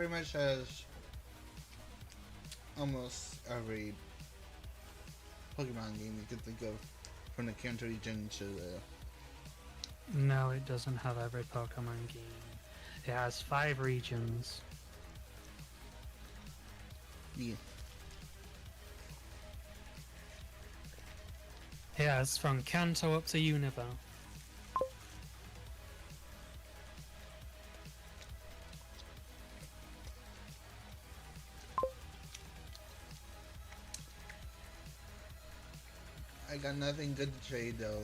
pretty much has almost every Pokemon game you could think of, from the Kanto region to the... No, it doesn't have every Pokemon game. It has 5 regions. Yeah. It has from Kanto up to Unova. I got nothing good to trade though.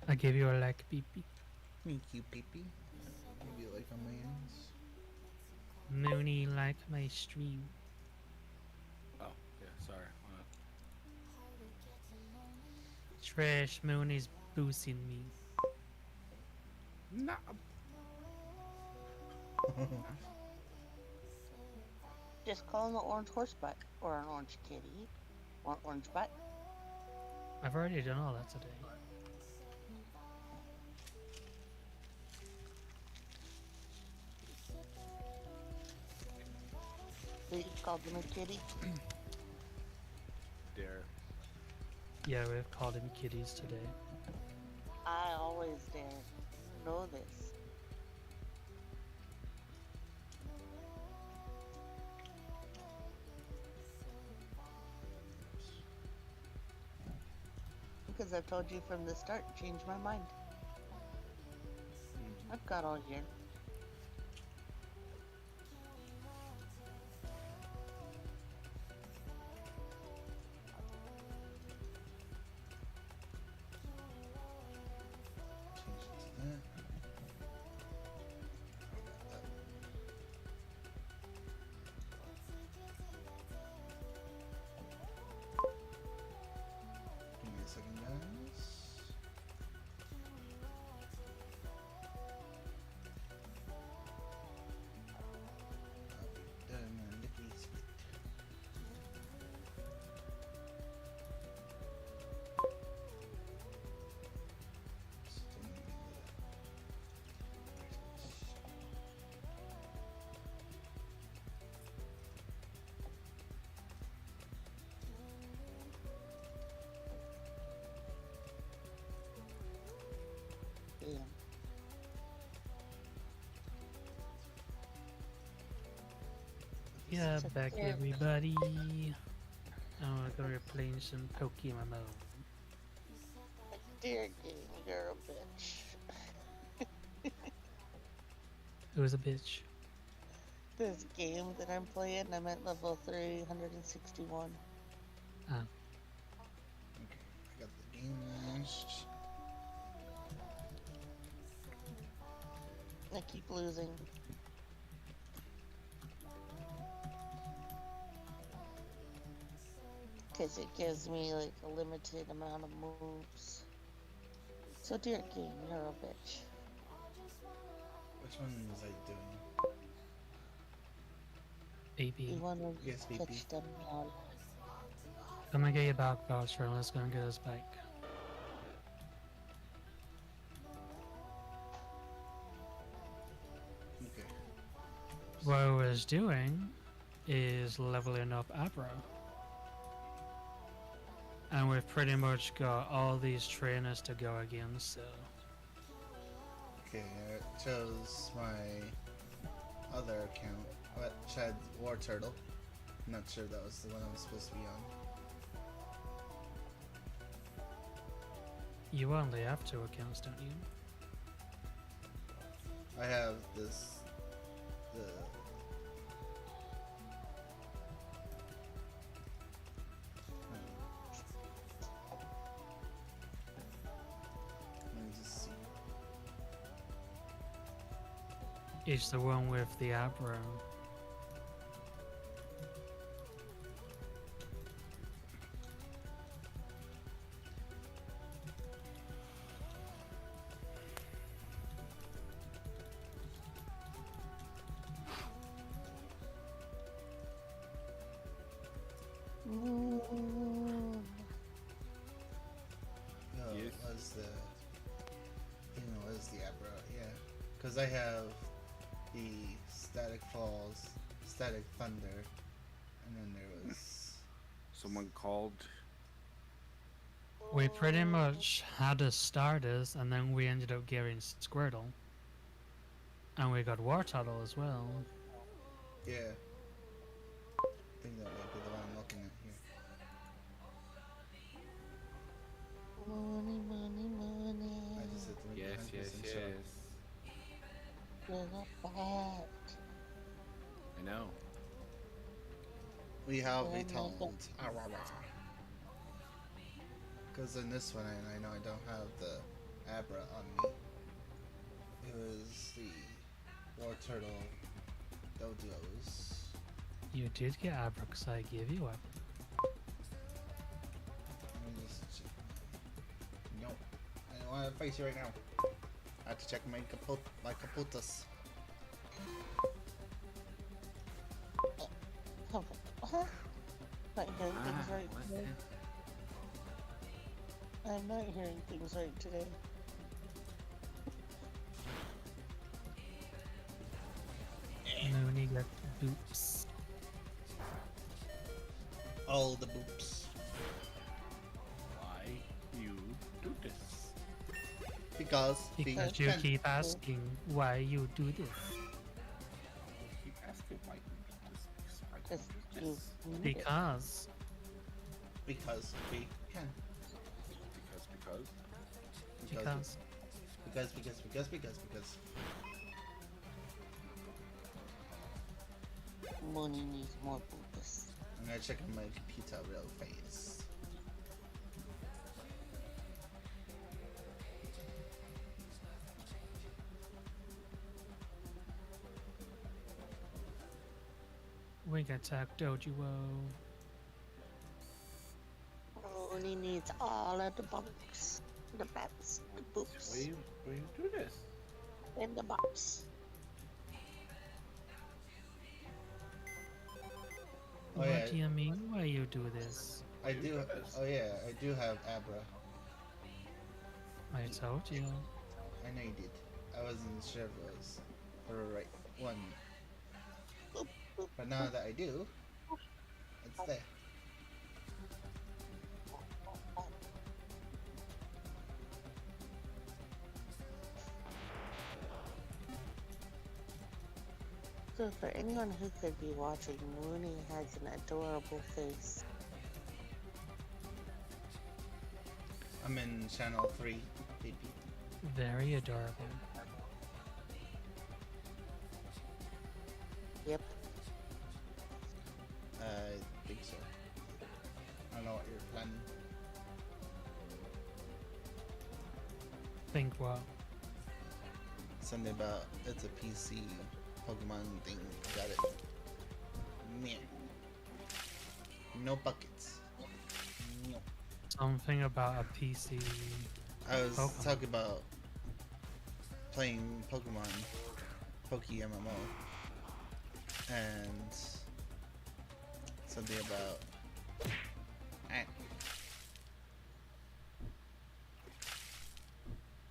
I give you a like, beepy. Thank you, Pee-Pee. Maybe you like my hands. Mooney like my stream. Oh, yeah, sorry. Trash Mooney's boosting me. Nah. Just call him an orange horseback or an orange kitty or orange butt. I've already done all that today. So you called him a kitty? Dare. Yeah, we've called him kitties today. I always dare. You know this. Because I've told you from the start, change my mind. I've got all here. Change it to that. Give me a second, guys. I'll be done in a little bit. Still need that. Damn. Yeah, Such a back terrible- everybody. Oh, we're gonna be playing some PokeMMO. Dear game, you're a bitch. Who's a bitch? This game that I'm playing, I'm at level 361. Ah, Okay, I got the game launched. I keep losing. Because it gives me like a limited amount of moves. So dear game, you're a bitch. Which one was I doing? baby. You want to Yes, baby. touch them all. I'm gonna get you back, Bowser, and let's go and get us back. Okay. What I was doing is leveling up Abra. And we've pretty much got all these trainers to go again, so... Okay, I chose my other account. What? Chad War Turtle. I'm not sure that was the one I was supposed to be on. You only have 2 accounts, don't you? I have this. The. Let me just see. It's the one with the Abra. No, Yes. it was the. You know, it was the Abra. Because I have the Static Falls, Static Thunder, and then there was. Someone called. We pretty much had the starters, and then we ended up getting Squirtle. And we got Wartortle as well. Yeah. I think that might be the one I'm looking at here. Money, money, money. I just hit the Yes, yes, 100% yes. shot. You're not bad. I know. We have Yeah, a told. Because in this one, I know I don't have the Abra on me. It was the War Turtle Dojos. You did get Abra because I gave you Abra. Let me just check. Nope. I don't want to face you right now. I have to check my caputas. Come on. Huh? Not hearing things right what today. I'm not hearing things right today. Mooney got boops. All the boops. Why you do this? Because we Because you can. keep asking why you do this. Keep asking why you do this. Why Because you you do this? need it. Because Because we can. because Because. Money needs more focus. I'm gonna check on my computer real fast. Wing Attack Dojo. Money needs all of the bunks, the bats, the boops, Why you do this? and the box. Oh, What yeah. do you mean why you do this? I do. Oh yeah, I do have Abra. I told you. I know you did. I wasn't sure if it was the right one. But now that I do, it's there. So for anyone who could be watching, Mooney has an adorable face. I'm in channel 3, baby. Very adorable. Yep. I think so. I don't know what you're planning. Think what? Something about it's a PC Pokemon thing. Got it. Meh. No buckets. No. Something about a PC. I was Pokemon. talking about playing Pokemon, PokeMMO, and something about.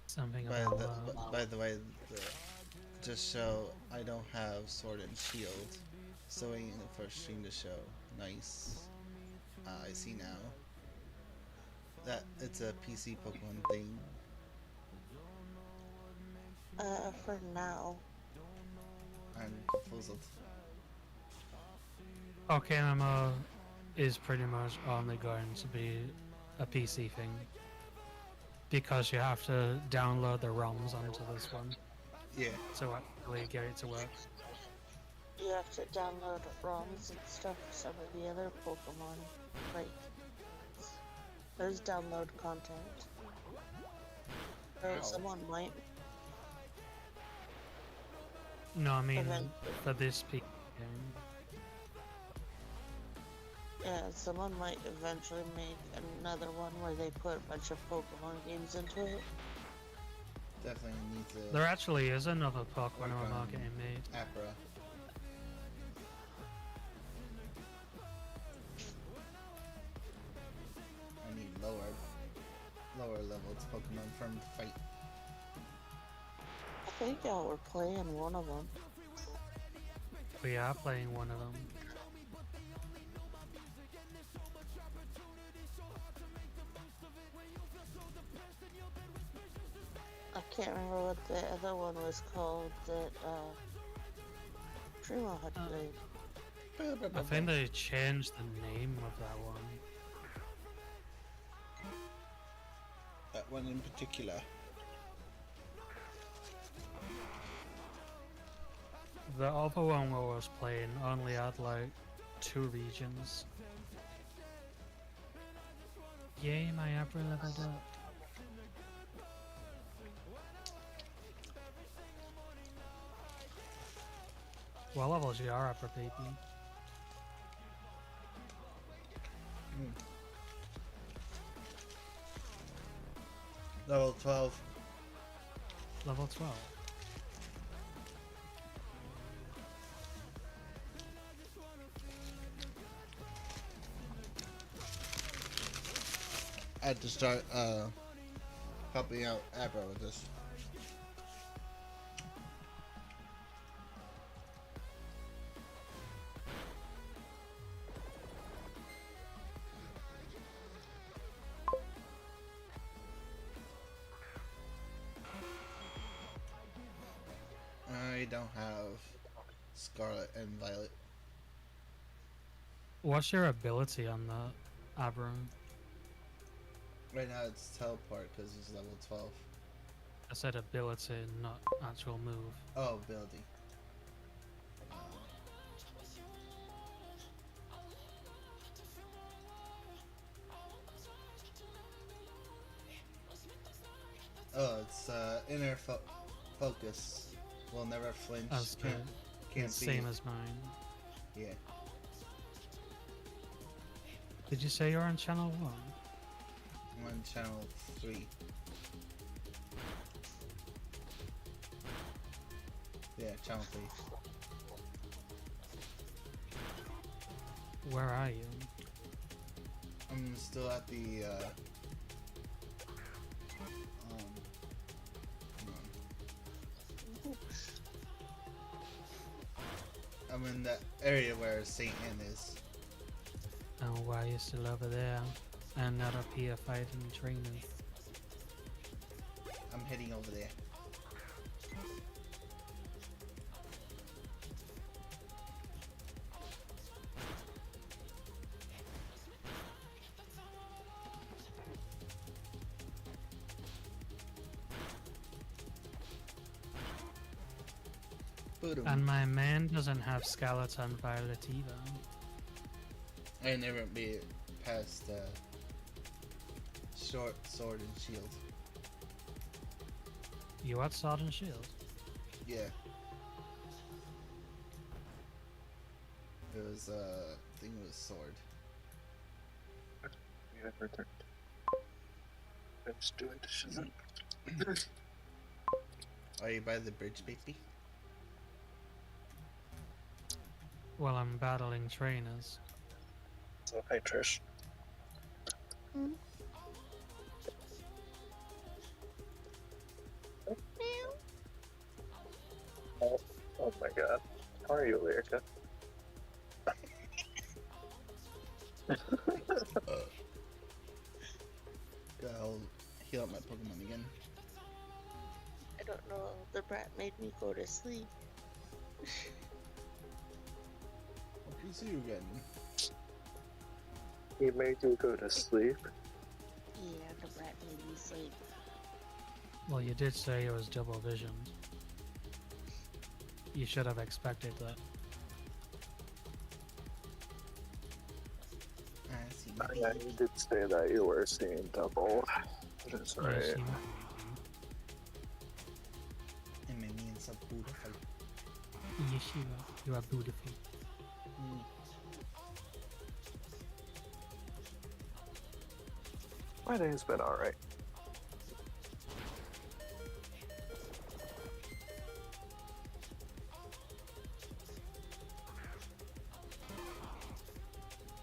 Something By about the by the way, just show I don't have Sword and Shield, so waiting for stream to show. Nice. I see now that it's a PC Pokemon thing. For now. I'm confuzzled. PokeMMO is pretty much only going to be a PC thing. Because you have to download the ROMs onto this one Yeah. to actually get it to work. You have to download ROMs and stuff for some of the other Pokemon. Like, there's download content. Or Ow. someone might. No, I mean then- for this PC game. Yeah, someone might eventually make another one where they put a bunch of Pokemon games into it. Definitely needs a There actually is another Work PokeMMO on- getting made. Abra. I need lower levels Pokemon from the fight. think y'all were playing one of them. We are playing one of them. I can't remember what the other one was called that Primo had played. I think they changed the name of that one. That one in particular. The other one I was playing only had like 2 regions. Yay, my Abra leveled up. What level's your Abra, baby? Level 12. Level 12. I had to start helping out Abra with this. I don't have Scarlet and Violet. What's your ability on that, Abra? Right now it's teleport because it's level 12. I said ability, not actual move. Oh, ability. Oh, it's inner focus. Will never flinch. That's good. Can't It's be. same as mine. Yeah. Did you say you're on channel 1? I'm on channel 3. Yeah, channel 3. Where are you? I'm still at the I'm in the area where Saint Anne is. Oh, why are you still over there? And not up here fighting and training? I'm heading over there. Boom. And my man doesn't have Skeleton Violet either. I never made it past short sword and shield. You had Sword and Shield? Yeah. It was I think it was sword. You have returned. I'm just doing dishes. Are you by the bridge, baby? Well, I'm battling trainers. So, hi Trish. Oh my god. How are you, Lyrica? I'll heal up my Pokemon again. I don't know. The brat made me go to sleep. What can you see you again? He made you go to sleep? Yeah, the brat made me sleep. Well, you did say it was double visioned. You should have expected that. I see. Yeah, you did say that you were seeing double. That's Yes, right. you- And my minions are beautiful. Yes, you are beautiful. My day's been alright.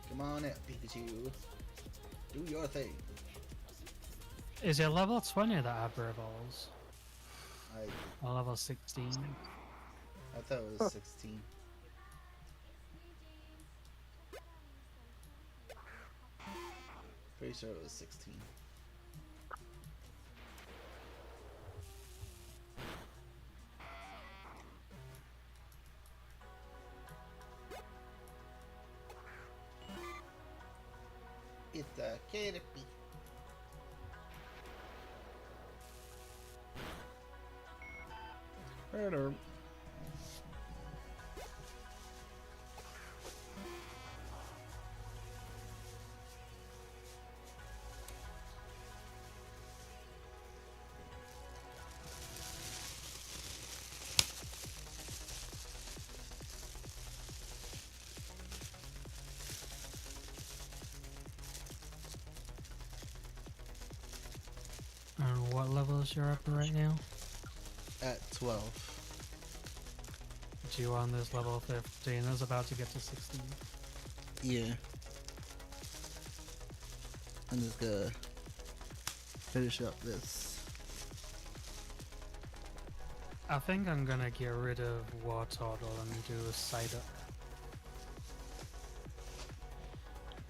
Come on out, Pikachu. Do your thing. Is it level 20 that Abra evolves? I Level 16. I thought it was 16. Pretty sure it was 16. It's a Caterpie. Murder. And what level is your up right now? At 12. G on this level 15 is about to get to 16. Yeah. I'm just gonna finish up this. I think I'm gonna get rid of War Turtle and do a side up.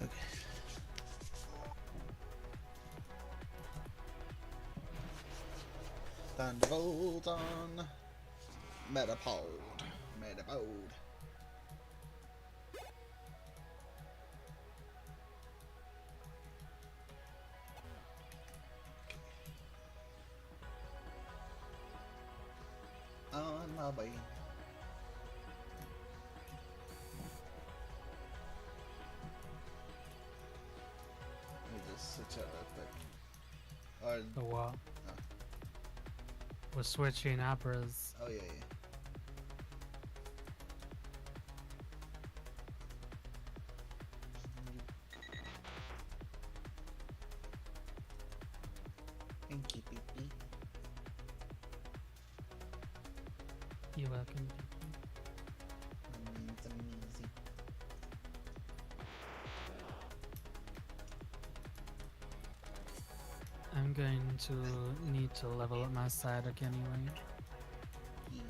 Okay. Thunderbolt on Metapod. Metapod. On my way. Let me just switch out real quick. The what? Oh. We're switching Abras. Oh yeah, yeah. Thank you, Pee. You're welcome. It's amazing. I'm going to need to level up my side again anyway. Yeah.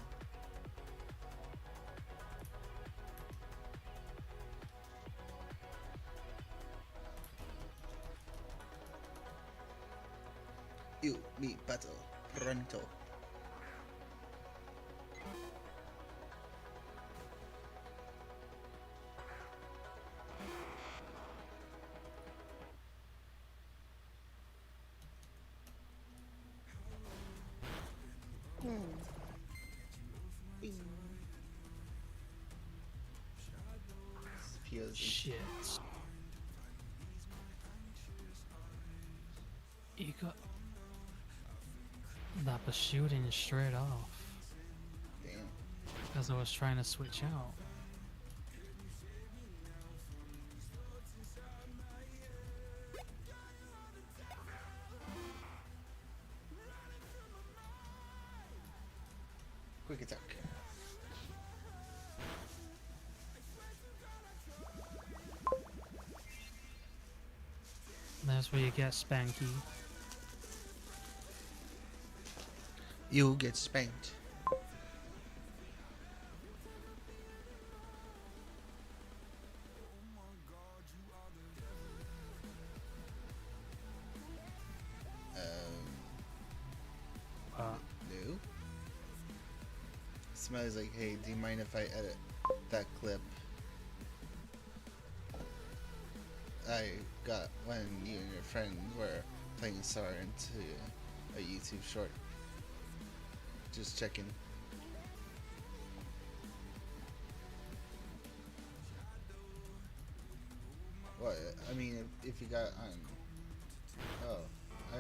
You meet battle pronto. Bing. Spears. Shit. You got that was shooting straight off Damn. because I was trying to switch out. Quick attack. That's where you get Spanky. You get spanked. No. Smells like, hey, do you mind if I edit that clip? I got when you and your friend were playing Star into a YouTube short. Just checking. What? I mean, if you got on. Oh, I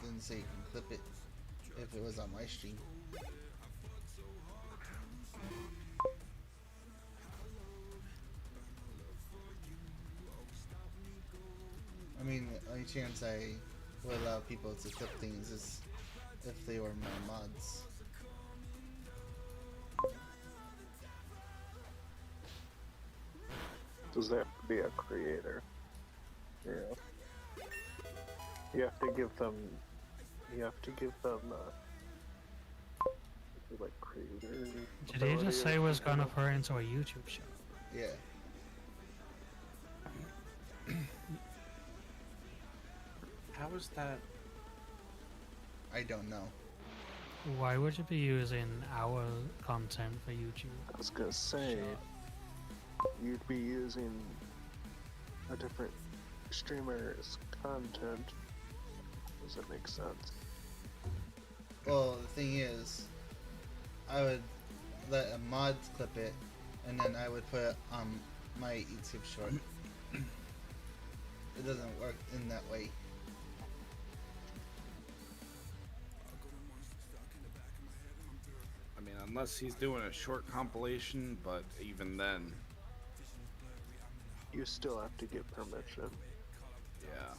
didn't say you can clip it if it was on my stream. I mean, the only chance I would allow people to clip things is if they were my mods. Does they have to be a creator? Yeah. You have to give them. You have to give them like creator. Did he ability just or say he was something. gonna put it into a YouTube show? Yeah. How is that? I don't know. Why would you be using our content for YouTube? I was gonna say, you'd be using a different streamer's content. Does it make sense? Well, the thing is, I would let a mod clip it, and then I would put it on my YouTube short. It doesn't work in that way. I mean, unless he's doing a short compilation, but even then, You still have to get permission. yeah.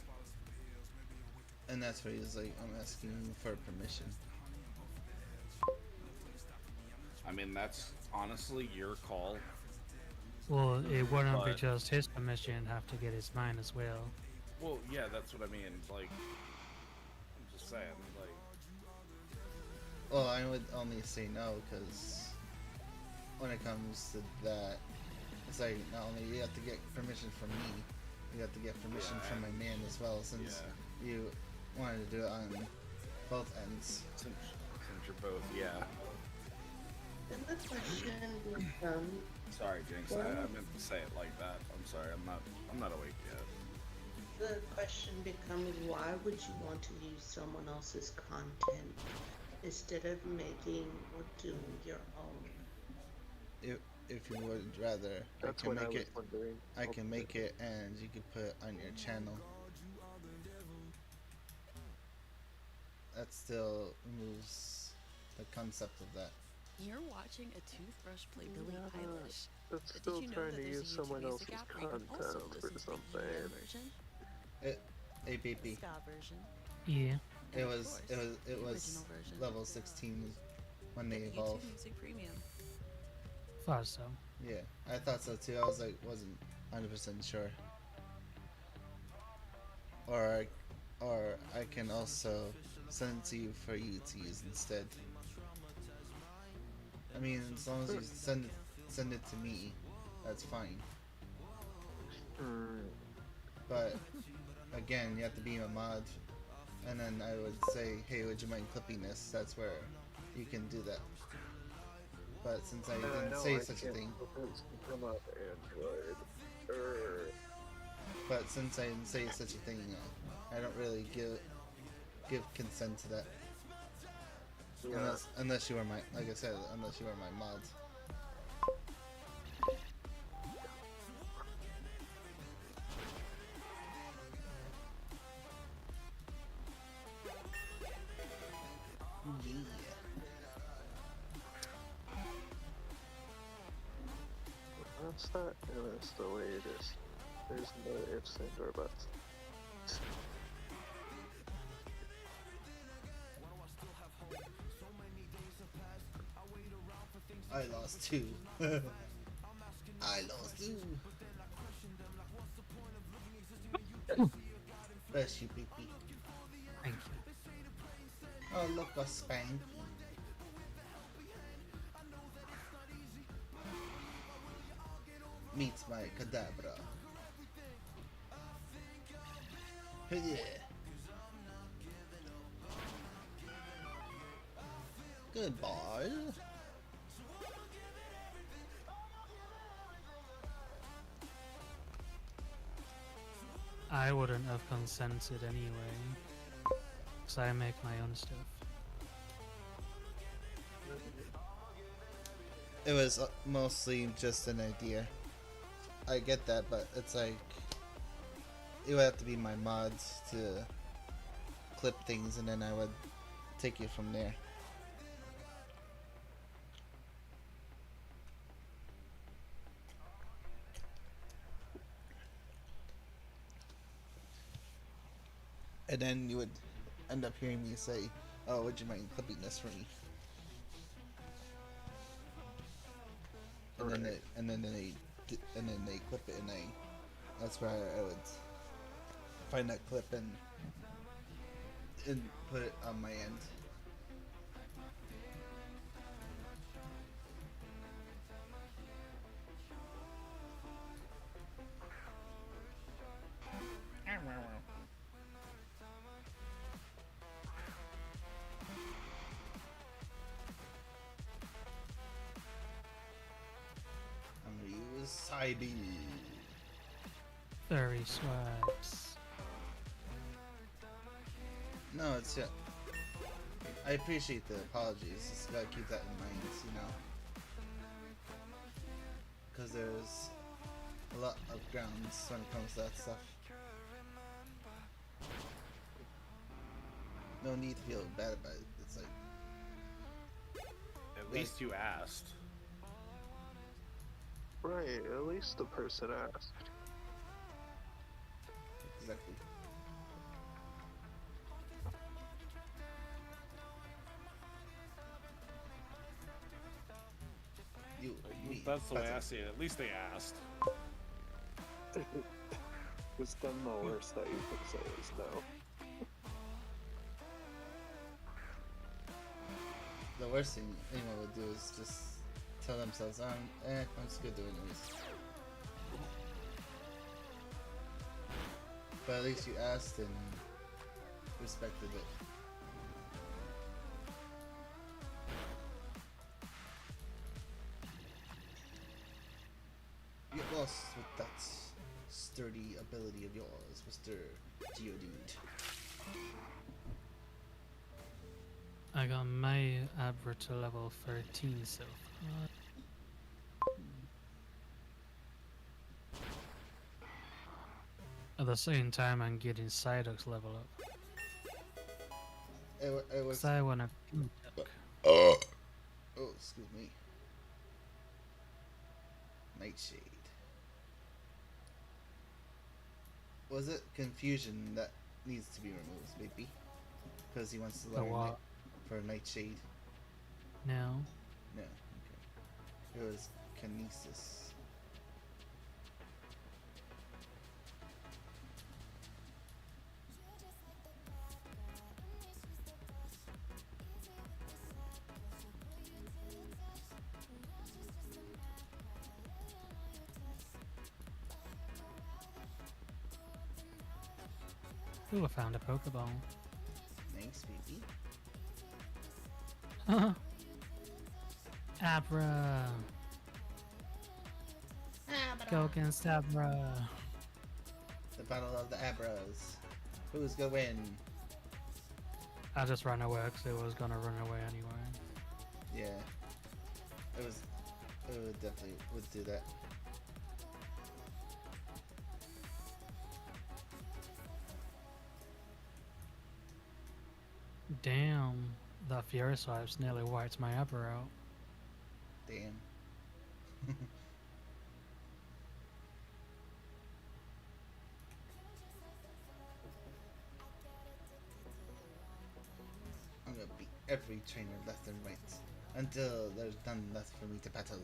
And that's where he's like, I'm asking for permission. I mean, that's honestly your call. Well, it wouldn't be But- just his permission, it'd have to get his mine as well. Well, yeah, that's what I mean. Like, I'm just saying, like, Well, I would only say no because when it comes to that, it's like not only you have to get permission from me, you have to get permission Yeah, from my man as well, since you wanted to do it on both ends. since you're both, yeah. And the question becomes, Sorry, Jinx. I meant to say it like that. I'm sorry. I'm not awake yet. the question becomes, why would you want to use someone else's content instead of making or doing your own? If you would rather, That's I can what I make was it. wondering. I can make it, and you can put it on your channel. That still removes the concept of that. You're watching a toothbrush play Billie Eilish. That's But still did you know trying that to there's a use YouTube someone Music else's app where you can also content listen for to the something. EDM version, APP. the ska version, Yeah. and It of was course, it was the it was original version. level 16 when they Get evolved. YouTube Music Premium. Thought so. Yeah, I thought so too. I was like, wasn't 100% sure. Or I can also send it to you for you to use instead. I mean, as long as you send it to me, that's fine. But again, you have to be a mod, and then I would say, hey, would you mind clipping this? That's where you can do that. But since I didn't say such a thing, Come up Android. but since I didn't say such a thing, I don't really give consent to that. Yeah. Unless you are my, like I said, unless you are my mod. Yeah. That's that, and that's the way it is. There's no ifs, ands, or buts. I lost two. I lost two. Bless you, Pippi. Thank you. Oh, look, a spanky. Meets my cadabra. Yeah. Goodbye. I wouldn't have consented anyway, because I make my own stuff. It was mostly just an idea. I get that, but it's like it would have to be my mods to clip things, and then I would take it from there. And then you would end up hearing me say, "Oh, would you mind clipping this for me?" And then they clip it, and that's where I would find that clip and put it on my end. baby. Furry swipes. No, it's just, I appreciate the apologies. Just gotta keep that in mind, you know. Because there's a lot of grounds when it comes to that stuff. No need to feel bad about it. It's like, At least you asked. Right, at least the person asked. exactly. You, me, That's the way I Patrick. see it. At least they asked. It's then the worst that you could say is no. The worst thing anyone would do is just tell themselves, I'm just gonna do it anyways. But at least you asked and respected it. Get lost with that sturdy ability of yours, Mr. Geodude. I got my Abra to level 13 so far. At the same time, I'm getting Psyduck's level up. It was. Because I want to. Oh, excuse me. Nightshade. Was it confusion that needs to be removed, maybe? Because he wants to The learn what? it for Nightshade. No. No, okay. It was kinesis. Ooh, I found a Pokeball. Nice, baby. Abra! Go against Abra! The battle of the Abras. Who's gonna win? I just ran away because it was gonna run away anyway. Yeah. It would definitely would do that. Damn, that Fury Swipes nearly wiped my Abra out. Damn. I'm gonna beat every trainer left and right until there's none left for me to battle.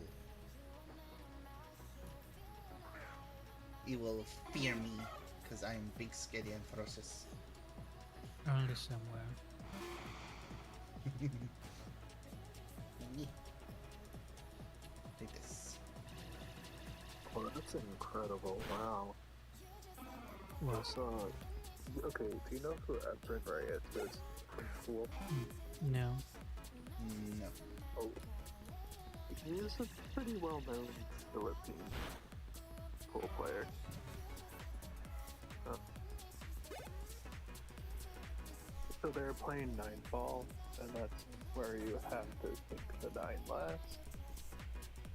You will fear me, because I am big, scary, and ferocious. Only somewhere. Take this. Well, that's incredible. Wow. What? So, okay, do you know who Edwin Reyes is? Cool. No. No. Oh. He is a pretty well-known Philippine pool player. So they're playing 9-ball, and that's where you have to pick the 9 last.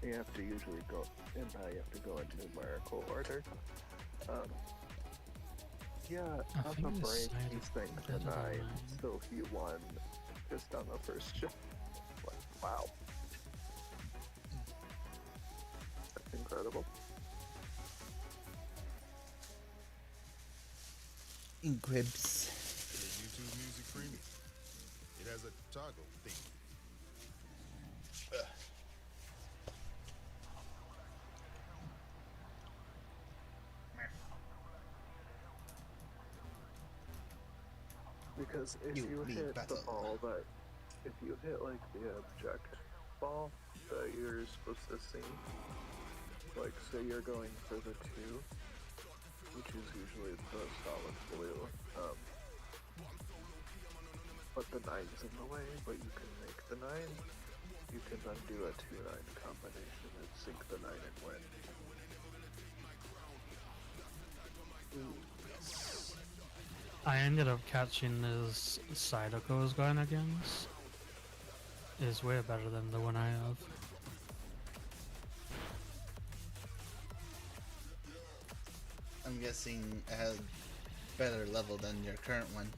You have to usually go, and you have to go in numerical order. Yeah, I on think the the break, side he's is thinking better the than 9, mine. so he won just on the first shot. Like, wow. That's incredible. In cribs. The YouTube Music Premium. It has a toggle thing. Because if You you mean hit battle. the ball that, if you hit like the object ball that you're supposed to see, like say you're going for the 2, which is usually the solid blue, but the 9's in the way, but you can make the 9, you can then do a 2-9 combination and sink the 9 and win. Ooh, yes. I ended up catching this Psyduck I was going against. Is way better than the one I have. I'm guessing it has better level than your current one.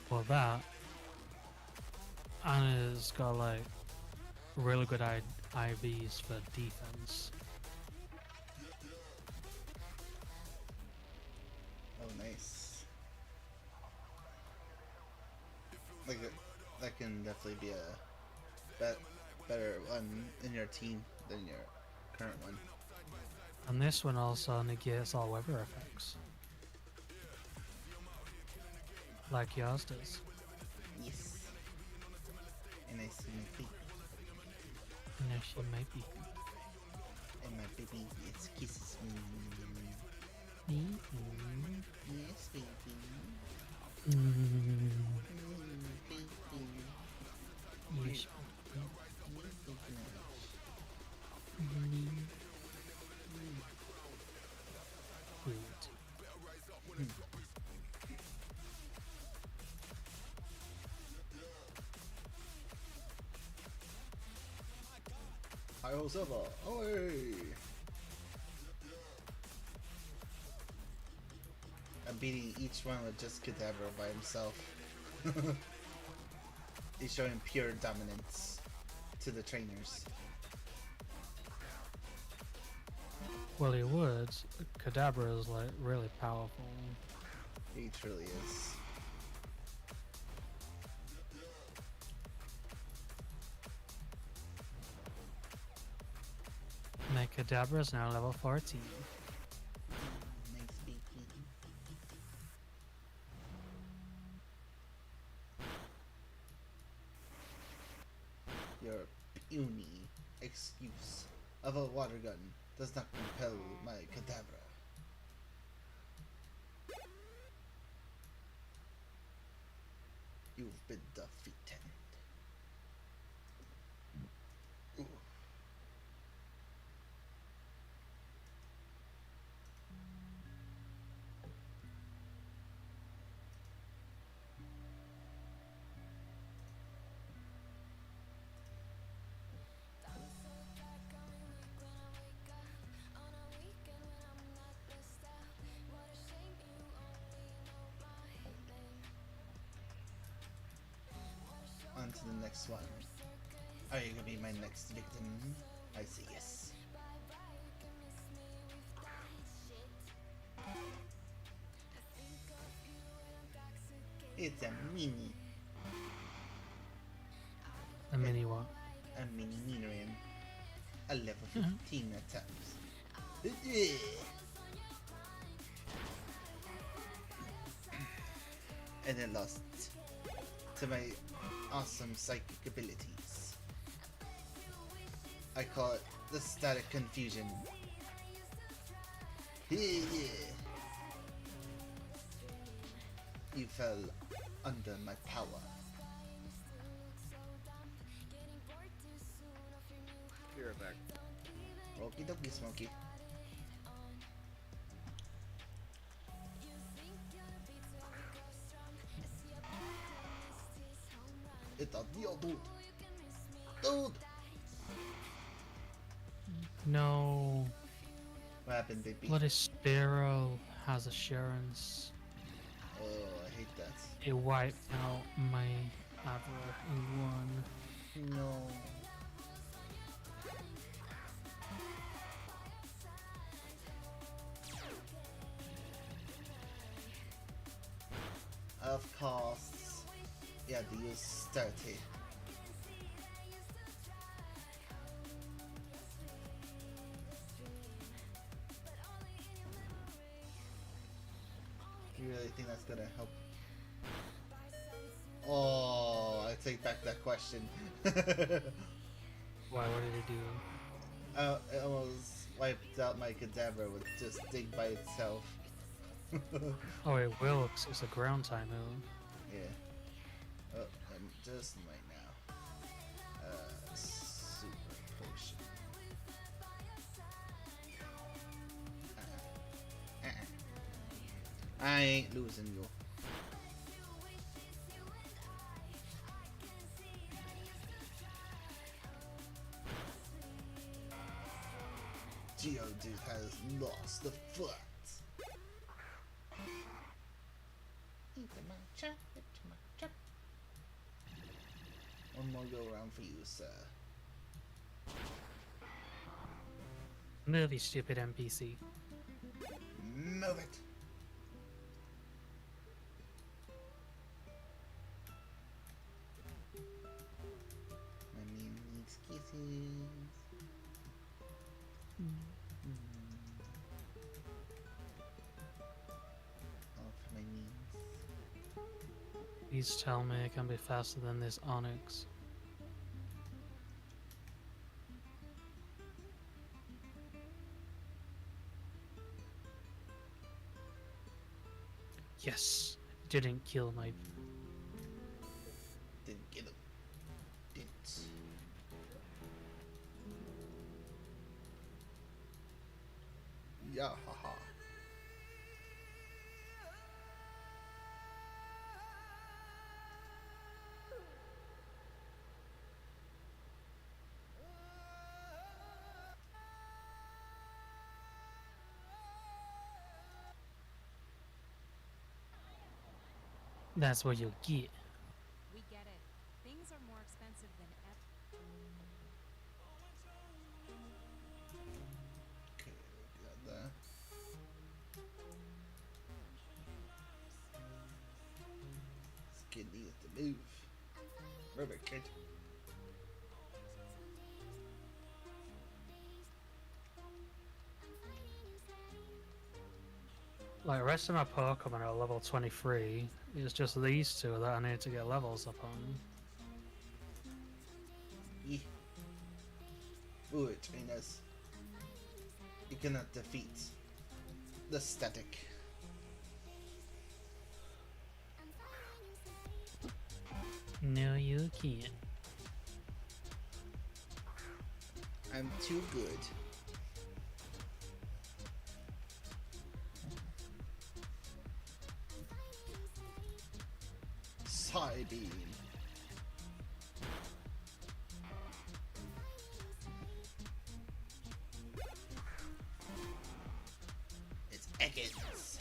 Well, that, and it's got like really good IVs for defense. Oh, nice. Like that can definitely be a better one in your team than your current one. And this one also negates all weather effects. Like yours does. Yes. And I see my baby. And if she might be. And my baby, it kisses me. Yes, baby. Baby. Yes. Good. Hi, Silva. Oi! I'm beating each one with just Kadabra by himself. He's showing pure dominance to the trainers. Well, he would. Kadabra is like really powerful. He truly is. My Kadabra is now level 14. Nice baby. Your puny excuse of a water gun does not compel my Kadabra. You've been defeated. Ooh. On to the next one. Are you gonna be my next victim? I say yes. It's a mini. A mini what? A mini Nidoran. A level 15 attacks. And it lost to my awesome psychic abilities. I call it the static confusion. You fell under my power. Be right back. Okie dokie, Smokey. It's a deal, dude. Dude! No. What happened, baby? Bloody Sparrow has assurance. Oh, I hate that. It wiped out my Avra in one. No. Of course. Yeah, they use 30. You really think that's gonna help? Oh, I take back that question. Why? What did it do? It almost wiped out my Kadabra with just dig by itself. Oh, it will, 'cause it's a ground type move. Yeah. Oh, I'm just right now. I ain't losing you. Geodude has lost the foot. One more go around for you, sir. Move, you stupid NPC. Move it. My meme needs kisses. All for my memes. Please tell me I can be faster than this Onyx. Yes, it didn't kill my. Didn't get him. Didn't. Yeah, haha. That's what you get. We get it. Things are more expensive than ever. Okay, got that. This kid needs to move. Robert kid. Like, the rest of my Pokemon are level 23. It's just these two that I need to get levels up on. Yeah. Ooh, trainers. You cannot defeat the static. No, you can't. I'm too good. Psybeam. It's Ekans.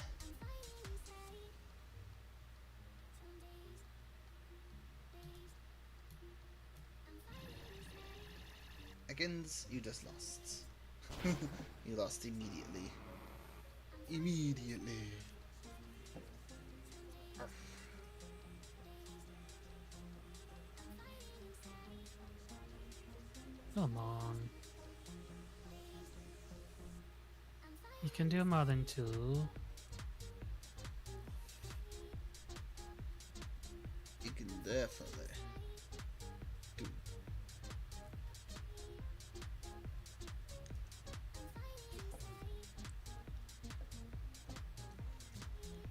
Ekans, you just lost. You lost immediately. Immediately. Come on. You can do more than two. You can definitely do.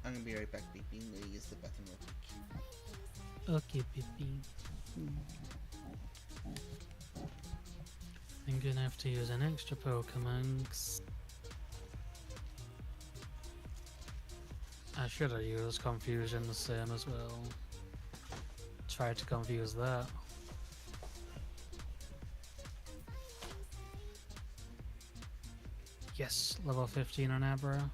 I'm gonna be right back, Beeping. I'm gonna use the bathroom real quick. Okay, Pippi. I'm gonna have to use an extra Pokemon. 'Cause I should have used Confusion the same as well. Try to confuse that. Yes, level 15 on Abra.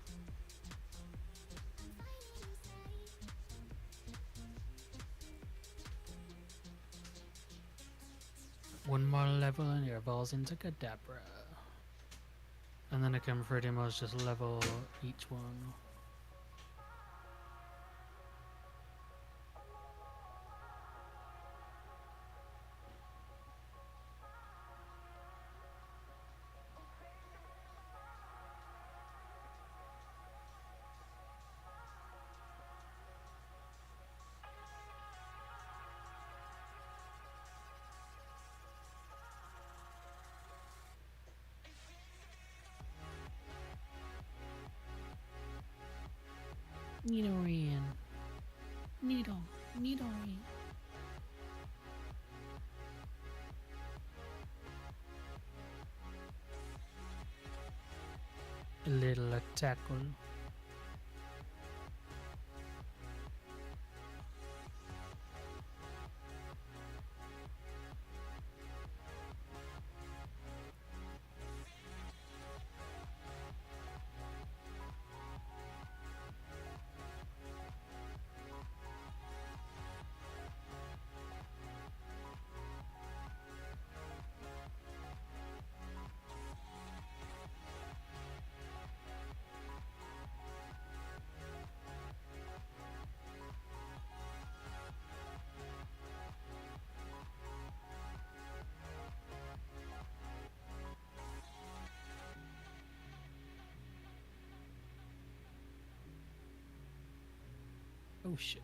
One more level and it evolves into Kadabra. And then I can pretty much just level each one. Nidoran. Nidoran. A little tackle. Oh shit.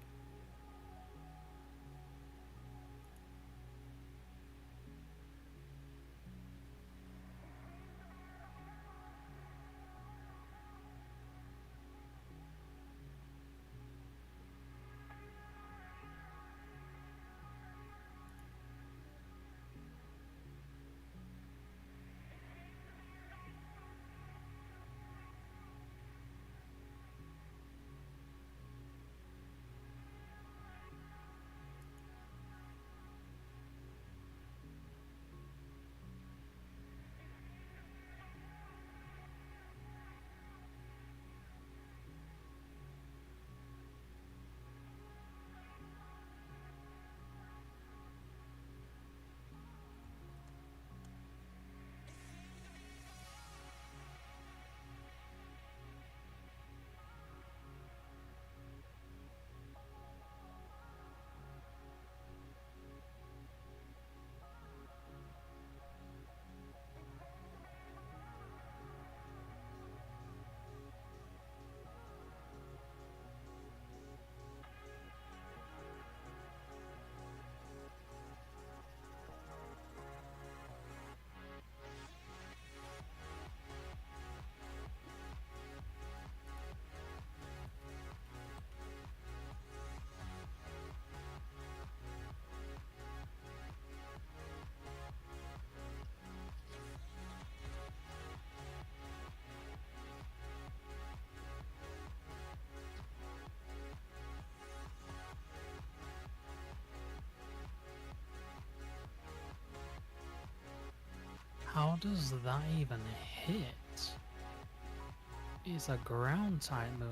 How does that even hit? It's a ground type move.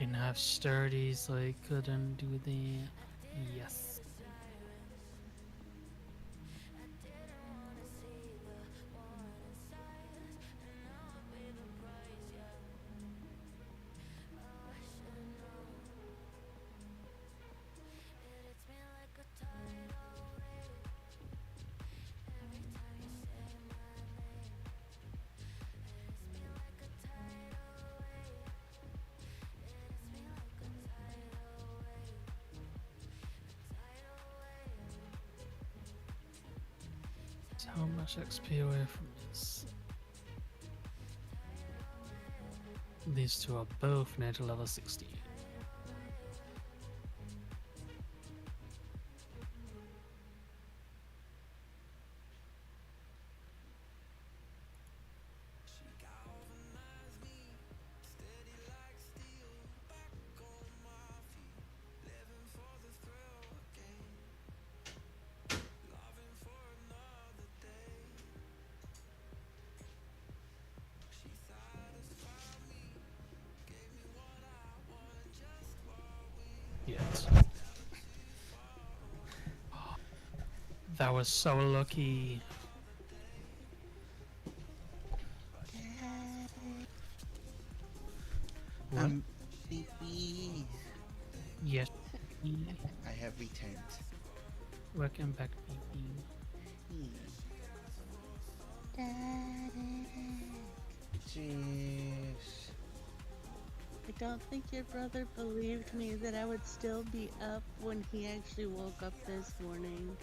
Didn't have sturdy, so I couldn't do the. Yes. How much XP away from this? These two are both near to level 60. That was so lucky. What? Beep. Yes. I have returned. Welcome back, baby. Jeez. I don't think your brother believed me that I would still be up when he actually woke up this morning.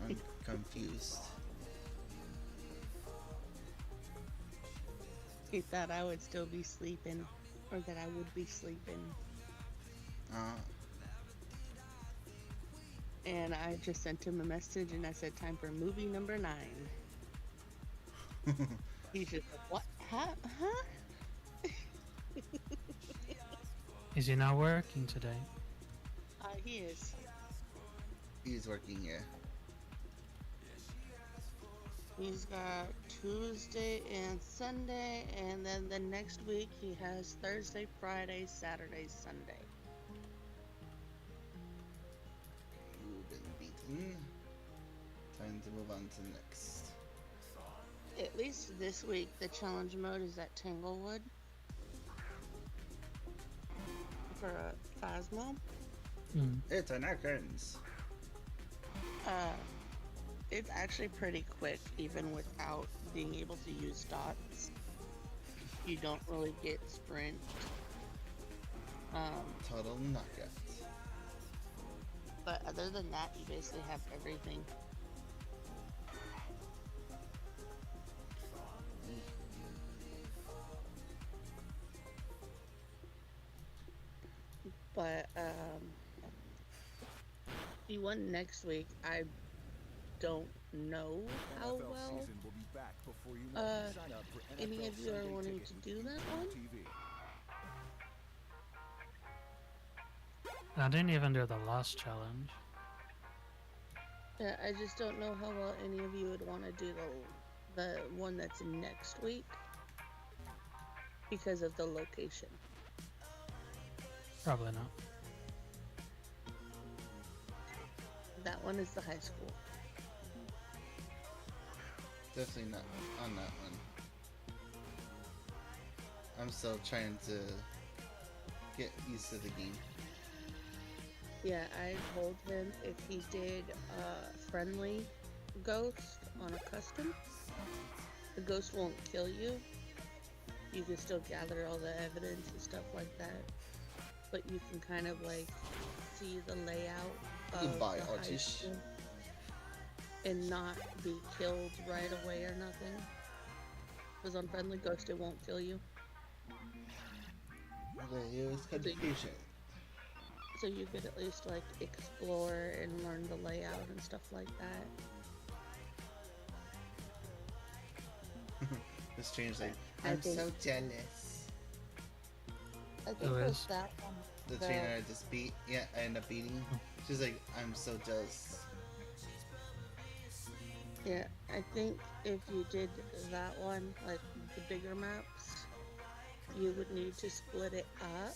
I'm confused. He thought I would still be sleeping, or that I would be sleeping. And I just sent him a message and I said, time for movie number 9. He's just like, what? Huh? Is he not working today? He is. He's working here. He's got Tuesday and Sunday, and then the next week he has Thursday, Friday, Saturday, Sunday. You've been beaten. Time to move on to the next. At least this week, the challenge mode is at Tanglewood for a Phasmo. It's on our curtains. It's actually pretty quick, even without being able to use dots. You don't really get sprint. Total knockout. But other than that, you basically have everything. But the one next week, I don't know how well any of you are wanting to do that one. I didn't even do the last challenge. Yeah, I just don't know how well any of you would want to do the one that's next week because of the location. Probably not. That one is the high school. Definitely not on that one. I'm still trying to get used to the game. Yeah, I told him if he did a friendly ghost on a custom, the ghost won't kill you. You can still gather all the evidence and stuff like that. But you can kind of like see the layout of Goodbye, the high artist. school and not be killed right away or nothing. Because on friendly ghost it won't kill you. There is confusion. So you could at least like explore and learn the layout and stuff like that. This change like, I I'm think- so jealous. I think Who with is? that one, The trainer I just beat, yeah, I end up beating. She's like, I'm so jealous. yeah, I think if you did that one, like the bigger maps, you would need to split it up.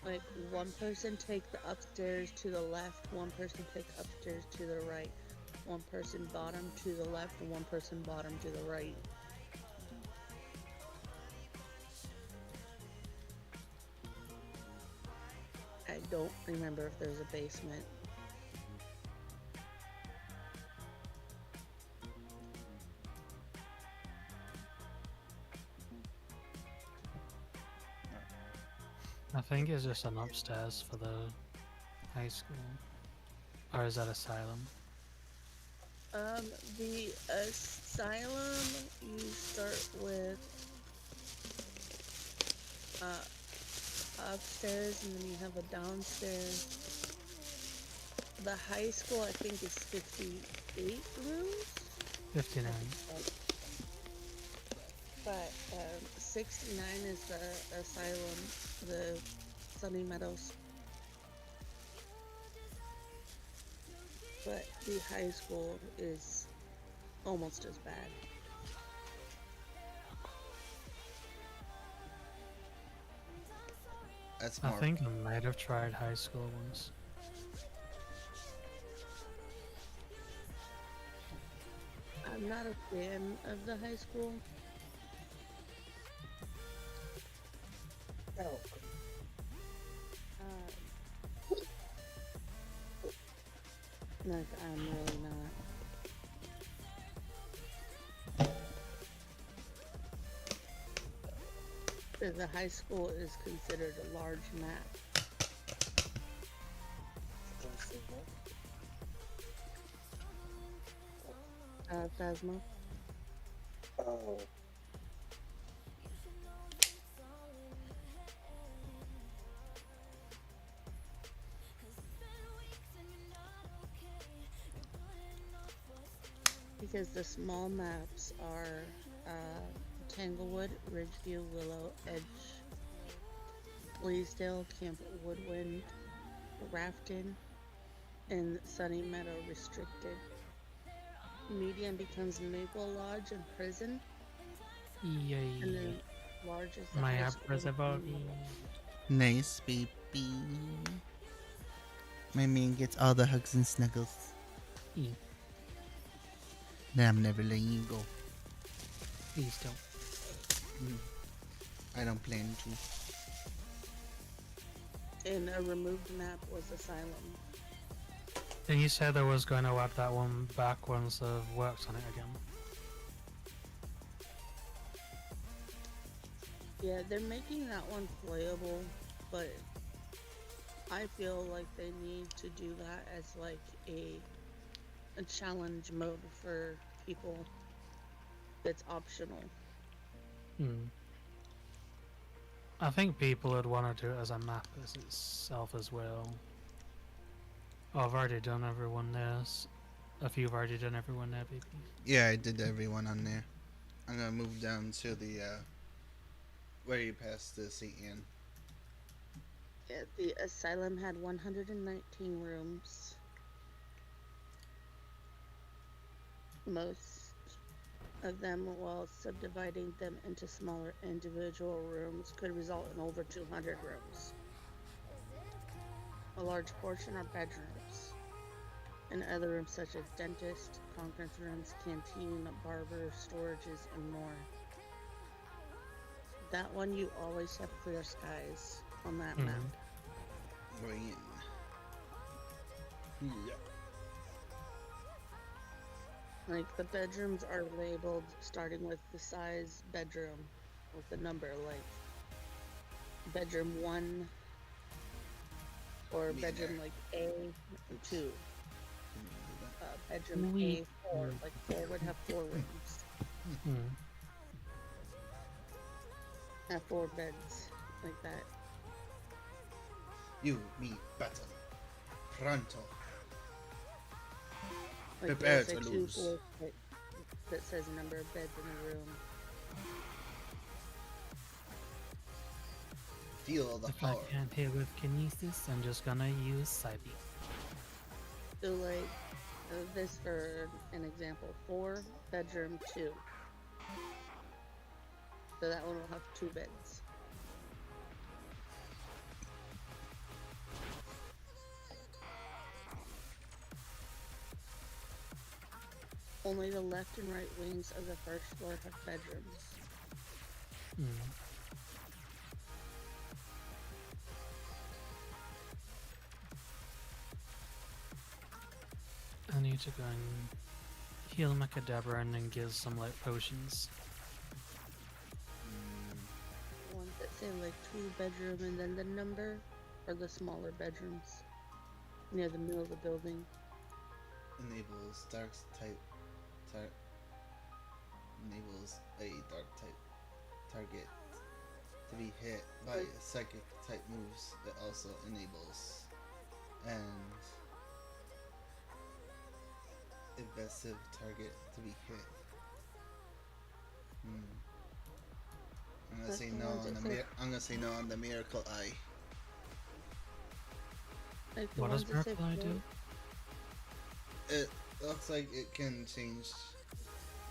Like one person take the upstairs to the left, one person take upstairs to the right, one person bottom to the left, and one person bottom to the right. I don't remember if there's a basement. I think it's just an upstairs for the high school. Or is that asylum? The asylum, you start with upstairs and then you have a downstairs. The high school, I think, is 58 rooms. 59. But 69 is the asylum, the Sunny Meadows. But the high school is almost as bad. That's I more. think I might have tried high school once. I'm not a fan of the high school. Oh. Like, I'm really not. The high school is considered a large map. Phasma. Oh. Because the small maps are Tanglewood, Ridgeview, Willow, Edge, Bleasdale, Camp Woodwind, Rafton, and Sunny Meadow restricted. Medium becomes Maple Lodge and Prison, and Yay. then large is the My high app school. was about Nice, baby. My man gets all the hugs and snuggles. E. Then I'm never letting you go. Please don't. I don't plan to. And a removed map was Asylum. And you said there was going to add that one back once they've worked on it again. Yeah, they're making that one playable, but I feel like they need to do that as like a challenge mode for people that's optional. I think people would want to do it as a map as itself as well. Oh, I've already done everyone there. If you've already done everyone there, baby. Yeah, I did everyone on there. I'm gonna move down to the where you pass the St. Anne. Yeah, the asylum had 119 rooms. Most of them, while subdividing them into smaller individual rooms, could result in over 200 rooms. A large portion are bedrooms, and other rooms such as dentist, conference rooms, canteen, barber, storages, and more. That one you always have clear skies on that map. Green. Yeah. Like the bedrooms are labeled starting with the size bedroom with the number, like bedroom 1 or Me bedroom either. like A2. Bedroom We- A4, like 4 would have 4 rooms, have 4 beds, like that. You, me, battle. Pronto. Like Prepare there's a to 2, lose. 4 that says a number of beds in a room. Feel the If I power. can't hit with kinesis, I'm just gonna use Psybe. So like this for an example, 4 bedroom 2. So that one will have 2 beds. Only the left and right wings of the first floor have bedrooms. I need to go and heal my cadaver and then give some like potions. Ones that say like 2 bedroom and then the number are the smaller bedrooms near the middle of the building. Enables dark type. Enables a dark type target to be hit by psychic type moves. It also enables and evasive target to be hit. I'm gonna That's say the no ones on that the say- I'm gonna say no on the miracle eye. Like the What does ones that say Miracle Eye do? It looks like it can change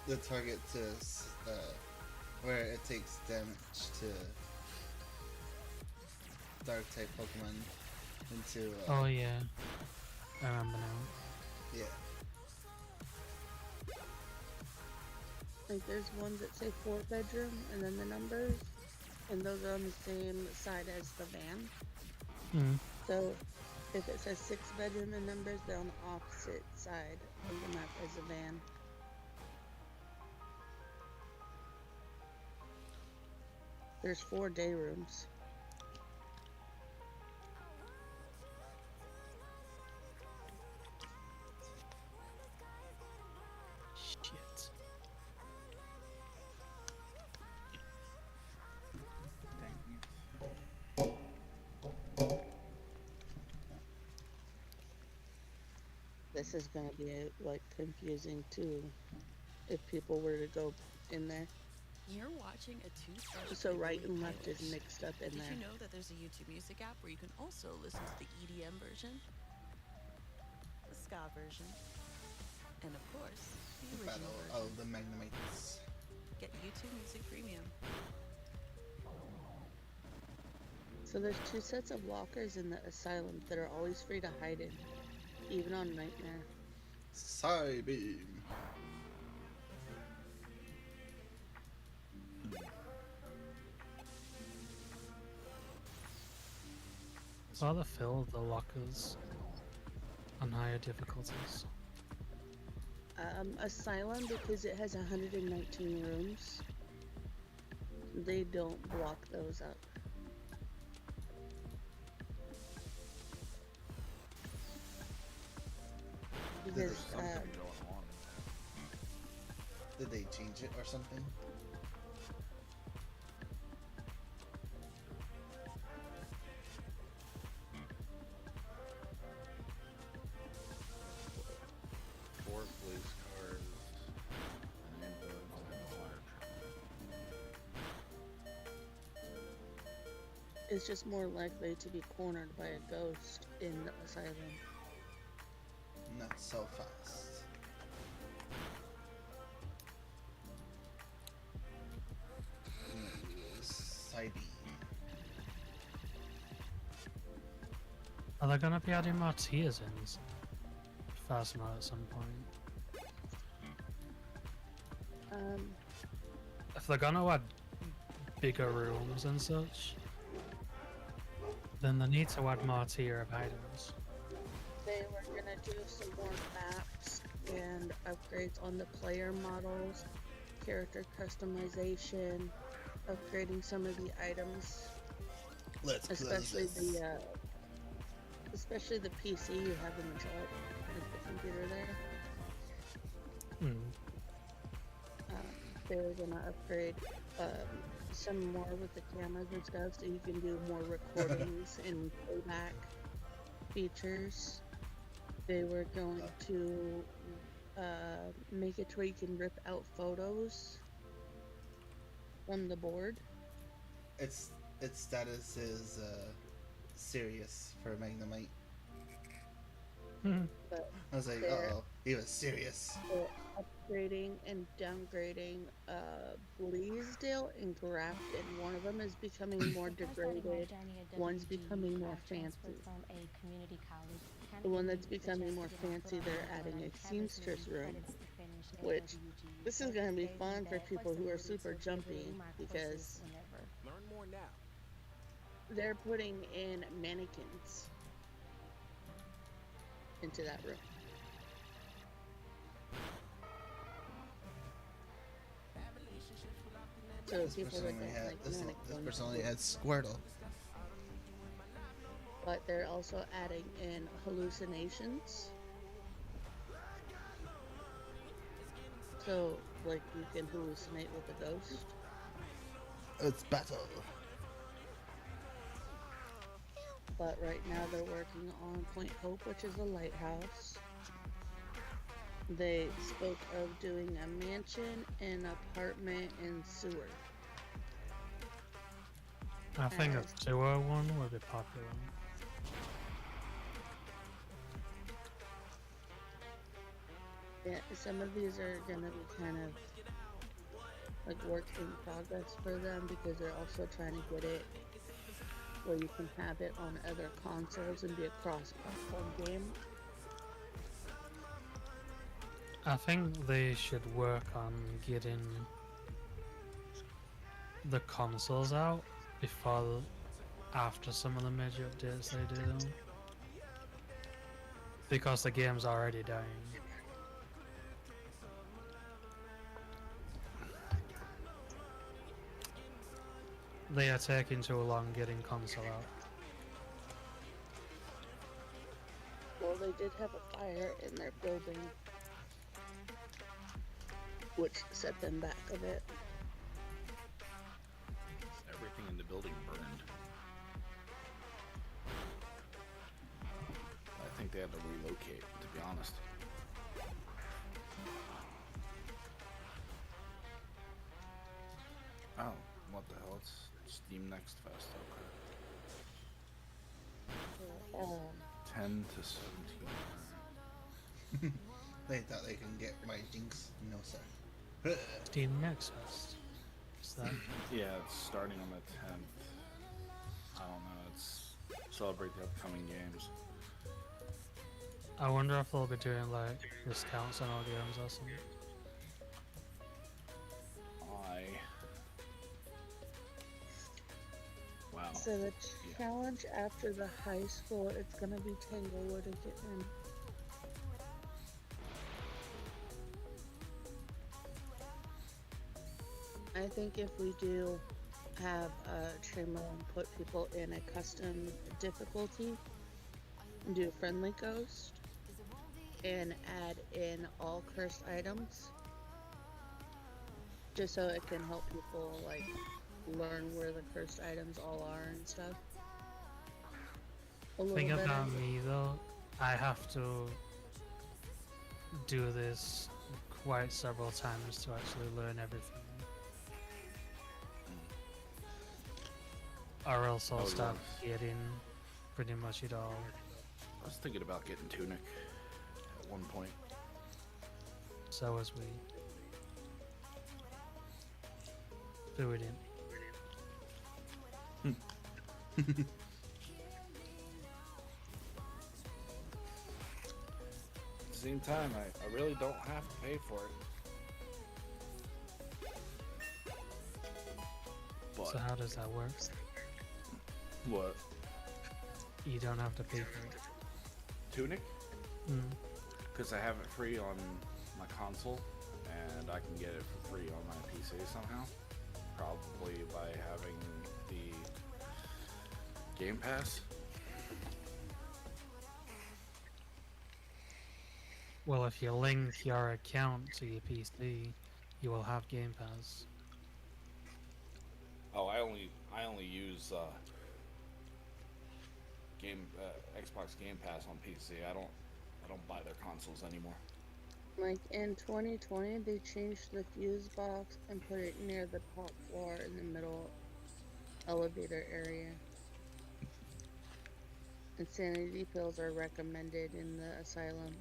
the target to where it takes damage to dark type Pokemon into Oh yeah, I remember now. yeah. Like there's ones that say 4 bedroom and then the numbers, and those are on the same side as the van. Mm. So if it says 6 bedroom and numbers, they're on the opposite side of the map as the van. There's 4 day rooms. Shit. This is gonna be like confusing too if people were to go in there. You're watching a toothbrush So play right Billie and left is Eilish. mixed up in Did there. you know that there's a YouTube music app where you can also listen to the EDM version, the ska version, and of course, the original Battle version? of the Magnemites. Get YouTube Music Premium. So there's 2 sets of lockers in the asylum that are always free to hide in, even on Nightmare. Psybeam. I'd rather fill the lockers on higher difficulties. Asylum, because it has 119 rooms, they don't block those up. Because There's something going on in Did they change it or something? there. 4 police cars, an ambulance, and a fire truck. it's just more likely to be cornered by a ghost in the asylum. Not so fast. Psybeam. Are they gonna be adding more tiers in Phasma at some point? If they're gonna add bigger rooms and such, then they need to add more tier of items. They were gonna do some more maps and upgrades on the player models, character customization, upgrading some of the items, Let's close especially this. especially the PC you have in the truck, like the computer there. Hmm. They were gonna upgrade some more with the cameras and stuff, so you can do more recordings and playback features. They were going to make it to where you can rip out photos from the board. Its status is serious for Magnemite. But I was like, they're, oh, he was serious. they're upgrading and downgrading Bleasdale and Grafton. One of them is becoming more degraded. One's becoming more fancy. The one that's becoming more fancy, they're adding a seamstress room, which this is going to be fun for people who are super jumpy because Learn more now. they're putting in mannequins into that room. So This people person that only don't had like this mannequins, person only had Squirtle. but they're also adding in hallucinations. So, like, you can hallucinate with a ghost. It's battle. But right now they're working on Point Hope, which is a lighthouse. They spoke of doing a mansion, an apartment, and sewer. I think a As- sewer one would be popular. Yeah, some of these are gonna be kind of like work in progress for them because they're also trying to get it where you can have it on other consoles and be a cross-platform game. I think they should work on getting the consoles out before, after some of the major updates they do, because the game's already dying. They are taking too long getting console out. Well, they did have a fire in their building, which set them back a bit. Everything in the building burned. I think they had to relocate, to be honest. Oh, what the hell? It's Steam Next Fest, okay. 10 to 17. They thought they can get my jinx. No, sir. Steam Next Fest. Is that? Yeah, it's starting on the 10th. I don't know, it's celebrate the upcoming games. I wonder if they'll be doing like discounts on all games or something. Wow. So the challenge after the high school, it's gonna be Tanglewood again. I think if we do have a streamer and put people in a custom difficulty, do friendly ghost, and add in all cursed items, just so it can help people like learn where the cursed items all are and stuff. Thing about me though, I have to do this quite several times to actually learn everything. Or else I'll start getting pretty much it all. I was thinking about getting Tunic at one point. So was we. But we didn't. At the same time, I really don't have to pay for it. But So how does that work? what? You don't have to pay for it. Tunic? Mm. Because I have it free on my console, and I can get it for free on my PC somehow. Probably by having the Game Pass. Well, if you link your account to your PC, you will have Game Pass. Oh, I only use Xbox Game Pass on PC. I don't buy their consoles anymore. Like in 2020, they changed the fuse box and put it near the top floor in the middle elevator area. Insanity pills are recommended in the asylum.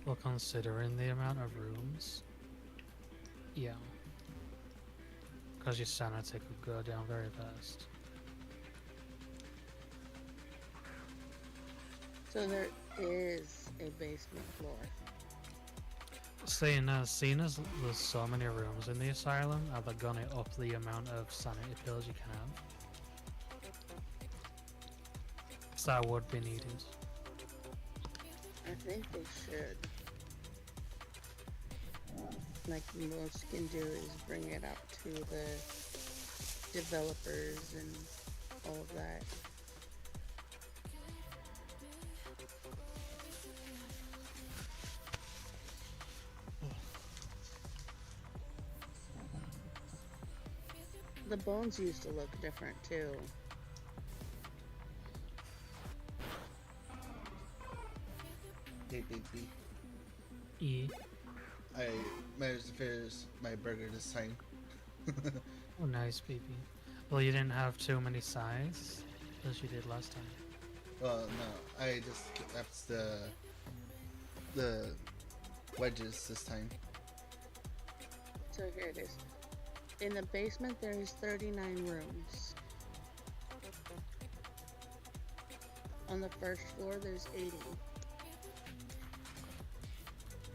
Well, considering the amount of rooms, yeah. Because your sanity could go down very fast. So there is a basement floor. Seeing as there's so many rooms in the asylum, are they gonna up the amount of sanity pills you can have? So that would be needed. I think they should. Like most can do is bring it up to the developers and all of that. The bones used to look different too. Hey, baby. E. I managed to finish my burger this time. Oh, nice, baby. Well, you didn't have too many sides, as you did last time. Well, no, I just left the wedges this time. So here it is. In the basement there is 39 rooms. On the first floor, there's 80.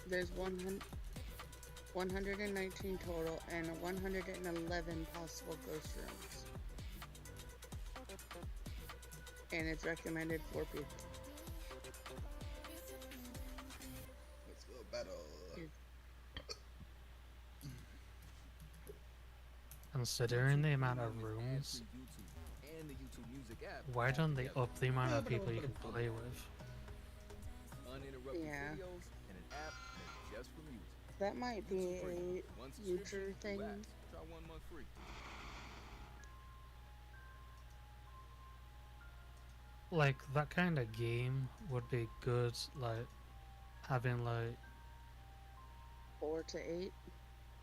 There's 119 total and 111 possible ghost rooms. And it's recommended 4 people. Let's go battle. Considering the amount of rooms, why don't they up the amount of people you can play with? Yeah. That might be a future thing. Like, that kind of game would be good, like, having, like, 4 to 8.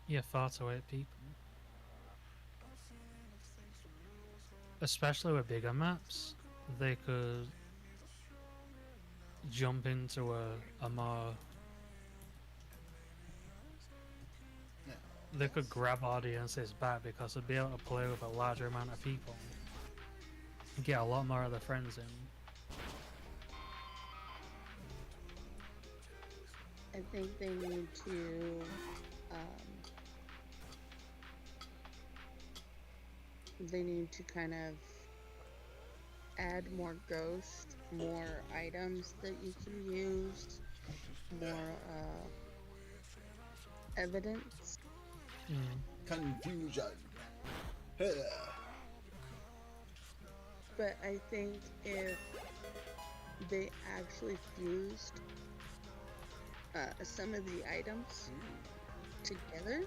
yeah, 4 to 8 people. Especially with bigger maps, they could jump into a more... They could grab audiences back because they'd be able to play with a larger amount of people. And get a lot more of their friends in. I think they need to kind of add more ghosts, more items that you can use, more evidence. Confusion. But I think if they actually fused some of the items together,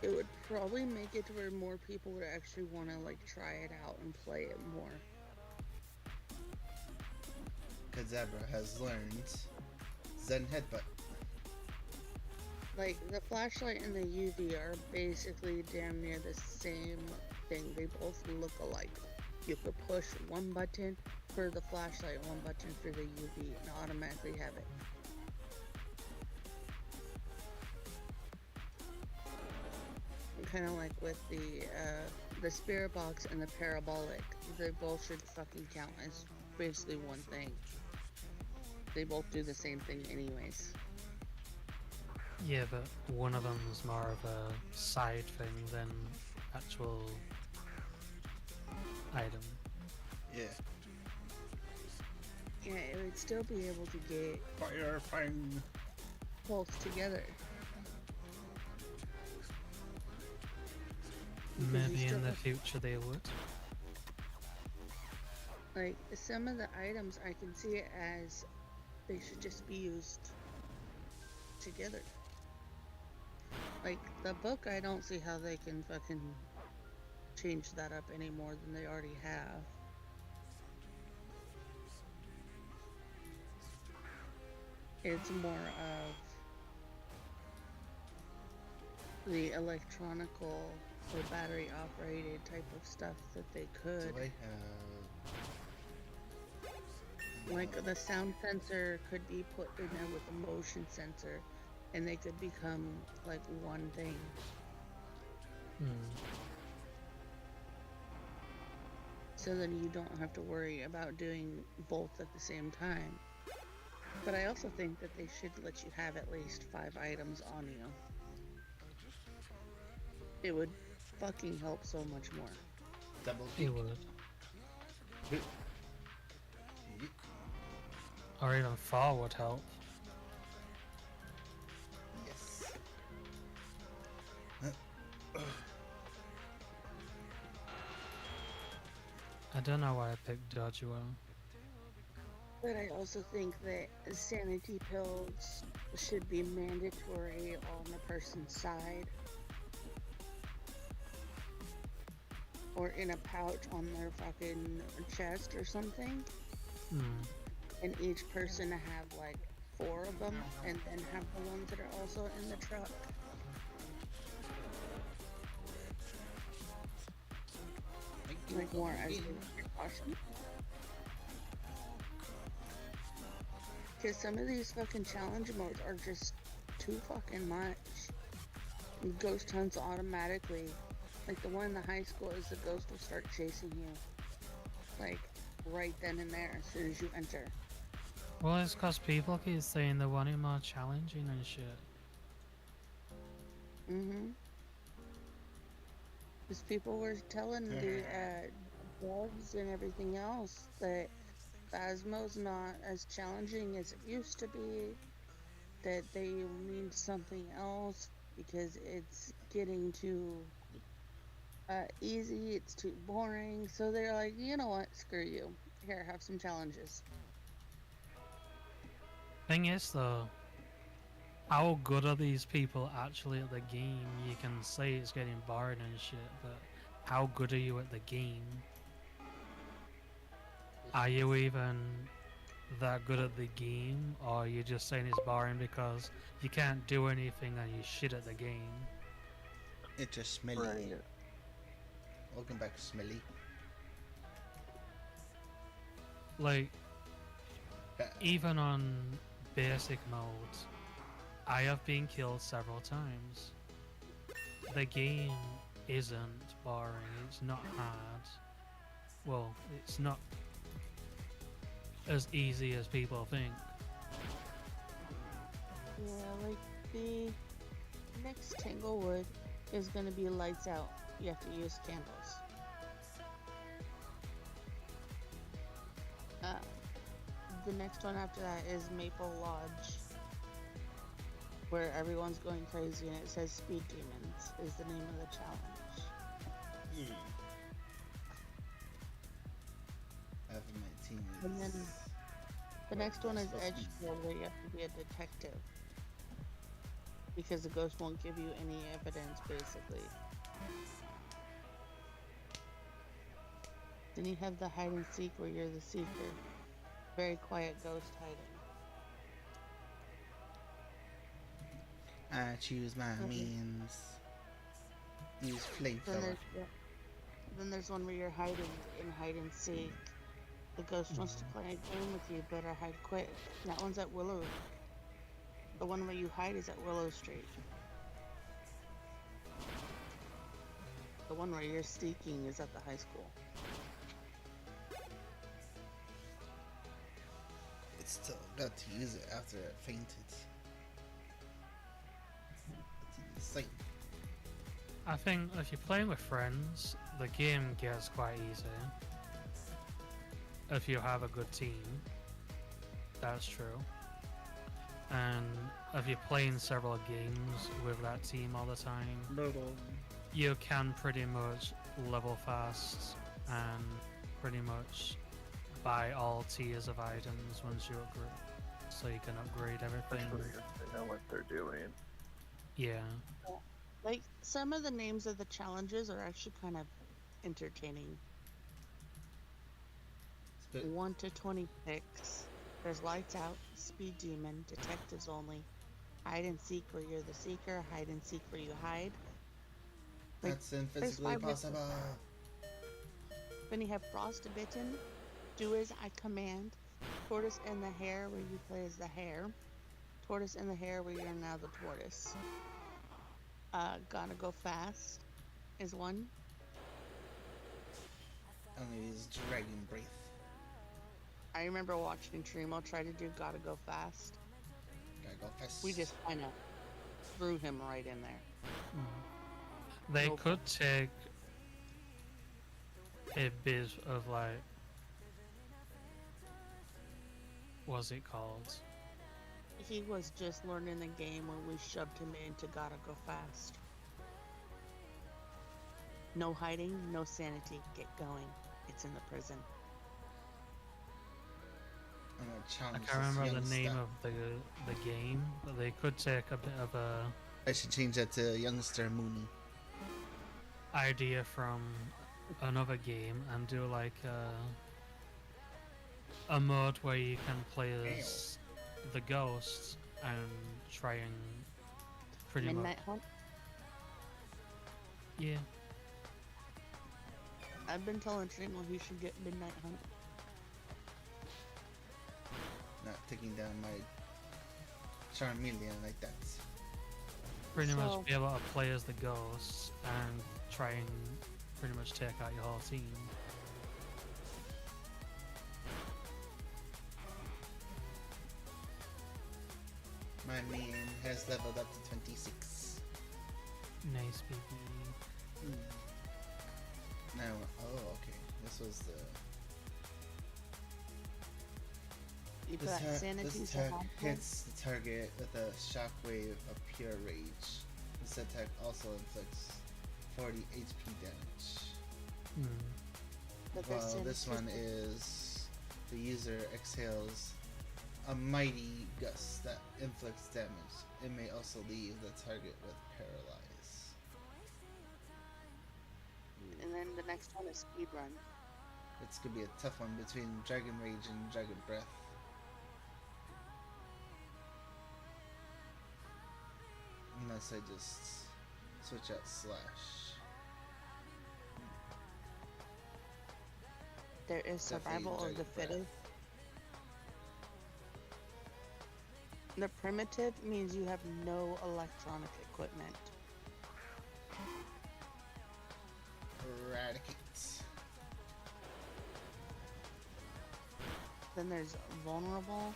it would probably make it to where more people would actually want to like try it out and play it more. Kazabra has learned Zen Headbutt. Like, the flashlight and the UV are basically damn near the same thing. They both look alike. You could push one button for the flashlight, one button for the UV, and automatically have it. Kind of like with the spirit box and the parabolic. They both should fucking count as basically one thing. They both do the same thing anyways. Yeah, but one of them is more of a side thing than actual item. Yeah. Yeah, it would still be able to get Fire Fang. both together. Maybe in the future they would. Like, some of the items I can see it as they should just be used together. Like, the book, I don't see how they can fucking change that up any more than they already have. It's more of the electronical or battery operated type of stuff that they could. Do I have... Like, the sound sensor could be put in there with a motion sensor, and they could become like one thing. So then you don't have to worry about doing both at the same time. But I also think that they should let you have at least 5 items on you. It would fucking help so much more. Double It peek. would. Or even 4 would help. Yes. I don't know why I picked Dojuo. But I also think that sanity pills should be mandatory on the person's side. Or in a pouch on their fucking chest or something. And each person to have like 4 of them, and then have the ones that are also in the truck. Like more as a precaution. Because some of these fucking challenge modes are just too fucking much. Ghost hunts automatically. Like the one in the high school is the ghost will start chasing you. Like, right then and there as soon as you enter. Well, it's because people keep saying they want it more challenging and shit. Mm-hmm. Because people were telling the devs and everything else that Phasmo's not as challenging as it used to be, that they need something else because it's getting too easy, it's too boring. So they're like, you know what, screw you. Here, have some challenges. Thing is, though, how good are these people actually at the game? You can say it's getting boring and shit, but how good are you at the game? Are you even that good at the game, or are you just saying it's boring because you can't do anything and you shit at the game? It's just smelly. Right. Welcome back, Smelly. Like, even on basic mode, I have been killed several times. The game isn't boring, it's not hard. Well, it's not as easy as people think. Yeah, like the next Tanglewood is going to be lights out. You have to use candles. Uh, the next one after that is Maple Lodge, where everyone's going crazy and it says Speed Demons is the name of the challenge. I have my team. And then the next one is Edgefield, where you have to be a detective. Because the ghost won't give you any evidence, basically. Then you have the hide and seek, where you're the seeker. Very quiet ghost hiding. I choose my means. Use Then flamethrower. there's one where you're hiding in hide and seek. The ghost wants to play a game with you, better hide quick. That one's at Willow. The one where you hide is at Willow Street. The one where you're sneaking is at the high school. It's still got to use it after I fainted. It's insane. I think if you're playing with friends, the game gets quite easy. If you have a good team, that's true. And if you're playing several games with that team all the time, you can pretty much level fast and pretty much buy all tiers of items once you upgrade, so you can upgrade everything. Especially if they know what they're doing. Yeah. Like, some of the names of the challenges are actually kind of entertaining. But 1 to 26. There's Lights Out, Speed Demon, Detectives Only, Hide and Seek where you're the seeker, Hide and Seek where you hide. Like, that's there's physically 5 different- possible. Then you have Frostbitten, Do As I Command, Tortoise and the Hare where you play as the hare, Tortoise and the Hare where you're now the tortoise. Gotta Go Fast is one. I'm gonna use Dragon Breath. I remember watching Trimo try to do Gotta Go Fast. Gotta go fast. We just kind of threw him right in there. They Nope. could take a bit of like, what's it called? He was just learning the game when we shoved him into Gotta Go Fast. No hiding, no sanity. Get going. It's in the prison. I'm gonna I challenge can't this remember young the name star. of the game, but they could take a bit of a I should change that to Youngster Mooney. idea from another game and do like a mode where you can play as the ghost and try and pretty Midnight Hunt. much, yeah. I've been telling Trimo he should get Midnight Hunt. Not taking down my Charmeleon like that. Pretty So- much be able to play as the ghost and try and pretty much take out your whole team. My main has leveled up to 26. Nice, baby. Now, oh, okay. This was the. You put This sanity to attack half hits the target with a shockwave of pure rage. This attack also inflicts 40 HP damage. Hmm. While this one is the user exhales a mighty gust that inflicts damage. It may also leave the target with paralyze. And then the next one is speed run. It's gonna be a tough one between Dragon Rage and Dragon Breath. Unless I just switch out Slash. There is survival of the fittest. The primitive means you have no electronic equipment. Eradicate. Then there's vulnerable,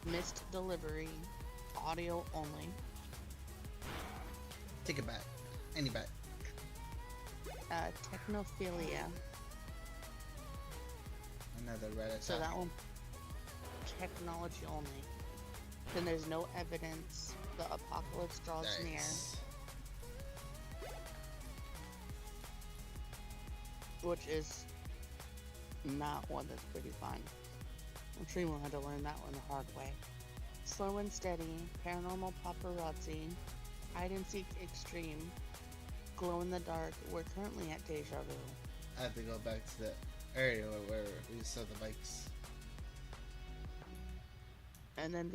missed delivery, audio only. Take it back. Any back. Technophilia. Another red attack. So that one, technology only. Then there's no evidence. The apocalypse draws near. Which is not one that's pretty fun. I'm sure you had to learn that one the hard way. Slow and steady, paranormal paparazzi, hide and seek extreme, glow in the dark. We're currently at deja vu. I have to go back to the area where we saw the bikes. And then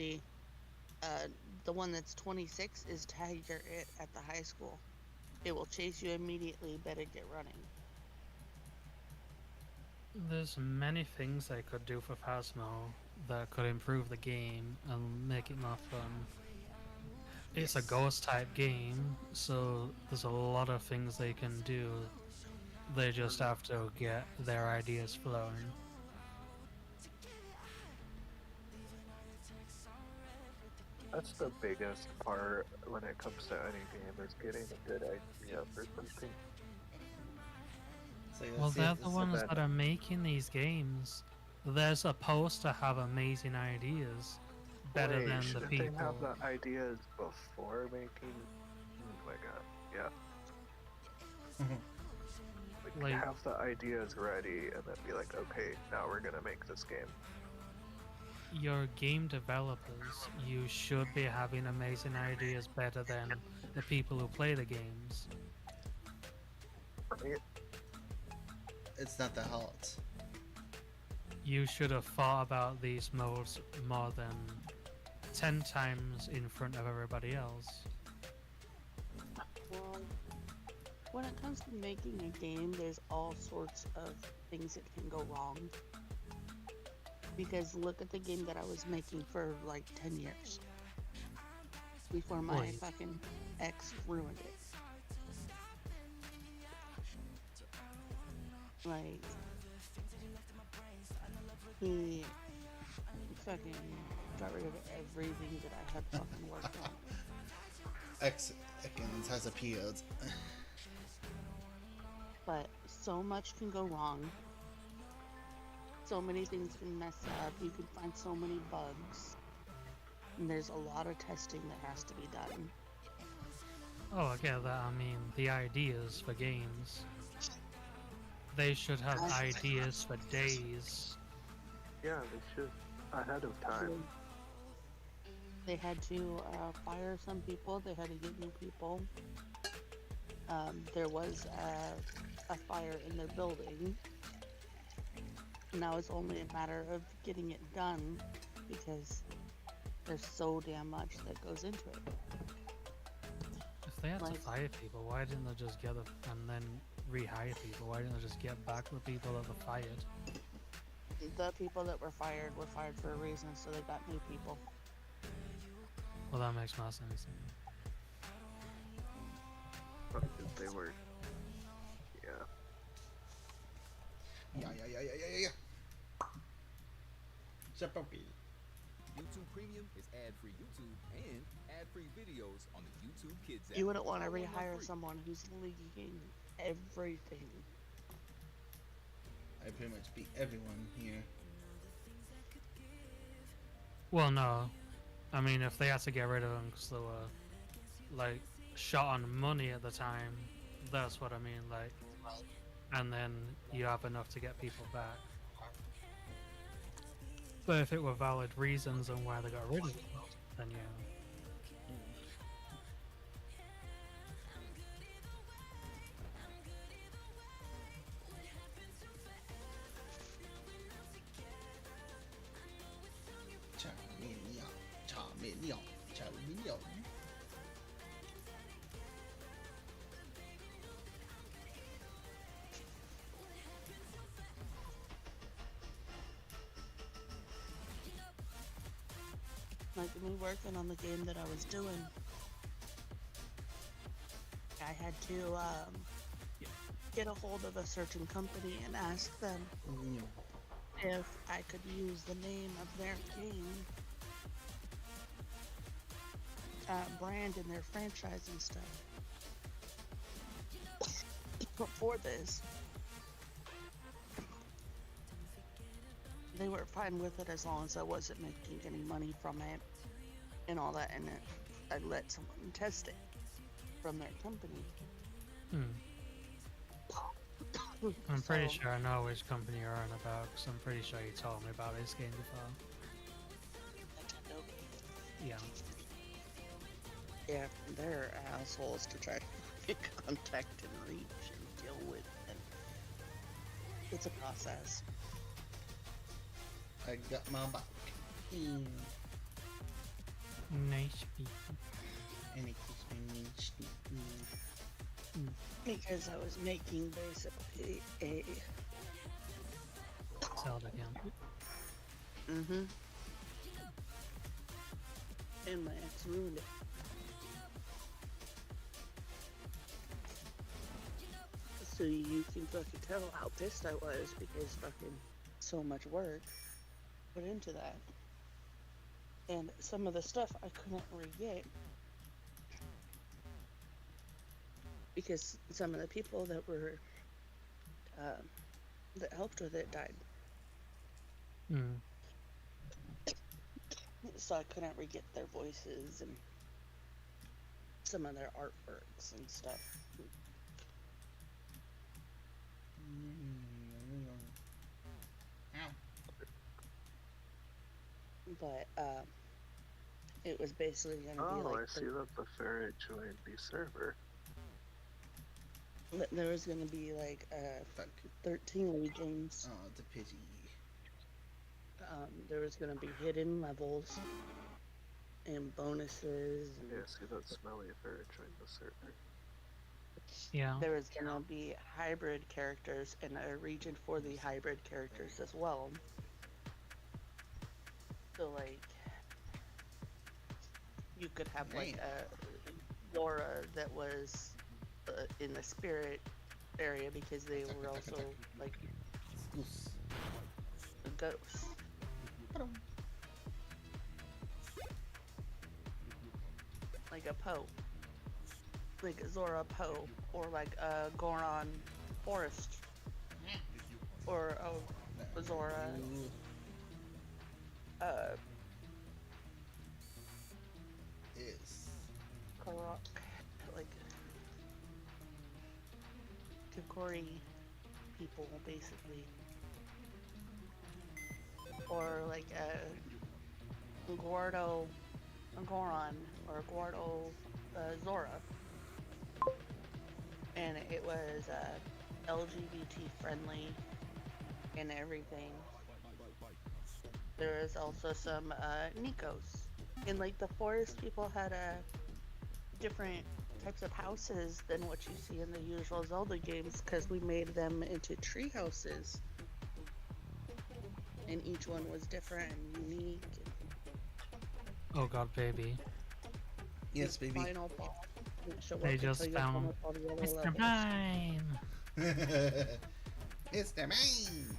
the one that's 26 is Tiger It at the high school. It will chase you immediately. Better get running. There's many things I could do for Phasmo that could improve the game and make it more fun. It's a ghost type game, so there's a lot of things they can do. They just have to get their ideas flowing. That's the biggest part when it comes to any game, is getting a good idea for something. So Well, they're the ones that are making these games. They're supposed to have amazing ideas, better than the shouldn't people. they have the ideas before making? Oh my god, yeah. Like, have the ideas ready and then be like, okay, now we're gonna make this game. Your game developers, you should be having amazing ideas better than the people who play the games. Right? It's not that hot. You should have thought about these modes more than 10 times in front of everybody else. Well, when it comes to making a game, there's all sorts of things that can go wrong. Because look at the game that I was making for like 10 years. Before my Wait. fucking ex ruined it. Like, he fucking got rid of everything that I had fucking worked on. Ekans has appealed. But so much can go wrong. So many things can mess up. You can find so many bugs. And there's a lot of testing that has to be done. Oh, I get that. I mean, the ideas for games. They should have ideas for days. Yeah, they should, ahead of time. They had to fire some people. They had to get new people. There was a fire in their building. Now it's only a matter of getting it done because there's so damn much that goes into it. If they had to Like- fire people, why didn't they just get and then rehire people? Why didn't they just get back the people that were fired? The people that were fired for a reason, so they got new people. Well, that makes more sense. Because they were, yeah. Yeah. Chapopi. Premium is ad-free YouTube and ad-free videos on the YouTube Kids app. You wouldn't want to All on there rehire free. someone who's leaking everything. I pretty much beat everyone here. Well, no. I mean, if they had to get rid of them because they were, like, short on money at the time, that's what I mean. Like, and then you have enough to get people back. But if it were valid reasons on why they got rid of them, then yeah. Like me working on the game that I was doing, I had to get a hold of a certain company and ask them if I could use the name of their game brand in their franchise and stuff for this. They were fine with it as long as I wasn't making any money from it and all that, and I'd let someone test it from their company. I'm pretty So- sure I know which company you're on about, because I'm pretty sure you told me about this game before. Yeah. Yeah, they're assholes to try to get contact and reach and deal with, and it's a process. I got my back. Nice people. And it keeps me niche. Because I was making basically a Zelda game. and my ex ruined it. So you can fucking tell how pissed I was because fucking so much work put into that. And some of the stuff I couldn't re-get because some of the people that were that helped with it died. So I couldn't re-get their voices and some of their artworks and stuff. But it was basically gonna be Oh, like I see that the ferret joined the server. there was gonna be like 13 regions. Oh, the pity. There was gonna be hidden levels and bonuses. And Yeah, see that smelly ferret joined the server. Yeah. there was gonna be hybrid characters and a region for the hybrid characters as well. So like you could have like a Laura that was in the spirit area because they were also like ghosts. Like a Poe. Like Zora Poe. Or like a Goron Forest. Or a Zora is Korok, like Kokori people basically. Or like a Gordo Goron or Gordo Zora. And it was LGBT friendly and everything. There is also some Nikos. And like the forest people had different types of houses than what you see in the usual Zelda games because we made them into tree houses. And each one was different and unique. Oh god, baby. yes, baby. Final boss didn't show They up just until you come found up all the other Mr. levels. Mime! It's the main.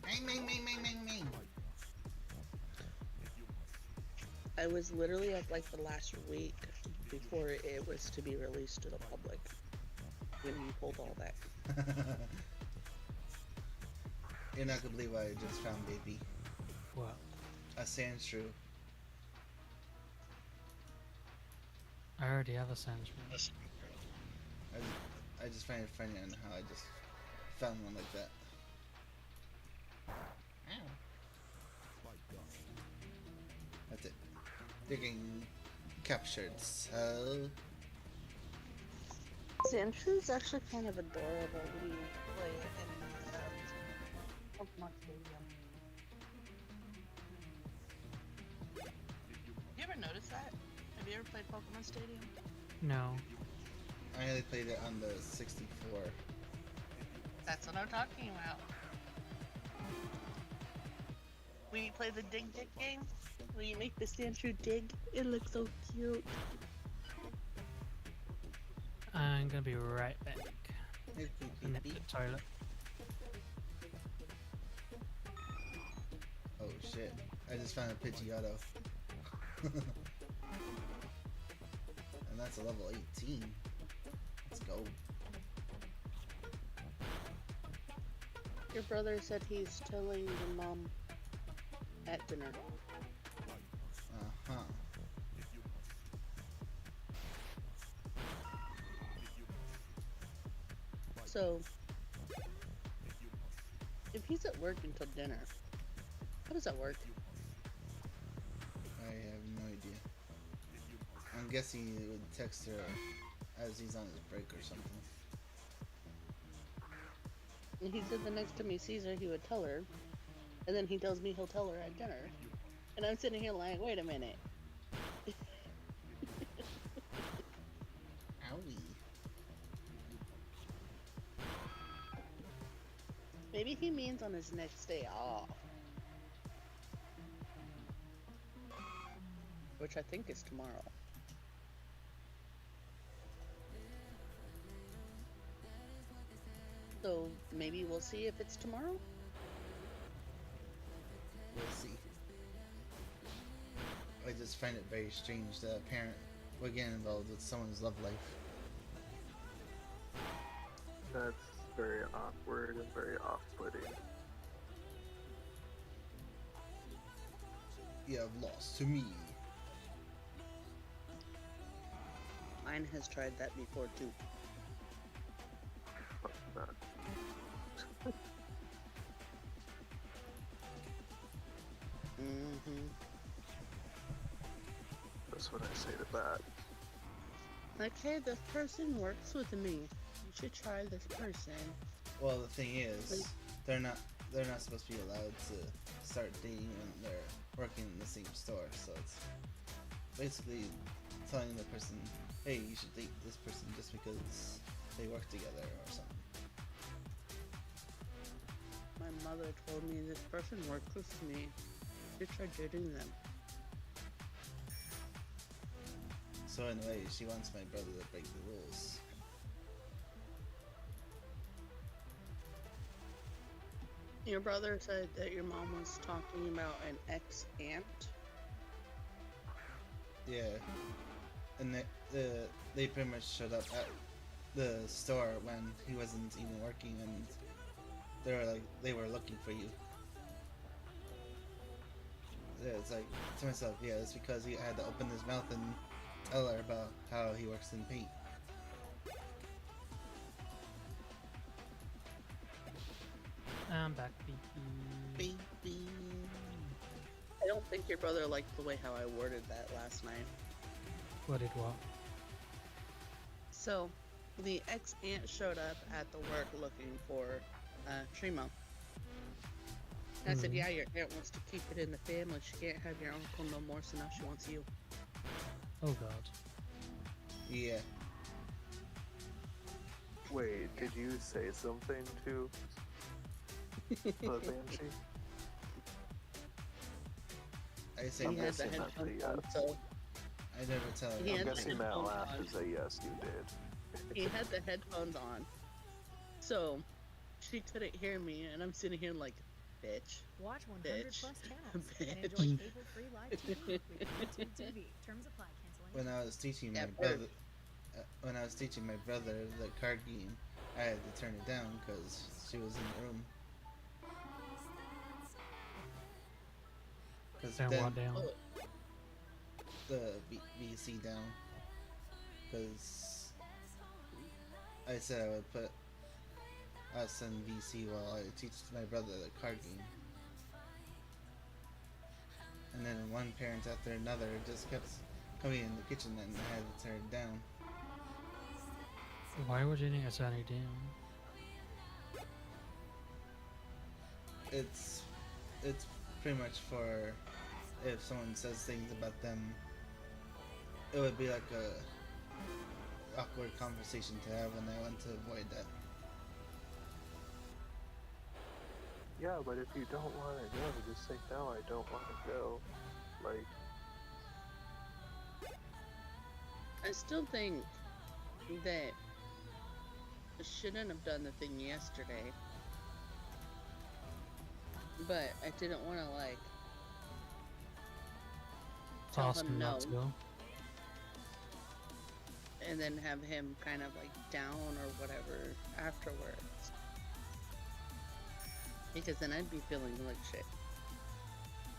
Main. I was literally at like the last week before it was to be released to the public when you pulled all that. You're not gonna believe what I just found, baby. What? A sand shrew. I already have a century. I just find it funny on how I just found one like that. Ow. That's it. They're getting captured, so... Sandshrews actually kind of adorable when you play it in Pokemon Stadium. You ever notice that? Have you ever played Pokemon Stadium? No. I only played it on the 64. That's what I'm talking about. When you play the Dig Dig game, when you make the Sandshrew dig, it looks so cute. I'm gonna be right back. Okay, In the baby. toilet. Oh shit. I just found a Pidgeotto. And that's a level 18. Let's go. Your brother said he's telling your mom at dinner. Uh-huh. So, if he's at work until dinner, how does that work? I have no idea. I'm guessing he would text her as he's on his break or something. And he said the next time he sees her, he would tell her. And then he tells me he'll tell her at dinner. And I'm sitting here like, wait a minute. Owie. Maybe he means on his next day off. Which I think is tomorrow. So maybe we'll see if it's tomorrow? We'll see. I just find it very strange that a parent would get involved with someone's love life. That's very awkward and very off-putting. You have lost to me. Mine has tried that before too. Fuck that. Mm-hmm. That's what I say to that. Like, hey, this person works with me. You should try this person. Well, the thing is, they're not supposed to be allowed to start dating when they're working in the same store. So it's basically telling the person, hey, you should date this person just because they work together or something. My mother told me this person works with me. You should try dating them. So anyway, she wants my brother to break the rules. Your brother said that your mom was talking about an ex-aunt. Yeah, and they pretty much showed up at the store when he wasn't even working, and they were looking for you. Yeah, it's like to myself, yeah, it's because he had to open his mouth and tell her about how he works in paint. I'm back, baby. Baby. I don't think your brother liked the way how I worded that last night. What did what? So, the ex-aunt showed up at the work looking for Trimo. And I said, yeah, your aunt wants to keep it in the family. She can't have your uncle no more, so now she wants you. Oh god. Yeah. Wait, did you say something to the Banshee? I said I'm He had yes. the guessing that's a headphones on, yes. so I never tell her. He I'm had the guessing that headphones laugh on. is a yes, you did. he had the headphones on. So, she couldn't hear me, and I'm sitting here like, bitch. Watch 100 Bitch. plus channels and Bitch. enjoy cable-free live TV with YouTube TV. Terms apply. Cancel When anytime. I was teaching my Yeah, brother, when I was teaching my brother the card game, I had to turn it down because she was in the room. Because Then then what down? Oh, the VC down. Because I said I would put us in VC while I teach my brother the card game. And then one parent after another just kept coming in the kitchen and I had to turn it down. Why would you need to turn it down? It's pretty much for if someone says things about them, it would be like a awkward conversation to have, and I want to avoid that. Yeah, but if you don't want to go, just say no, I don't want to go. Like, I still think that I shouldn't have done the thing yesterday. But I didn't want to, like, tell Ask him him no, not to go. and then have him kind of, like, down or whatever afterwards. Because then I'd be feeling like shit.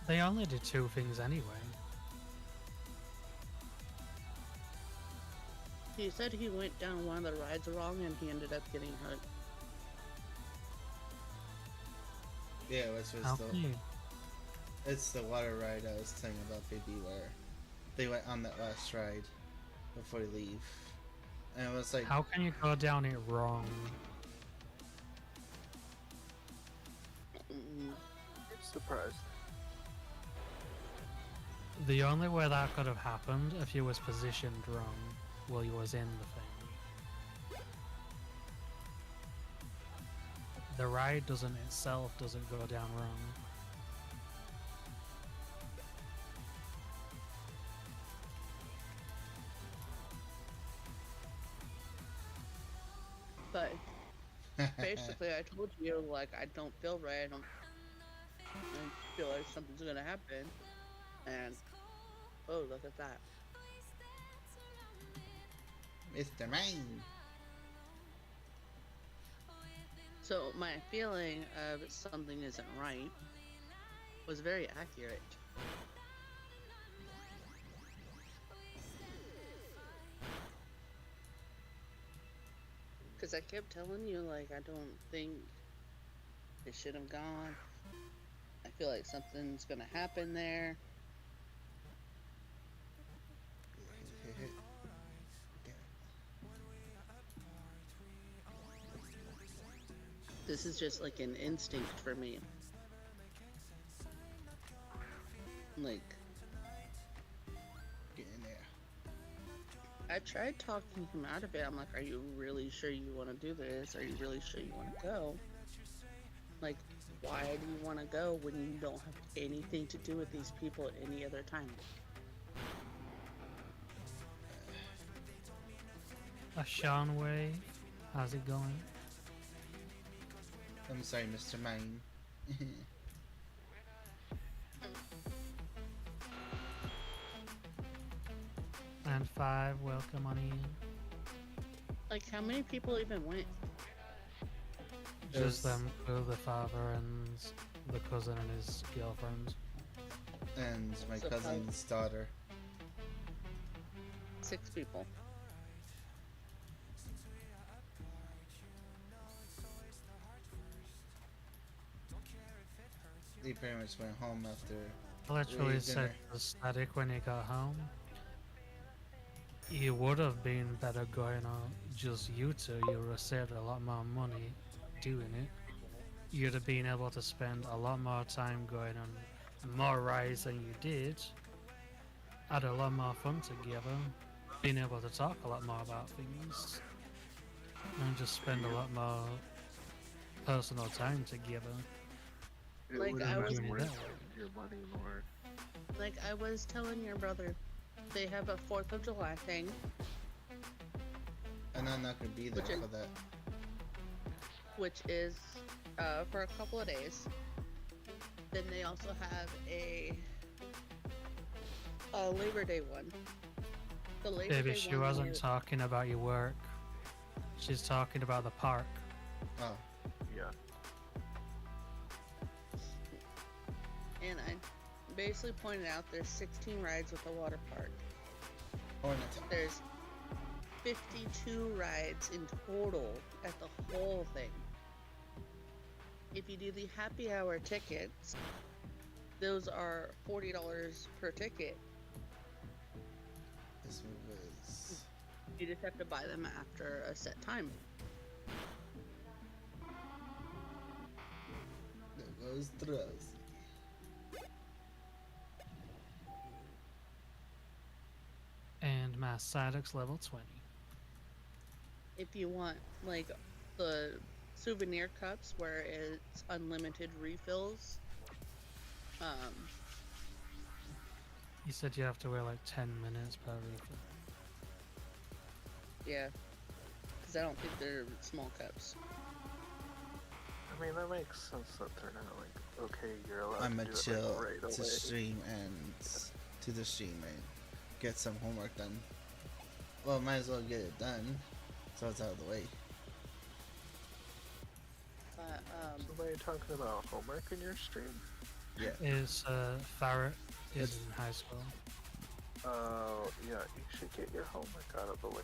They only did 2 things anyway. He said he went down one of the rides wrong and he ended up getting hurt. Yeah, which was How can you? it's the water ride I was telling you about, baby, where they went on that last ride before they leave, and it was like, How can you go down it wrong? Mm, surprised. The only way that could have happened if you was positioned wrong while you was in the thing. The ride doesn't go down wrong. But basically, I told you, like, I don't feel right. I feel like something's gonna happen. And, oh, look at that. Mr. Mine. So, my feeling of something isn't right was very accurate. Because I kept telling you, like, I don't think it should have gone. I feel like something's gonna happen there. This is just like an instinct for me. Like, Get in there. I tried talking him out of it. I'm like, are you really sure you want to do this? Are you really sure you want to go? Like, why do you want to go when you don't have anything to do with these people at any other time? Sean Way, how's it going? I'm sorry, Mr. Mine. And 5, welcome on in. Like, how many people even went? Just them two, the father and the cousin and his girlfriend. And my So cousin's daughter. 6 people. They pretty much went home after. Literally Dinner. said to Static when he got home. It would have been better going on just you two. You would have saved a lot more money doing it. You'd have been able to spend a lot more time going on more rides than you did. Had a lot more fun together. Being able to talk a lot more about things. And just spend a lot more personal time together. It Like, would I have was- been worth your money more. Like, I was telling your brother, they have a 4th of July thing. And I'm not gonna be there Which is- for that. Which is for a couple of days. Then they also have a Labor Day one. The Labor Baby, Day she one wasn't is talking about your work. She's talking about the park. Oh, Yeah. and I basically pointed out there's 16 rides with the water park. Hornet. There's 52 rides in total at the whole thing. If you do the happy hour tickets, those are $40 per ticket. This one was. You just have to buy them after a set time. There goes Drowsy. And Mass Psyduck's level 20. If you want, like, the souvenir cups where it's unlimited refills, You said you have to wait like 10 minutes per refill. yeah, because I don't think they're small cups. I mean, that makes sense that they're not like, okay, you're allowed I'm to a do chill it like, right to away. stream and to the stream and get some homework done. Well, might as well get it done, so it's out of the way. But, So are you talking about homework in your stream? Yeah. Is Farrett is in high school. Oh, yeah, you should get your homework out of the way.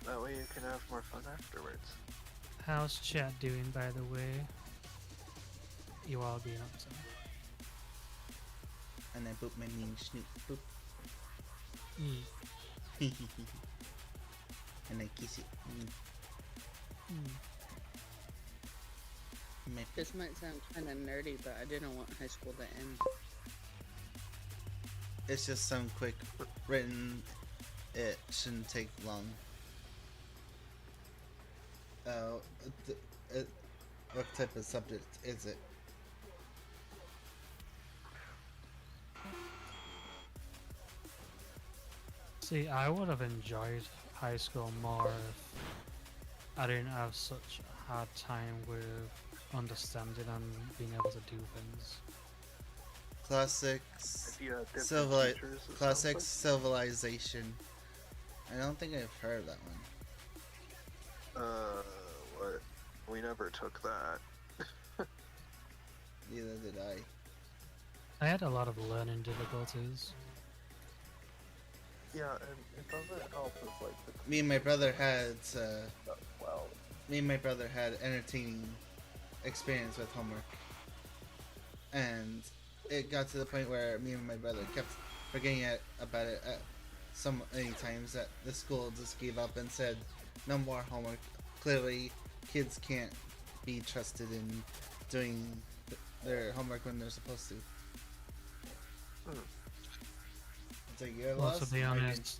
That way you can have more fun afterwards. How's chat doing, by the way? You all being up to? And I boop my mean snoot boop. Mm. And I kiss it. My this might sound kind of nerdy, but I didn't want high school to end. It's just some quick written. It shouldn't take long. What type of subject is it? See, I would have enjoyed high school more if I didn't have such a hard time with understanding and being able to do things. Classics. If you had different teachers, it Classics sounds Civilization. I don't think I've heard of that one. what? We never took that. Neither did I. I had a lot of learning difficulties. Yeah, and it doesn't help with like the Me and my brother had. well. Me and my brother had entertaining experience with homework, and it got to the point where me and my brother kept forgetting about it at so many times that the school just gave up and said no more homework. Clearly kids can't be trusted in doing their homework when they're supposed to. It's like you're Well, lost. to be honest,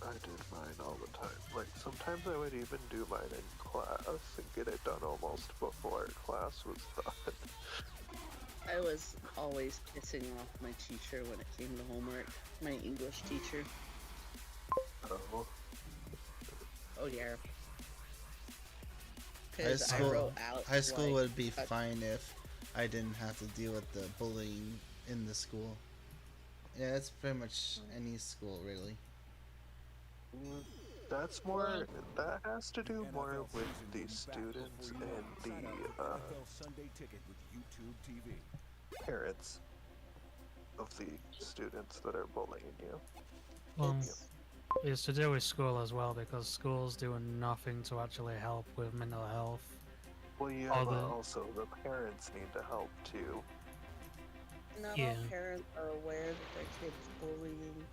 I did mine all the time. Like, sometimes I would even do mine in class and get it done almost before class was done. I was always pissing off my teacher when it came to homework. My English teacher. Oh. Oh yeah. High 'Cause I school, wrote out high school like, would be a- fine if I didn't have to deal with the bullying in the school. Yeah, it's pretty much any school, really. That's more, that has to do more with the students and the parents of the students that are bullying you. well, It's, it's to do with school as well because schools do nothing to actually help with mental health. Well, yeah, All but the- also the parents need to help too. not Yeah. all parents are aware that their kid's bullying.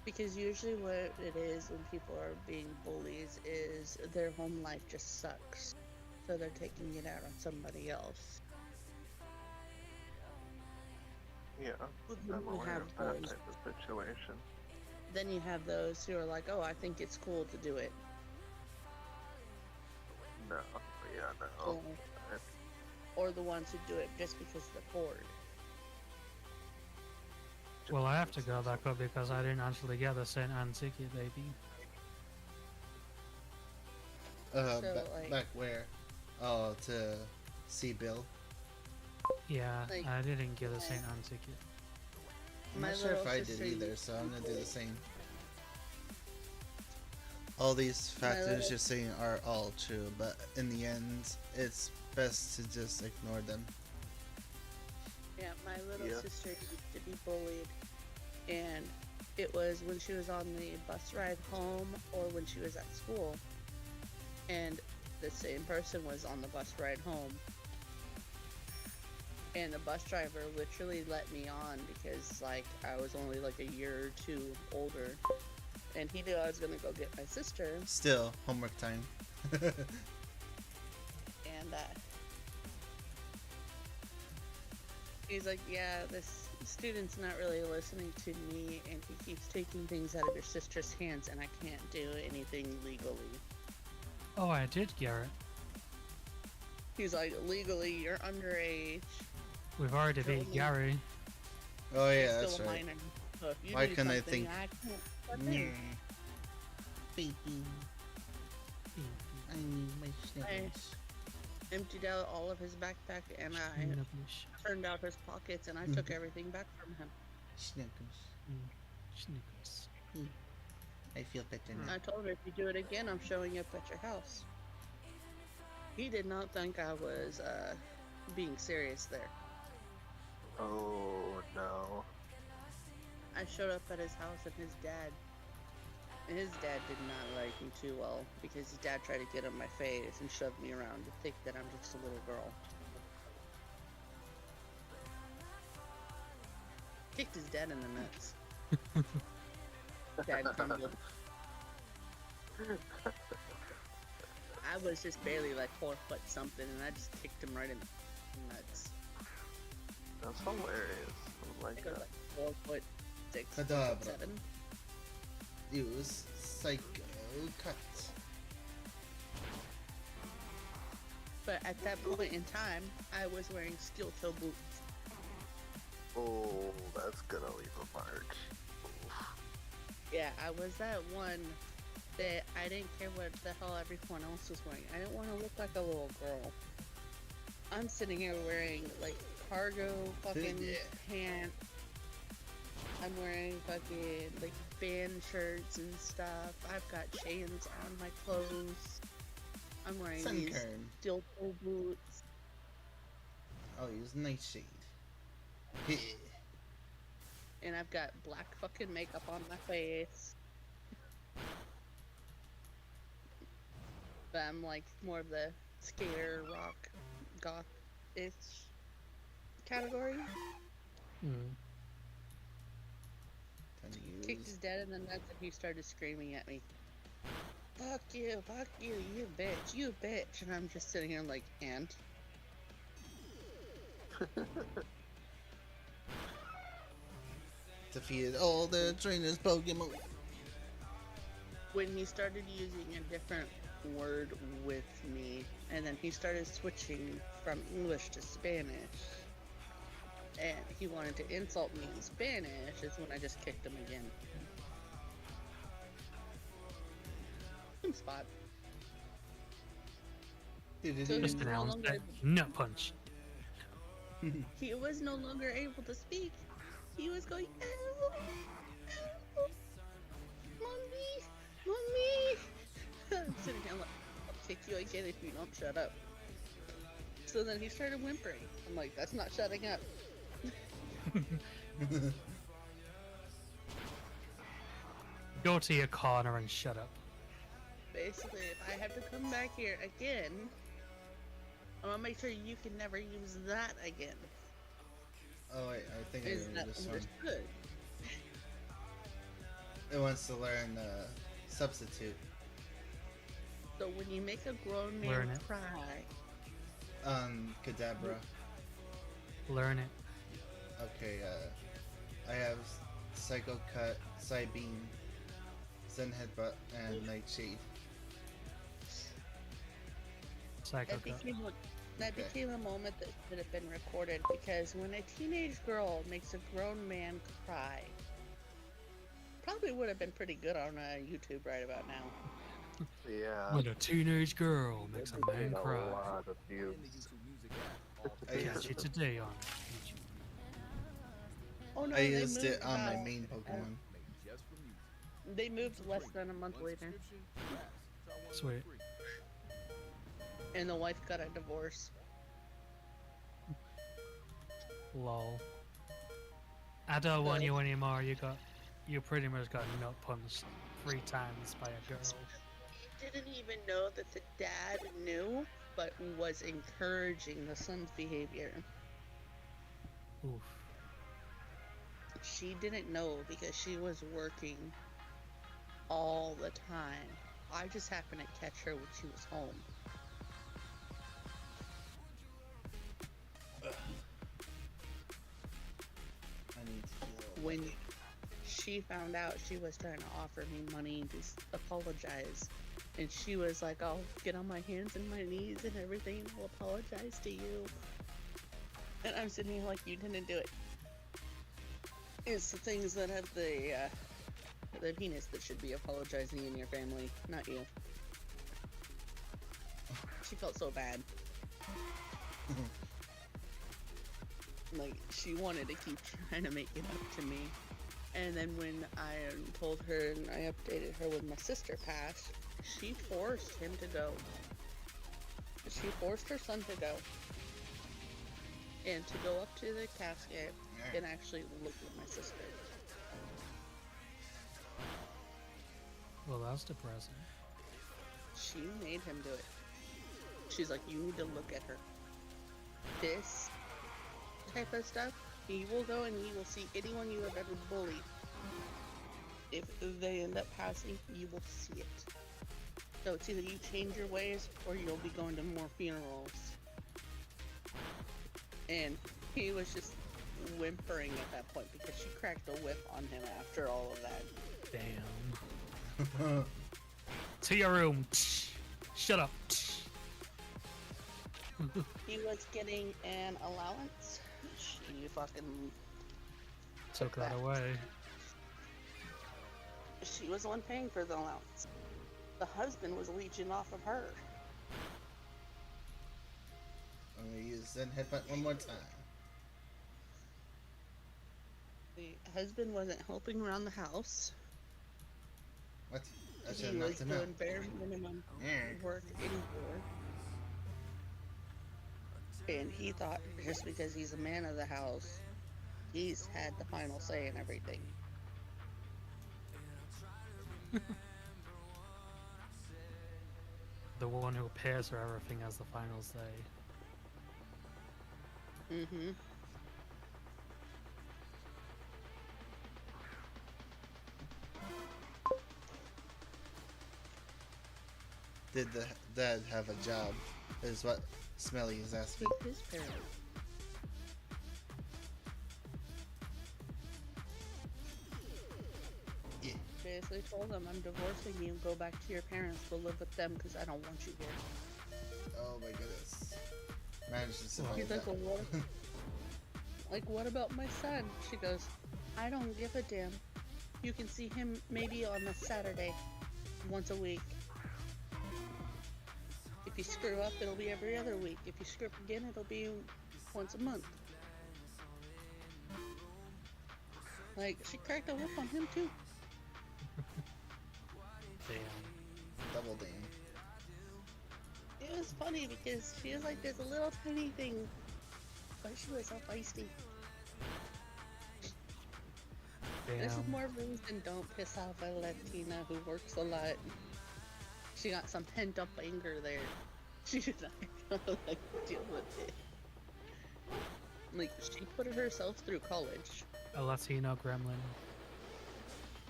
Because usually what it is when people are being bullies is their home life just sucks. So they're taking it out on somebody else. Yeah, Then I'm you aware have of that those- type of situation. Then you have those who are like, oh, I think it's cool to do it. No, yeah, no. Or, or the ones who do it just because they're bored. Well, I have to go back up because I didn't actually get the St. Anne ticket, baby. So like, Back where? Oh, to see Bill. Yeah, like I didn't get a St. Anne ticket. I'm my not sure little if I did sister either, used so to I'm be gonna do the bullied. same. All these My factors little you're saying are all true, but in the end, it's best to just ignore them. Yeah, my little Yeah. sister used to be bullied, and it was when she was on the bus ride home or when she was at school, and the same person was on the bus ride home, and the bus driver literally let me on because like I was only like a year or two older, and he knew I was gonna go get my sister, Still, homework time. and he's like, yeah, this student's not really listening to me, and he keeps taking things out of your sister's hands, and I can't do anything legally. Oh, I did, Garrett. He's like, legally, you're underage. We've already You're beat only- Gary. Oh You're yeah, still that's a right. minor. So if you Why do couldn't I something, think? I can't step Yeah. in. Baby, I need my snippets. Emptied out all of his backpack, and I Snickers. turned out his pockets, and I took everything back from him. Snickers. Snickers. I feel better I told her, if you do it again, I'm showing up at your house. He did not think I was being serious there. Oh no. I showed up at his house, and his dad did not like me too well because his dad tried to get in my face and shove me around to think that I'm just a little girl. Kicked his dad in the nuts. Dad crumbled. I was just barely like 4 foot something, and I just kicked him right in the nuts. That's hilarious. I I like think I was that. like 4'6", Kadabra. 4'7". Use psycho cut. But at that point in time, I was wearing steel toe boots. Oh, that's gonna leave a mark. Yeah, I was that one that I didn't care what the hell everyone else was wearing. I didn't want to look like a little girl. I'm sitting here wearing like cargo fucking Yeah. pants. I'm wearing fucking like band shirts and stuff. I've got chains on my clothes. I'm wearing these Sunkern. steel toe boots. I'll use nightshade. Yeah. And I've got black fucking makeup on my face. But I'm like more of the skater, rock, goth-ish category. Mm. Time to Kicked his use. dad in the nuts and he started screaming at me. Fuck you, you bitch, you bitch. And I'm just sitting here like, and? Defeated all the trainers Pokemon. When he started using a different word with me, and then he started switching from English to Spanish, and he wanted to insult me in Spanish, is when I just kicked him again. Same spot. So Just he's no announced longer, that nut punch. he was no longer able to speak. He was going, "Ow, ow, mommy, mommy." I'm sitting down like, I'll kick you again if you don't shut up. So then he started whimpering. I'm like, that's not shutting up. Go to your corner and shut up. Basically, if I have to come back here again, I'm gonna make sure you can never use that again. Oh wait, I think I Is remember that this one. understood? It wants to learn substitute. So when you make a grown man Learn it. cry, Kadabra. Learn it. Okay, I have Psycho Cut, Psybeam, Zen Headbutt, and Nightshade. Psycho that cut. became that Okay. became a moment that should have been recorded, because when a teenage girl makes a grown man cry, probably would have been pretty good on YouTube right about now. Yeah. When a teenage girl makes a I've man seen a cry. lot of And the views. YouTube Music app. I Catch used, it today on YouTube. Oh no, I they used it moved on my about. main Pokemon. Made just for music. They moved YouTube less Premium. than a month One later, subscription, fast. Try one Sweet. free. and the wife got a divorce. Lol. I don't want you anymore. You pretty much got nut punched 3 times by a girl. He didn't even know that the dad knew, but was encouraging the son's behavior. Oof. She didn't know because she was working all the time. I just happened to catch her when she was home. I need to heal. When she found out, she was trying to offer me money to apologize. And she was like, I'll get on my hands and my knees and everything. I'll apologize to you. And I'm sitting here like, you didn't do it. It's the things that have the penis that should be apologizing in your family, not you. She felt so bad. Like, she wanted to keep trying to make it up to me. And then when I told her and I updated her when my sister passed, she forced him to go. She forced her son to go. And to go up to the casket and actually look at my sister. Well, that's depressing. She made him do it. She's like, you need to look at her. This type of stuff, he will go and he will see anyone you have ever bullied. If they end up passing, you will see it. So it's either you change your ways or you'll be going to more funerals. And he was just whimpering at that point because she cracked a whip on him after all of that. Damn. To your room. Shut up. He was getting an allowance. She fucking Took that away. She was the one paying for the allowance. The husband was leeching off of her. I'm gonna use Zen Headbutt one more time. The husband wasn't helping around the house. What? I should He have was knocked him out. doing bare minimum work anymore. And he thought just because he's a man of the house, he's had the final say in everything. The one who pays for everything has the final say. Mm-hmm. Did the dad have a job? Is what Smelly is asking. With his parents. Yeah. Basically told him, I'm divorcing you, go back to your parents, go live with them because I don't want you here. Oh my goodness. Managed to survive He's like, that. well, what? Like, what about my son? She goes, I don't give a damn. You can see him maybe on a Saturday, once a week. If you screw up, it'll be every other week. If you screw up again, it'll be once a month. Like, she cracked a whip on him too. Damn. Double damn. It was funny because she was like this little tiny thing, but she was so feisty. This is Damn. more of a reason don't piss off a Latina who works a lot. She got some pent up anger there. She did not like deal with it. Like, she put herself through college. A Latino gremlin.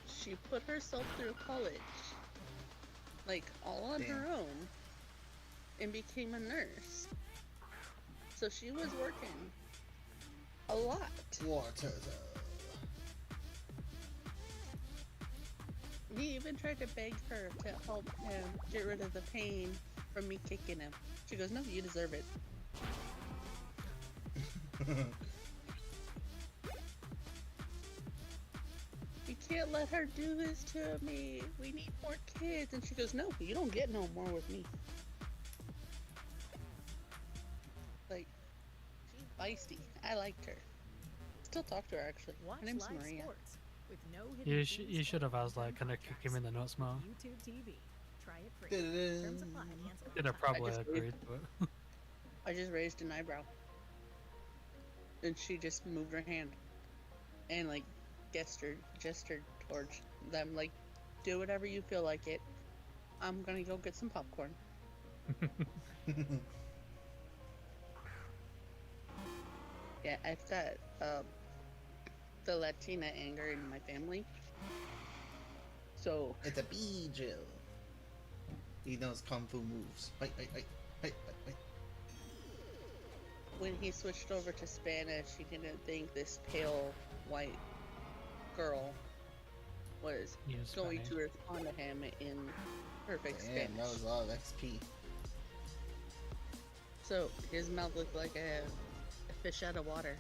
She put herself through college. Like, all on her own. And became a nurse. So she was working a lot. Water. He even tried to beg her to help him get rid of the pain from me kicking him. She goes, no, you deserve it. You can't let her do this to me. We need more kids. And she goes, no, you don't get no more with me. Like, she's feisty. I liked her. Still talk to her, actually. Watch Her name's live Maria. sports with no hidden You, fees you should or have asked, like, long-term can I kick him in the nuts more? contracts. YouTube TV. Try it free. Terms apply. Cancel You'd have anytime. probably just agreed to it. I just raised an eyebrow. And she just moved her hand. And, like, gestured towards them. Like, do whatever you feel like it. I'm gonna go get some popcorn. Yeah, I've got the Latina anger in my family. So It's a bee drill. He knows kung fu moves. Hey. when he switched over to Spanish, he didn't think this pale white girl was Use going Spanish. to respond to him in perfect Damn, Spanish. that was a lot of XP. So his mouth looked like a fish out of water.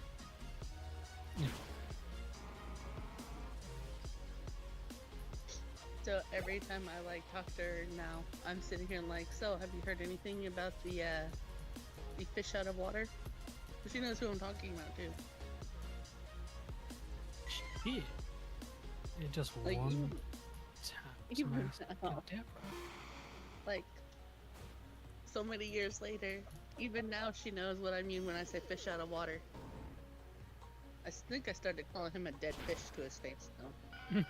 So every time I like talk to her now, I'm sitting here and like, so have you heard anything about the fish out of water? But she knows who I'm talking about too. Shit. It just Like, one tap. even now. Damn. Like so many years later, even now she knows what I mean when I say fish out of water. I think I started calling him a dead fish to his face though.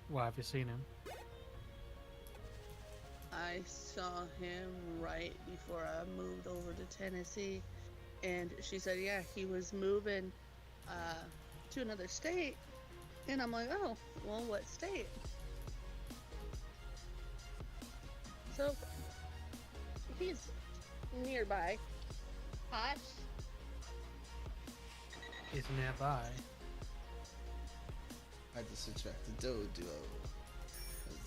Why have you seen him? I saw him right before I moved over to Tennessee, and she said, yeah, he was moving to another state. And I'm like, oh, well, what state? So, he's nearby. Hot. He's nearby. I just attracted Dodo.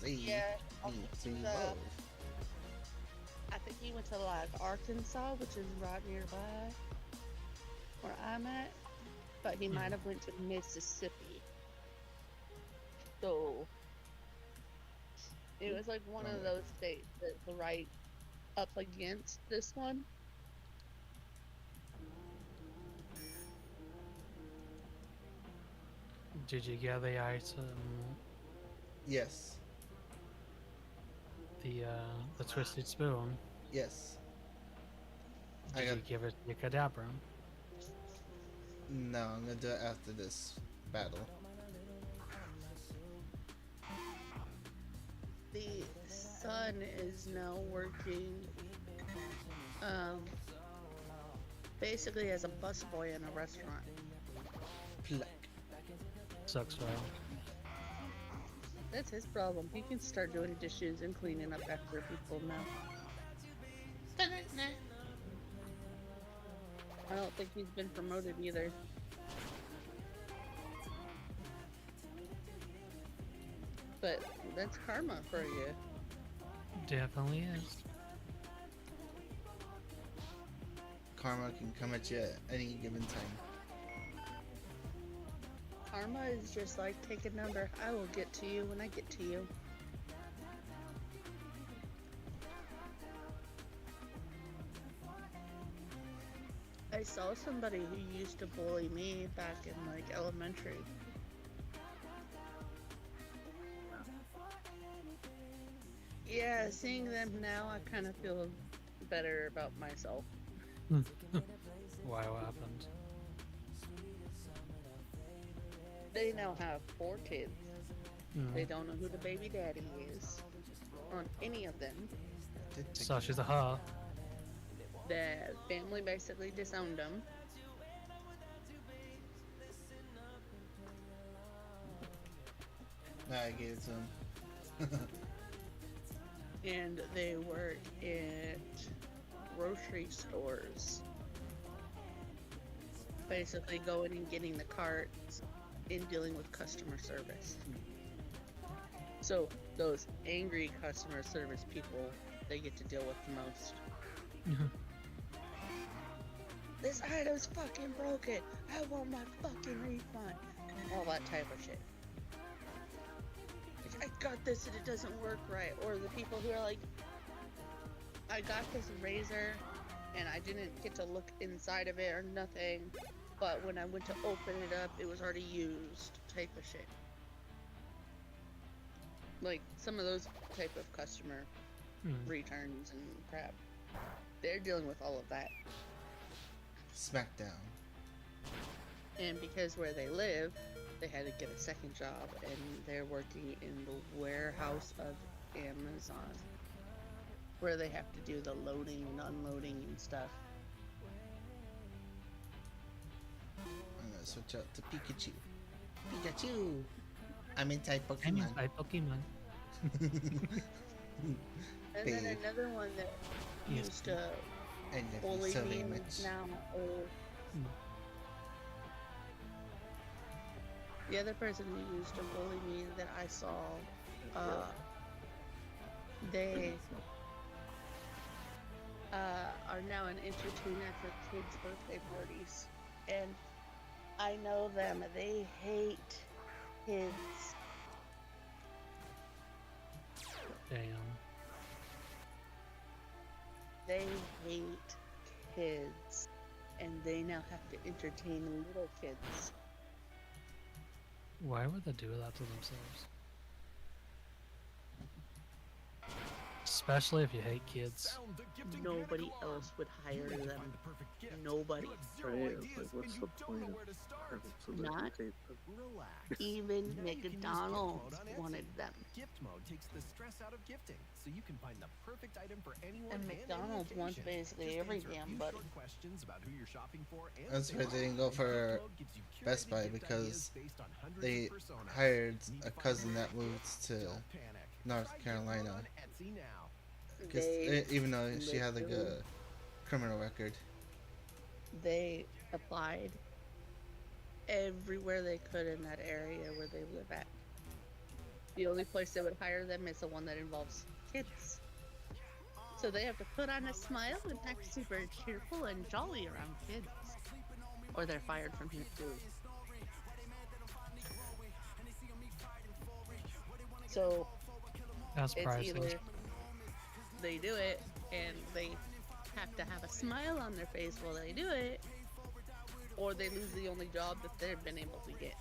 They Yeah, I need to think he's, evolve. I think he went to like Arkansas, which is right nearby where I'm at. But he might have went to Mississippi. So it was like one of those states that's right up against this one. Did you get the item? Yes. The twisted spoon. Yes. Did you give it to Kadabra? No, I'm gonna do it after this battle. The son is now working basically as a busboy in a restaurant. Pluck. Sucks for him. That's his problem. He can start doing dishes and cleaning up after people now. I don't think he's been promoted either. But that's karma for you. Definitely is. Karma can come at you at any given time. Karma is just like, take a number. I will get to you when I get to you. I saw somebody who used to bully me back in like elementary. Yeah, seeing them now, I kind of feel better about myself. Why? What happened? They now have 4 kids. They don't know who the baby daddy is on any of them. So she's a her. The family basically disowned them. I gave it to him. And they work at grocery stores. Basically going and getting the carts and dealing with customer service. So those angry customer service people, they get to deal with the most. This item's fucking broken. I want my fucking refund. all that type of shit. Like, I got this and it doesn't work right. Or the people who are like, I got this razor and I didn't get to look inside of it or nothing, but when I went to open it up, it was already used type of shit. Like, some of those type of customer returns and crap. They're dealing with all of that. Smackdown. And because where they live, they had to get a second job, and they're working in the warehouse of Amazon, where they have to do the loading and unloading and stuff. I'm gonna switch out to Pikachu. Pikachu! I'm inside I'm Pokemon. inside Pokemon. And then another one that Yes. used to And bully so me much. now is the other person who used to bully me that I saw. They are now an entertainer for kids' birthday parties, and I know them. They hate kids. Damn. They hate kids, and they now have to entertain little kids. Why would they do that to themselves? Especially if you hate kids. Nobody else would hire them. Nobody. Right? It's like, what's the point of having somebody Not hate them? even McDonald's wanted them. Gift mode takes the stress out of gifting, so you can find the perfect item for anyone And any McDonald's wants occasion. basically Just every answer a damn few buddy. short questions about who you're shopping for and That's stay why they didn't go logged in. for Gift mode gives you Best curated Buy, gift because ideas based on hundreds they of personas. hired Need to a find cousin the that right moved gift? to Don't panic. North Try Gift Carolina. Mode on Etsy now. Because They even though she had like a literally- criminal record. They applied everywhere they could in that area where they live at. The only place they would hire them is the one that involves kids. So they have to put on a smile and act super cheerful and jolly around kids. Or they're fired from here too. So That's it's pricey. either they do it and they have to have a smile on their face while they do it, or they lose the only job that they've been able to get.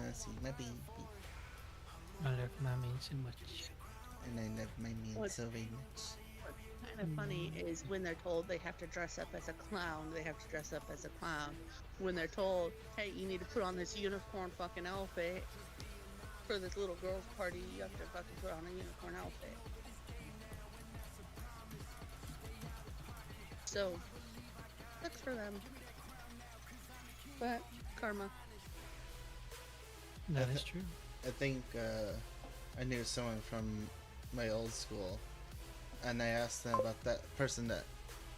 Let's see, my baby. I love mommy so much. And I love my meal What? so very much. What's kind of funny is when they're told they have to dress up as a clown, they have to dress up as a clown. When they're told, hey, you need to put on this unicorn fucking outfit for this little girl's party, you have to fucking put on a unicorn outfit. So, sucks for them. But, karma. That is true. I think I knew someone from my old school, and I asked them about that person that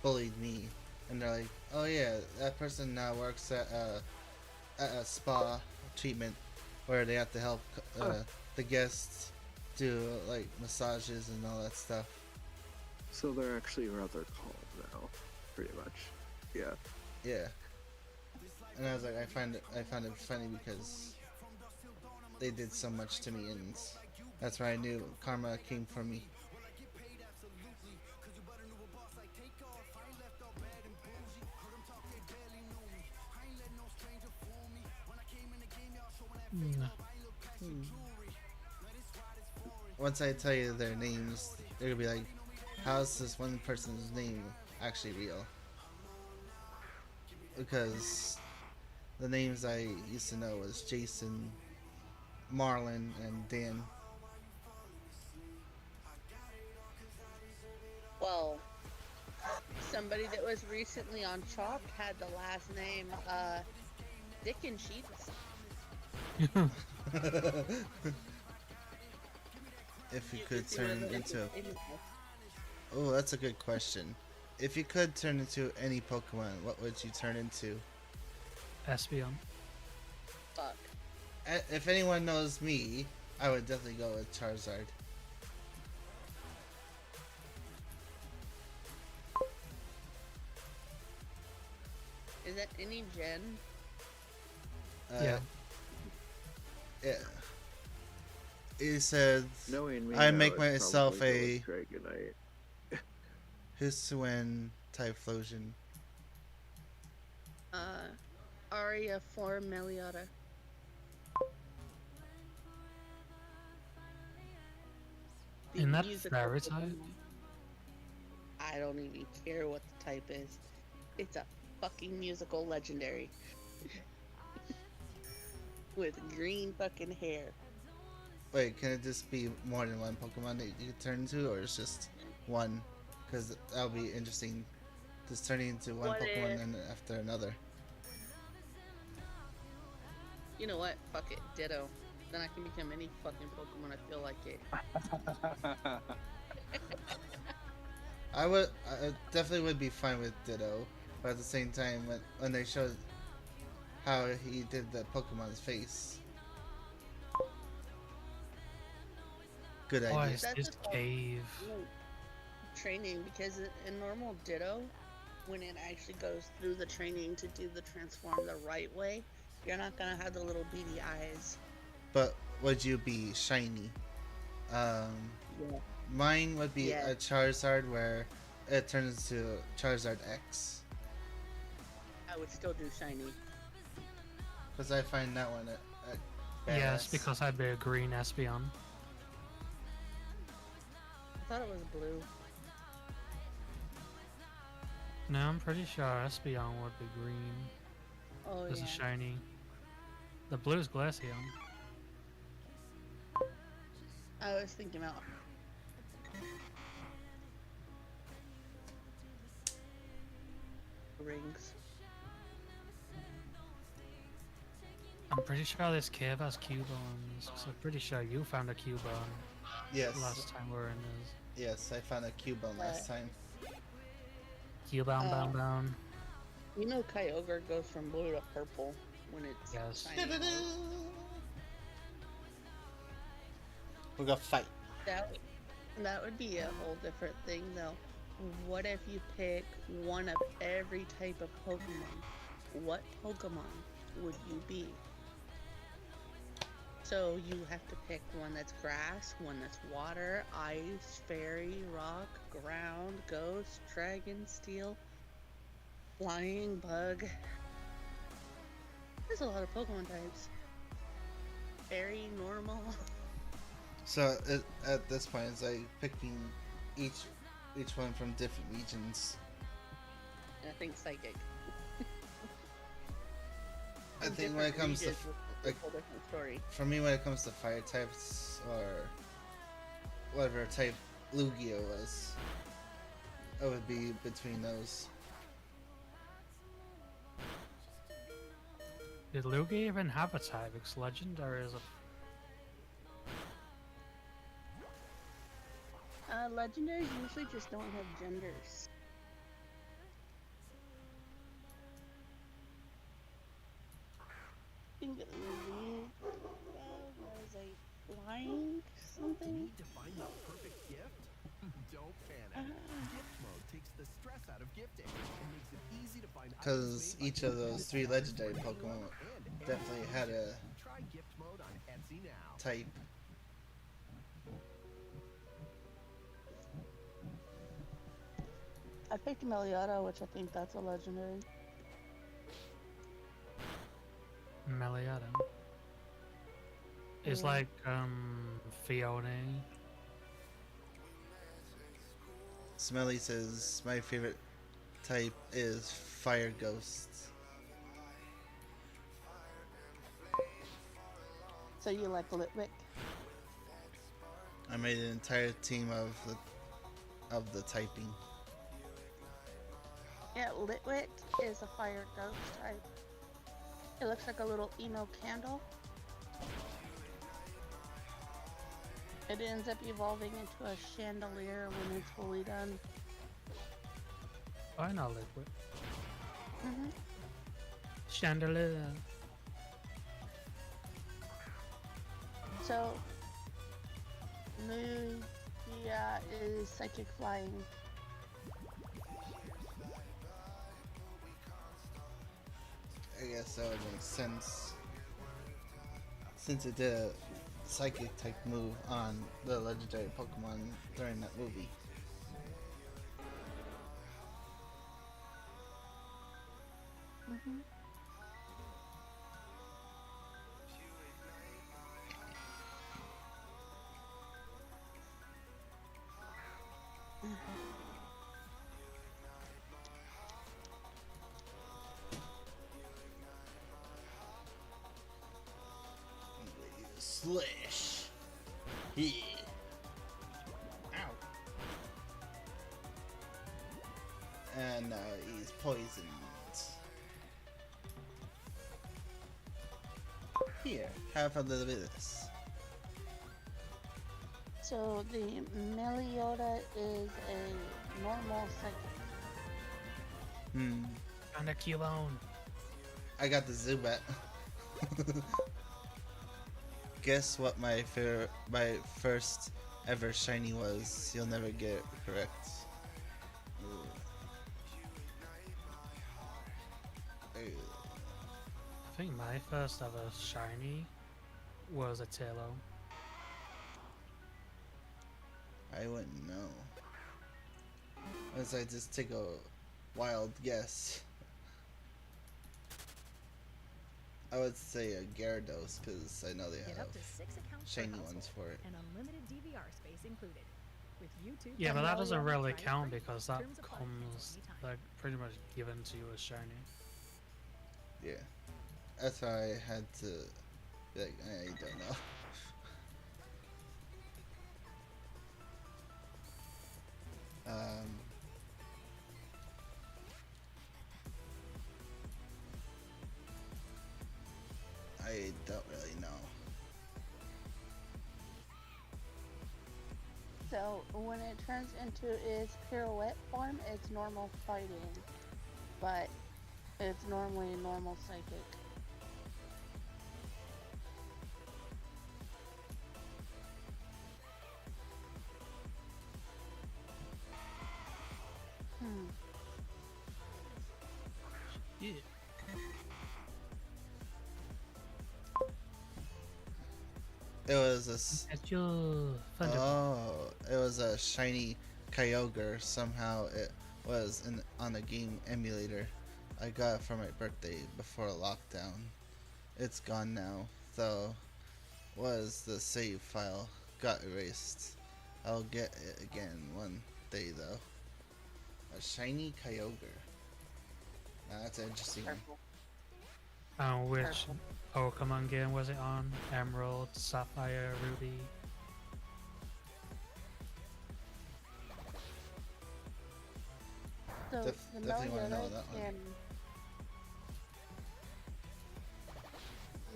bullied me, and they're like, "Oh yeah, that person now works at a spa treatment where they have to help the guests do like massages and all that stuff." So they're actually rather calm now, pretty much. Yeah. Yeah, and I was like, I found it funny because they did so much to me, and that's why I knew karma came for me. Once I tell you their names, they're gonna be like, how is this one person's name actually real? Because the names I used to know was Jason, Marlon, and Dan. Well, somebody that was recently on Chalk had the last name, Dick and Sheets. If you You could see turn what into... it is. Oh, that's a good question. If you could turn into any Pokemon, what would you turn into? Espeon. Fuck. If anyone knows me, I would definitely go with Charizard. Is that any gen? Yeah. Yeah. It said, Knowing me I now, make I'd myself probably a go with Dragonite. Hisuian Typhlosion. Aria for Melioda. The In that musical fairy type? Pokemon. I don't even care what the type is. It's a fucking musical legendary. With green fucking hair. Wait, can it just be more than one Pokemon that you can turn into, or it's just one? Because that would be interesting. Just turning into one What Pokemon if- and after another. You know what? Fuck it. Ditto. Then I can become any fucking Pokemon I feel like it. I definitely would be fine with Ditto, but at the same time, when they showed how he did the Pokemon's face, good Oh, idea. it's That's this just like, cave. training, because in normal Ditto, when it actually goes through the training to do the transform the right way, you're not gonna have the little beady eyes. But would you be shiny? Um, Yeah. Mine would be Yeah. a Charizard where it turns into Charizard X, I would still do shiny. because I find that one a Yes, badass. because I'd be a green Espeon. I thought it was blue. No, I'm pretty sure Espeon would be green. Oh As yeah. a shiny. The blue's Glaceon. I was thinking about rings. I'm pretty sure this cave has Cubons, so I'm pretty sure you found a Cubone Yes, last time we were in this. yes, I found a Cubone last time. Cubone bound down. You know Kyogre goes from blue to purple when it's Yes. shiny. We're gonna fight. That would be a whole different thing though. What if you pick one of every type of Pokemon? What Pokemon would you be? So you have to pick one that's grass, one that's water, ice, fairy, rock, ground, ghost, dragon, steel, flying, bug. There's a lot of Pokemon types. Fairy, normal. So at this point, it's like picking each one from different regions. I think psychic. I From think when it different comes to regions, it's like, a whole different story. for me, when it comes to fire types or whatever type Lugia was, it would be between those. Did Lugia even have a type? It's legendary as a... Legendaries usually just don't have genders. I think was a flying something. Need to find the perfect gift? Don't panic. Gift mode takes the stress out of gifting and makes it easy to find Because each of those three legendary Pokemon definitely had a Try gift mode on Etsy now. type. I picked Melioda, which I think that's a legendary. Melioda. It's Yeah. like, Fiona. Smelly says my favorite type is Fire Ghost. So you like Litwick? I made an entire team of the typing. Yeah, Litwick is a fire ghost type. It looks like a little emo candle. It ends up evolving into a chandelier when it's fully done. I know Liquid. Mm-hmm. Chandelier. So, Lugia is psychic flying. I guess that would make sense since it did a psychic type move on the legendary Pokemon during that movie. Mm-hmm. Slash. Yeah. Ow. And he's poisoned. Here, have a little bit of this. So the Meliota is a normal psychic. And a Cubone. I got the Zubat. Guess what my first ever shiny was? You'll never get it correct. I think my first ever shiny was a Tailo. I wouldn't know. Unless I just take a wild guess. I would say a Gyarados because I know they Get have up to 6 accounts per shiny household ones for it. and unlimited DVR space included. With YouTube, Yeah, but that doesn't Melia. really Try it count free. because that Terms apply. Cancel comes anytime. like pretty much given to you as shiny. Yeah. That's why I had to be like, I don't know. I don't really know. So when it turns into its pirouette form, it's normal fighting, but it's normally normal psychic. Yeah. It was It's your it was a shiny Kyogre. Somehow it was on a game emulator. I got it for my birthday before lockdown. It's gone now, though. Was the save file got erased? I'll get it again one day though. A shiny Kyogre. That's an interesting one. Purple. which Pokemon game was it on? Emerald, Sapphire, Ruby. So the Definitely want to know Meliota that one.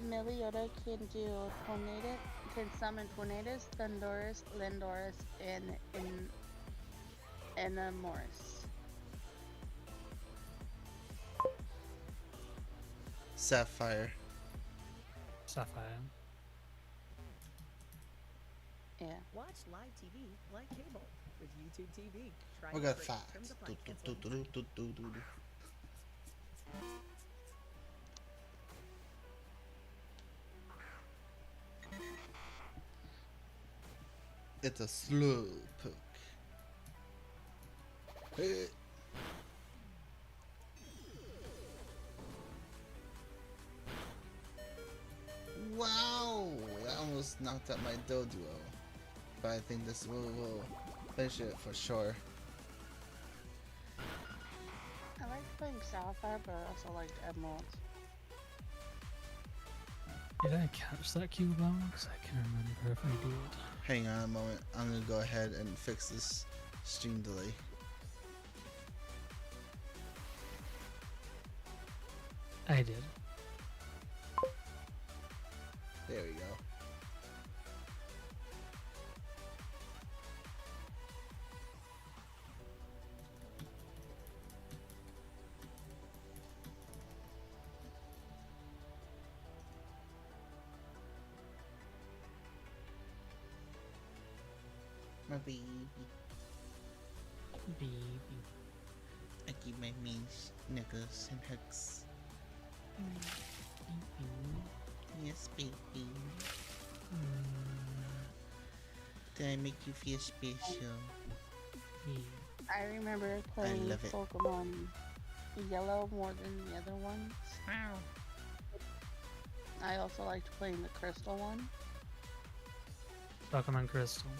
Meliota can do tornado, can summon tornadoes, Thundoras, Lindoras, and a Morris. Sapphire. Sapphire. Yeah. Watch live TV like cable with YouTube TV. Try We it got free. facts. Terms apply. Cancel anytime. It's a slow poke. Hey. Wow! That almost knocked out my Doduo. But I think this will finish it for sure. I like playing Sapphire, but I also like Emerald. Did I catch that Cubone? Because I can't remember if I did. Hang on a moment. I'm gonna go ahead and fix this stream delay. I did. There we go. My baby. Baby. I keep my means, niggas, and hugs. Yes, baby. Did I make you feel special? I remember I playing love it. Pokemon Yellow more than the other ones. I also liked playing the Crystal one. Pokemon Crystal.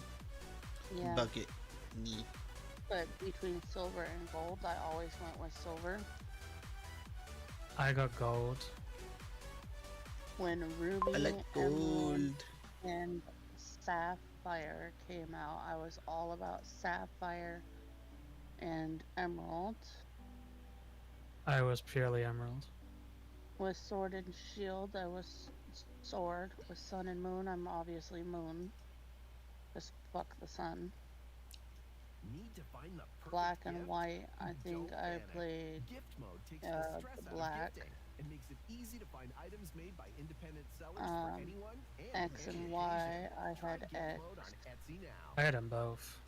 Yeah. Bucket. Me. But between Silver and Gold, I always went with Silver. I got gold. When I Ruby, like Emerald, gold. and Sapphire came out, I was all about Sapphire and Emerald. I was purely Emerald. With Sword and Shield, I was Sword. With Sun and Moon, I'm obviously Moon. Just fuck the sun. Need to find the perfect Black and gift? White, I think Don't I panic. played Gift mode takes the stress the out black. of gifting and makes it easy to find items made by independent sellers for anyone and X for any and occasion. Y, I Try had gift X. mode on Etsy now. I had them both.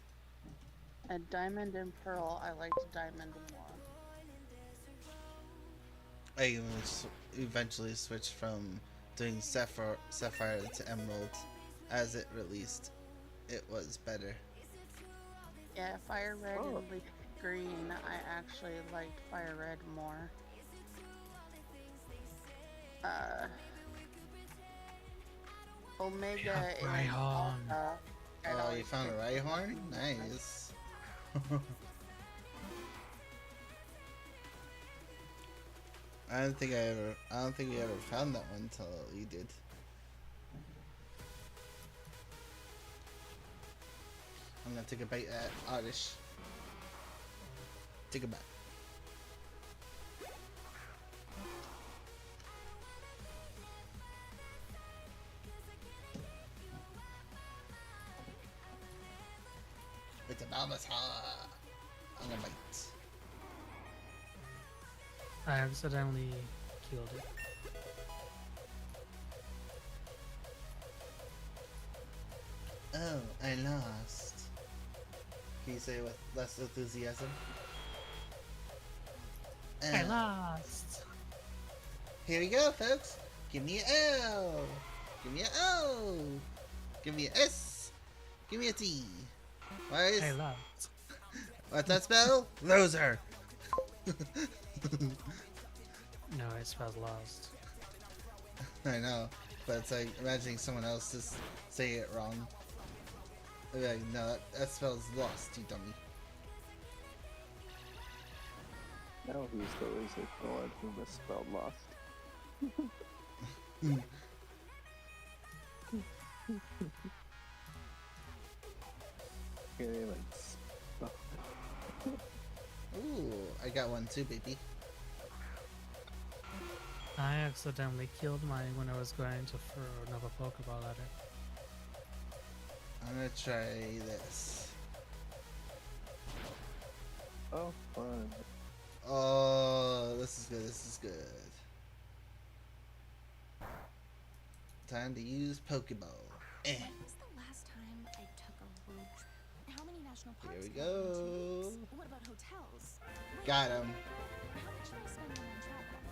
And Diamond and Pearl, I liked Diamond more. I eventually switched from doing Sapphire to Emerald. As it released, it was better. Yeah, Fire Red and Leaf Green, I actually liked Fire Red more. Omega and Rhyhorn. Alpha. Oh, you found a Rhyhorn? Nice. I don't think we ever found that one until you did. I'm gonna take a bite at Oddish. Take a bite. It's a Bulbasaur. I'm gonna bite. I accidentally killed it. Oh, I lost. Can you say it with less enthusiasm? I lost. Here we go, folks. Give me an L. Give me an O. Give me an S. Give me a T. Why I is... lost. What's that spell? Loser. No, it spells lost. I know, but it's like imagining someone else just say it wrong. They'd be like, no, that spells lost, you dummy. Now who's the wizard god who misspelled lost? Getting like spelled. Ooh, I got one too, baby. I accidentally killed mine when I was going to throw another Pokeball at it. I'm gonna try this. Oh, fun. Oh, this is good, this is good. Time to use Pokeball. When was the last time I took a road trip? How many national parks? Here we have I been to? go. What about hotels? Wait, Got him. how much do I spend when I'm traveling?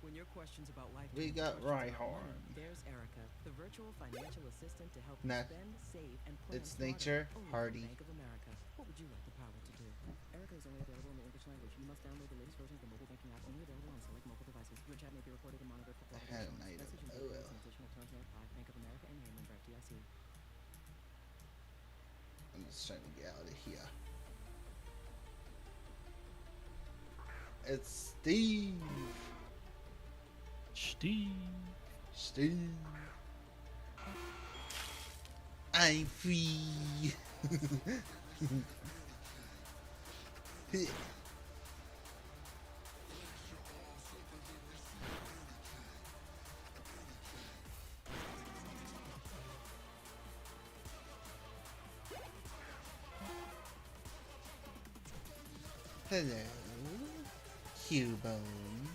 When your questions about life We turn to got questions about Rhyhorn. money, there's Erica, the virtual financial assistant to help you Nah, spend, save, and plan it's smarter. nature, Only from hardy. Bank of America. What would you like the power to do? Erica is only available in the English language. You must download the latest version of the mobile banking app, only available on select mobile devices. Your chat may be recorded and monitored for I fraud had and an item. message and Oh data well. and additional terms may apply. Bank of America and name member FDIC. I'm just trying to get out of here. It's Steve. Steve. I'm free. Hello, Cubone.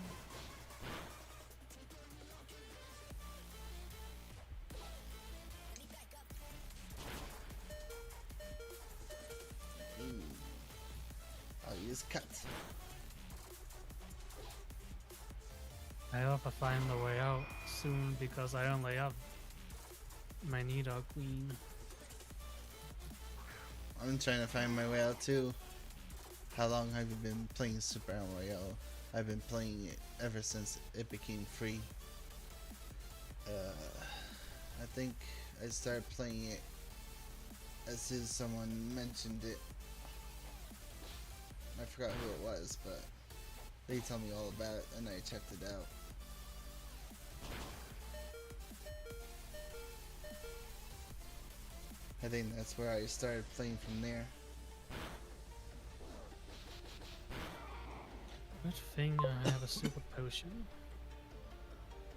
I'll use cut. I hope I find the way out soon because I only have my Nido Queen. I'm trying to find my way out too. How long have you been playing Super Royale? I've been playing it ever since it became free. I think I started playing it as soon as someone mentioned it. I forgot who it was, but they told me all about it and I checked it out. I think that's where I started playing from there. Good thing I have a super potion.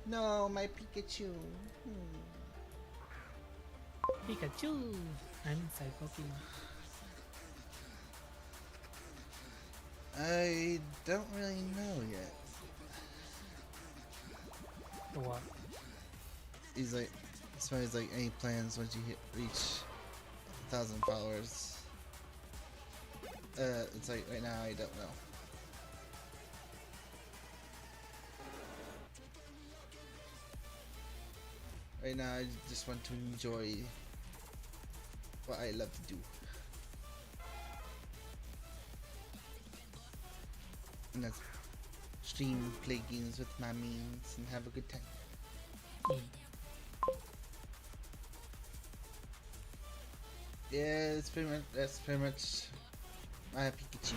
No, my Pikachu. Pikachu! I'm inside Pokemon. I don't really know yet. What? He's like, somebody's like, any plans once you reach 1,000 followers? It's like, right now I don't know. Right now I just want to enjoy what I love to do. And that's stream, play games with my memes, and have a good time. Yeah, that's pretty much my Pikachu.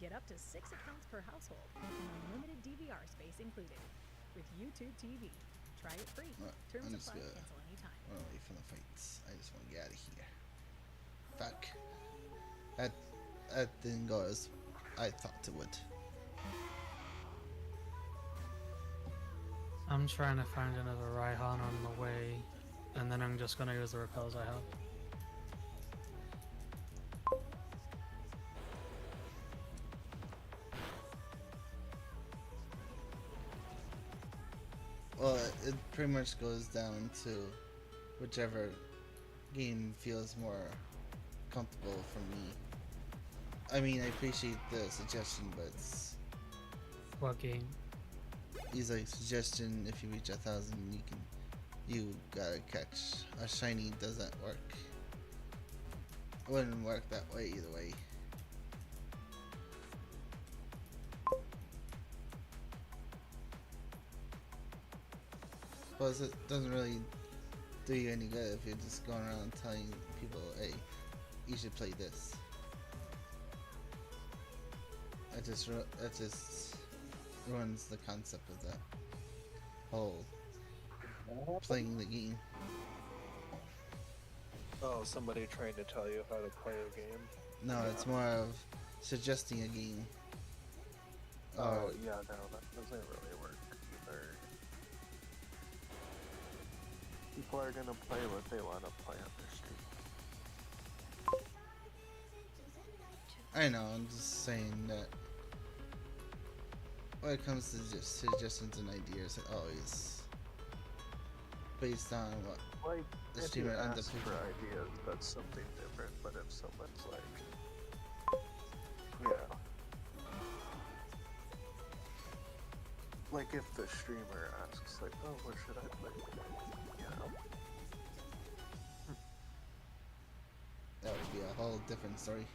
Get up to 6 accounts per household and unlimited DVR space included. With YouTube TV. Try it free. Terms apply. Cancel anytime. Run away from the fights. I just want to get out of here. Fuck. That didn't go as I thought it would. I'm trying to find another Raihan on the way, and then I'm just gonna use the repels I have. Well, it pretty much goes down to whichever game feels more comfortable for me. I mean, I appreciate the suggestion, but it's... What game? He's like, suggestion, if you reach 1,000, you gotta catch a shiny. Doesn't work. It wouldn't work that way either way. Plus, it doesn't really do you any good if you're just going around telling people, hey, you should play this. That just ruins the concept of that whole playing the game. Oh, somebody trying to tell you how to play a game? No, Yeah. it's more of suggesting a game. Oh, yeah, no, that doesn't really work either. People are gonna play what they want to play on their stream. I know, I'm just saying that when it comes to just suggestions and ideas, it always based on what Like, the if you streamer ends up ask picking. for ideas, that's something different, but if someone's like, yeah. Like if the streamer asks like, oh, what should I play? Yeah. That would be a whole different story.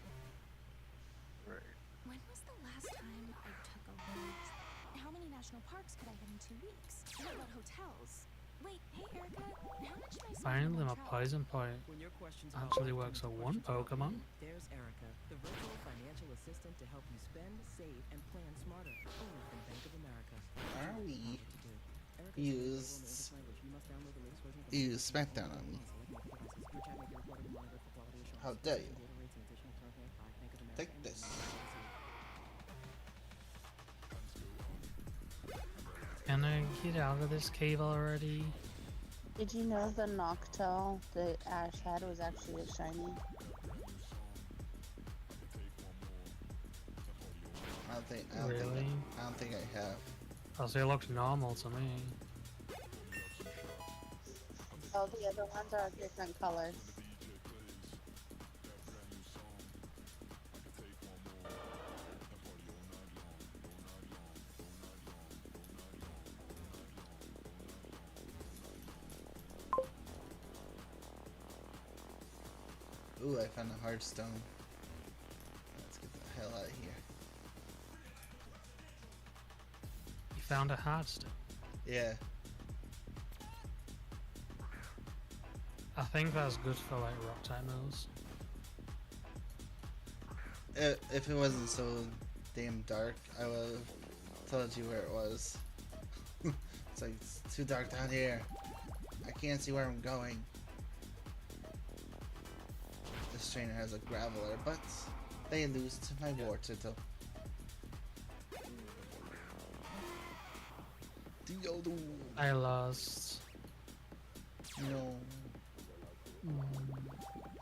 Right. When was the last time I took a road trip? How many national parks could I hit in 2 weeks? What about hotels? Wait, hey Erica, how much am I Finally, spending my on travel? poison point When your questions about actually what works to on do one to help you, Pokemon. There's Erica, the virtual financial assistant to help you spend, save, and plan smarter. Only from Bank of America. Are we Erica's use language. You must download the latest version of the use SmackDown on me? Your chat may be recorded and monitored for quality assurance. How dare you? Data rates and additional terms may apply. Bank of America Take and this. Can I get out of this cave already? Did you know the Noctowl that Ash had was actually a shiny? Really? I don't think I have. Oh, so it looks normal to me. All the other ones are different colors. Ooh, I found a hard stone. Let's get the hell out of here. You found a hard stone? Yeah. I think that's good for like rock type moves. If it wasn't so damn dark, I would have told you where it was. It's like, it's too dark down here. I can't see where I'm going. This trainer has a graveler, but they lose to my war turtle. Diodo. I lost. No.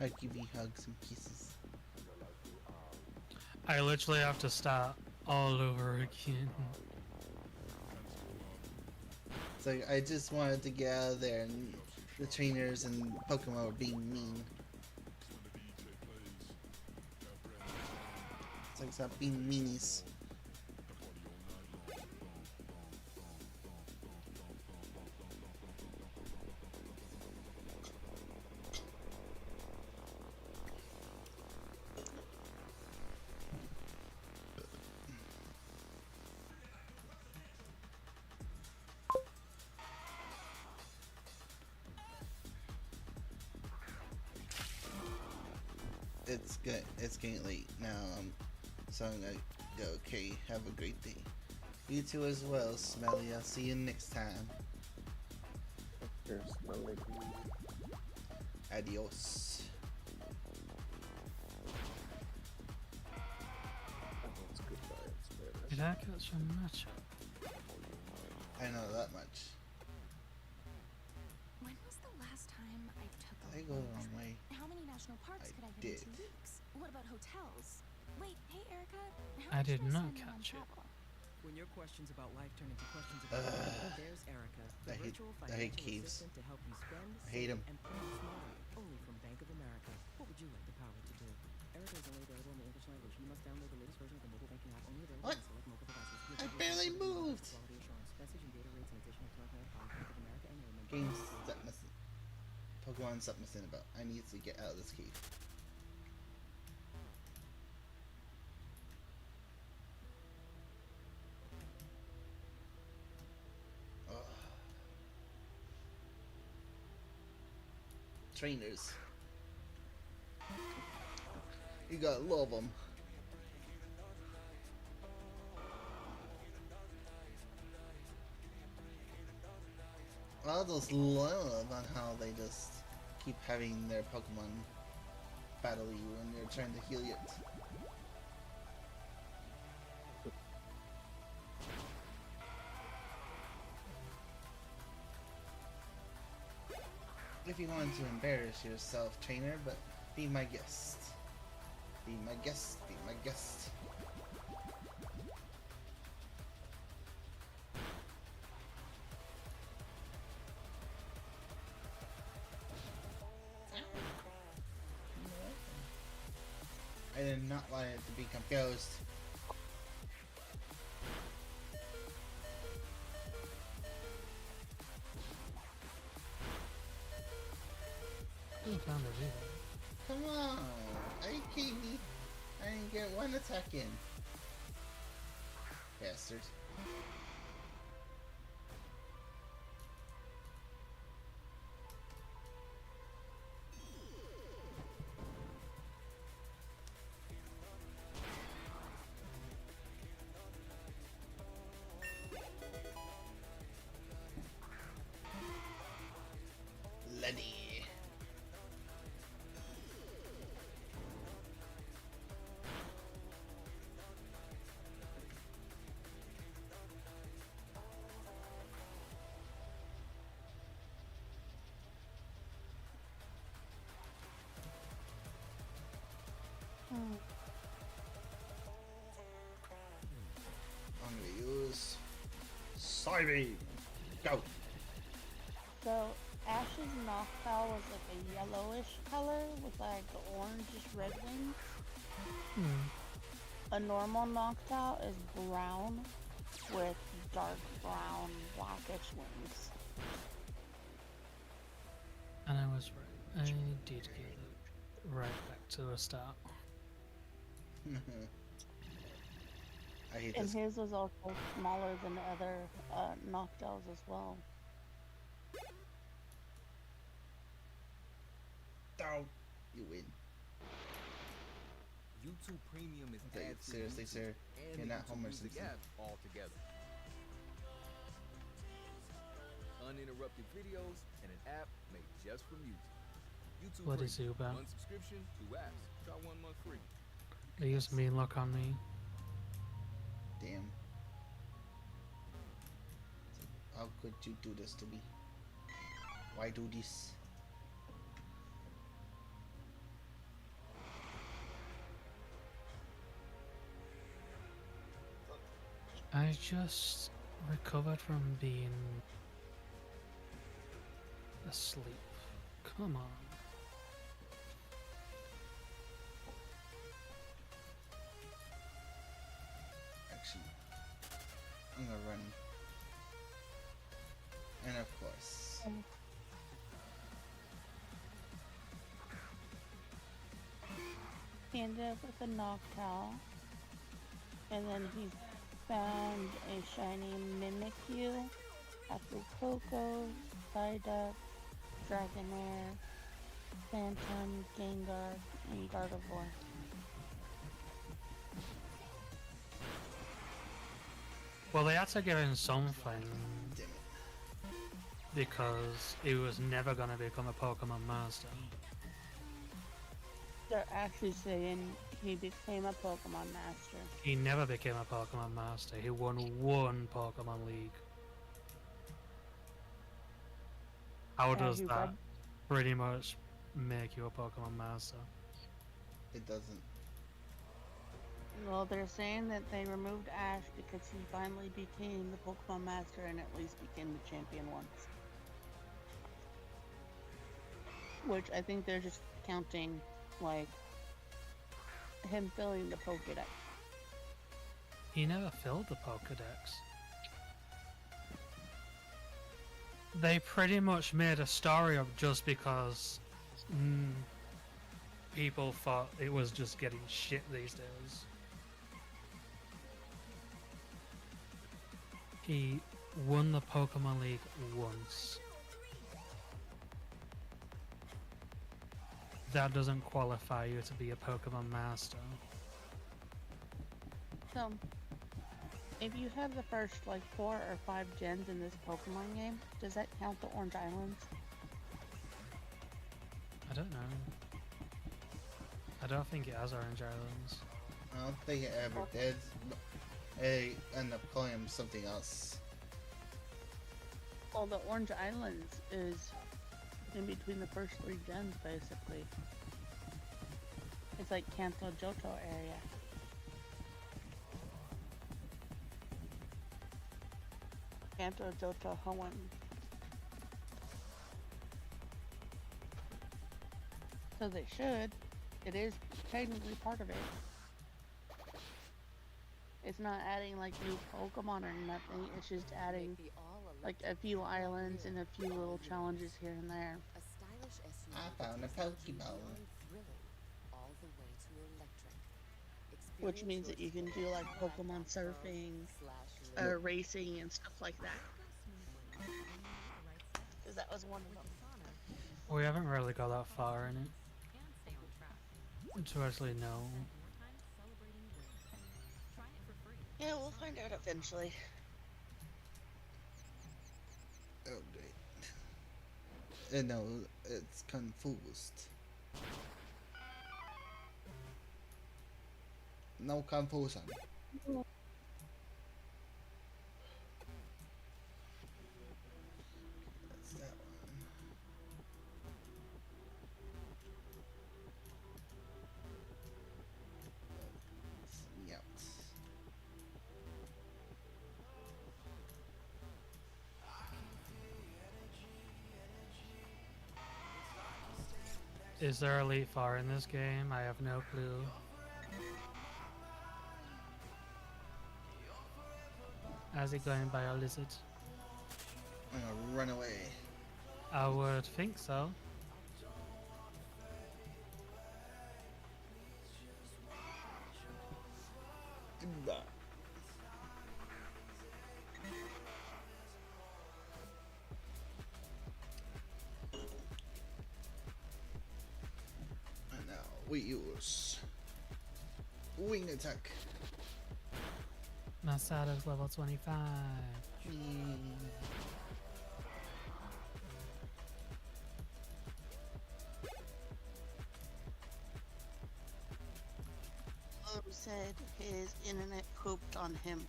I give you hugs and kisses. I literally have to start all over again. It's like, I just wanted to get out of there, and the trainers and Pokemon were being mean. It's like, stop being meanies. It's getting late now, so I'm gonna go. Okay, have a great day. You too as well, Smelly. I'll see you next time. Here's Smelly. Adios. That's goodbye in Spanish. Did I catch a matchup? I know that much. When was the last time I took a Did I go the road wrong trip? way? How many national parks I could I hit did. in 2 weeks? What about hotels? Wait, hey Erica, I how much did should not spend on catch it. travel? When your questions about life turn into questions about life, there's Erica, the virtual I hate financial caves. assistant to help you spend, I hate save, 'em. and plan smarter. Only from Bank of America. What would you like the power to do? Erica is only available in the English language. You must download the latest version of the mobile banking app. Only available What? on select mobile devices. Your I tablet barely is included in moved. quality assurance, message and data rates, and additional terms and by Bank of America and your member. Games that missing. Pokemon something missing about. I need to get out of this cave. Ugh. Trainers. You gotta love them. I'll just love on how they just keep having their Pokemon battle you when you're trying to heal it. If you want to embarrass yourself, trainer, but be my guest. Be my guest, be my guest. I did not want it to become ghost. Who found it either? Come on! Are you kidding me? I didn't get one attack in. Bastard. Lenny. Fire beam! Go! So Ash's Noctowl was like a yellowish color with like orangish red wings. A normal Noctowl is brown with dark brown blackish wings. And I was right. I did get it right back to a start. I hate And this. his was also smaller than the other Noctowls as well. Down. You win. YouTube Premium is Okay, ad-free seriously, YouTube sir. and You're the not YouTube Homer Music Simpson. app all together. Uninterrupted videos and an app made just for music. YouTube What Premium. is Uber? One subscription, 2 apps. Try 1 month free. They use mean look on me. Damn. How could you do this to me? Why do this? I just recovered from being asleep. Come on. Actually, I'm gonna run. And of course. He ended up with a Noctowl. And then he found a shiny Mimikyu after Coco, Psyduck, Dragonair, Phantom, Gengar, and Gardevoir. Well, they had to give him something Damn it. because he was never gonna become a Pokemon Master. They're actually saying he became a Pokemon Master. He never became a Pokemon Master. He won one Pokemon League. How does he that read- pretty much make you a Pokemon Master? It doesn't. Well, they're saying that they removed Ash because he finally became the Pokemon Master and at least became the champion once. Which I think they're just counting, like, him filling the Pokédex. He never filled the Pokedex. They pretty much made a story up just because people thought it was just getting shit these days. He won the Pokemon League once. That doesn't qualify you to be a Pokemon Master. So, if you have the first, like, 4 or 5 gens in this Pokemon game, does that count the Orange Islands? I don't know. I don't think it has Orange Islands. I don't think it ever did. But they end up calling him something else. Well, the Orange Islands is in between the first 3 gens, basically. It's like Kanto Johto area. Kanto Johto Hoenn. So they should. It is technically part of it. It's not adding like new Pokemon or nothing. It's just adding like a few islands and a few little challenges here and there. A stylish SUV I found a Pokeball. Which means that you can do like Pokemon surfing, racing, and stuff like that. Because that was one of them. We haven't really got that far in it. To actually know. Yeah, we'll find out eventually. Oh, great. No, it's confused. No confusion. That's that one. Yep. Is there Elite Four in this game? I have no clue. As he going by a lizard? I'm gonna run away. I would think so. And now we use wing attack. Masada's level 25. Said his internet pooped on him.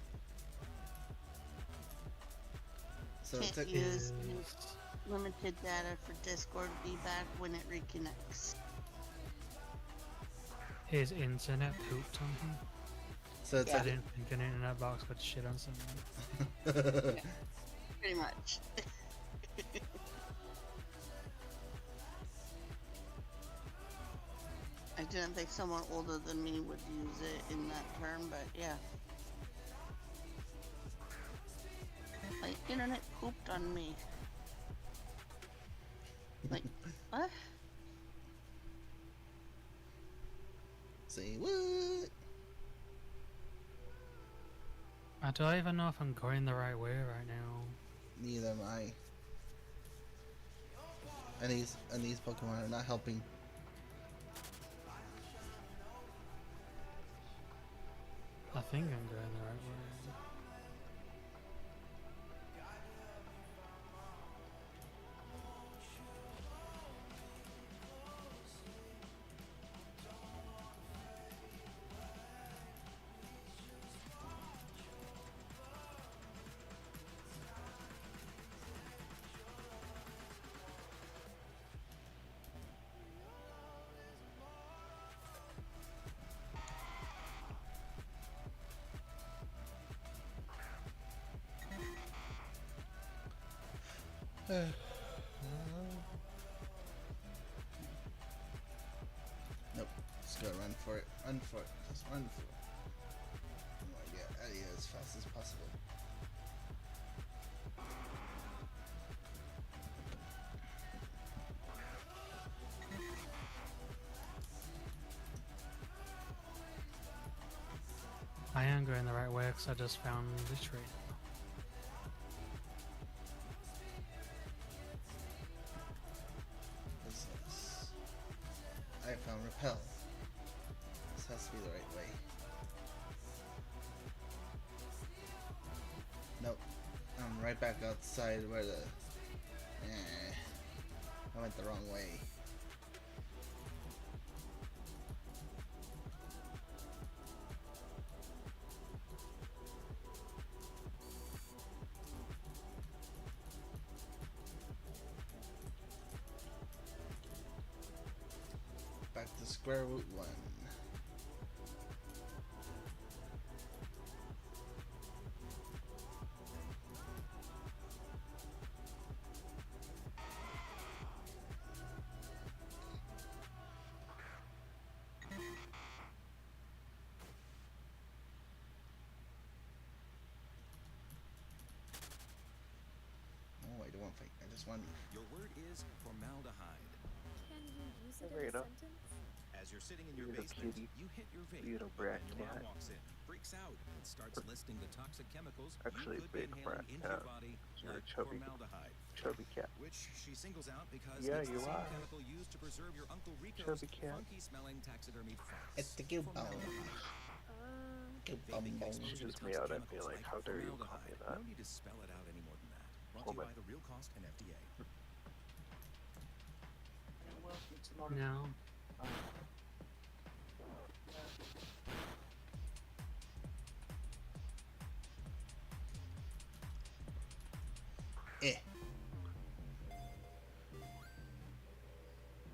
So Can't use limited data for Discord feedback when it reconnects. His internet pooped on him. So it's I didn't think an internet box would shit on someone. Yeah, pretty much. I didn't think someone older than me would use it in that term, but yeah. My internet pooped on me. Like, what? Say what? I don't even know if I'm going the right way right now. Neither am I. And these Pokemon are not helping. I think I'm going the right way. Nope. Just gotta run for it. Run for it. Just run for it. I want to get out of here as fast as possible. I am going the right way because I just found the tree. What's this? I found repel. This has to be the right way. Nope. I'm right back outside where the... I went the wrong way. Back to square root 1. Oh, I don't want to fight. I just want to... Your word is formaldehyde. Can you use it There in you a go. sentence? As you're sitting in You your little basement, cutie. you hit your vape. You little when brat your mom cat. walks in, freaks out, and starts listing the toxic chemicals Actually, you could be big inhaling brat into cat. your body, You're a like chubby, formaldehyde, chubby cat. which she singles out because Yeah, it's the you same are. chemical used to preserve your Uncle Rico's Chubby cat. funky-smelling taxidermied farts. It's the goop bone. Goop Vaping bone. exposure She to just me out and toxic be like, chemicals how dare you call me formaldehyde. that? No need to spell it out any more than that. Brought Hold to you it. by the Real Cost and FDA. No.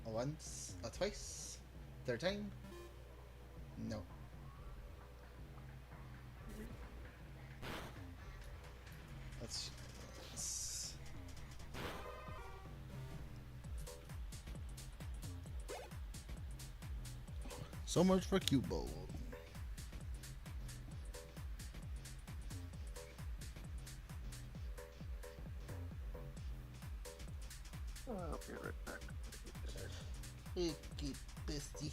Once, twice, third time. No. Let's. So much for Cute Bowl. I'll be right back. Hey, cute bestie.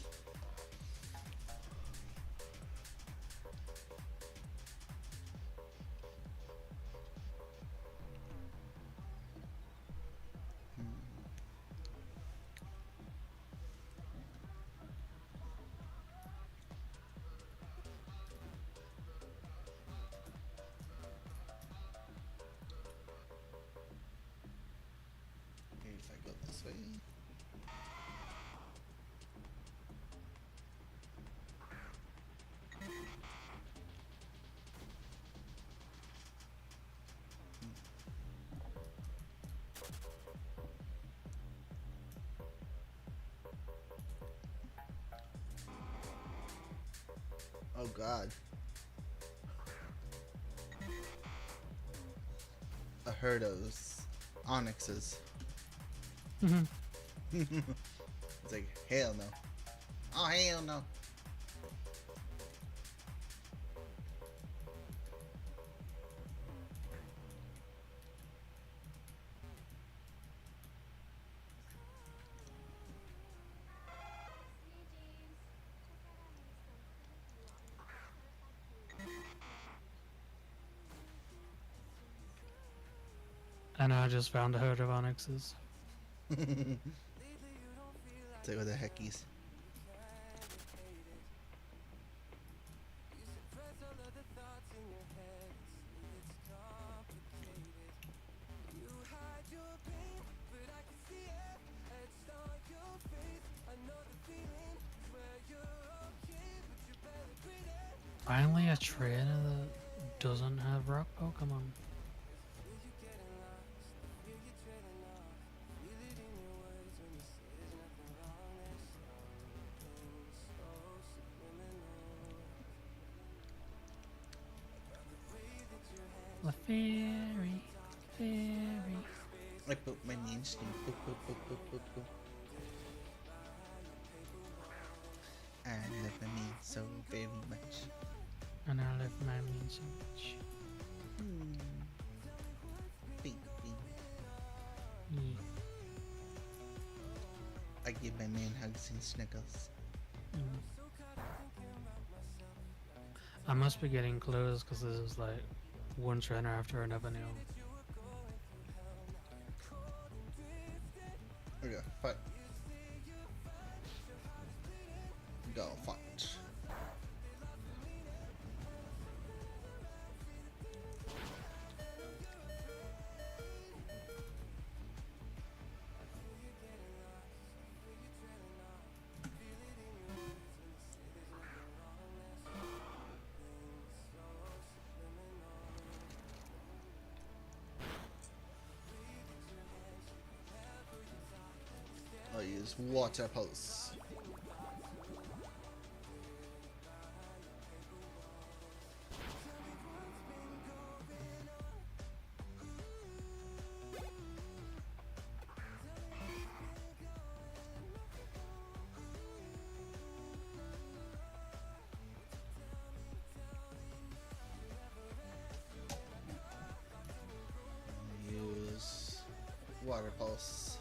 Okay, if I go this way. Oh God. A herd of onyxes. It's like, hell no. Oh, hell no. And I just found a herd of onyxes. It's like, what the heckies? Finally a trainer that doesn't have rock Pokemon. The fairy, fairy. I put my name's name. I love my name so very much. And I love my mean so much. Bing, bing. Yeah. I give my man hugs and snuggles. I must be getting close because this is like one trainer after another now. Okay, fight. Go fight. I'll use water pulse. Use water pulse.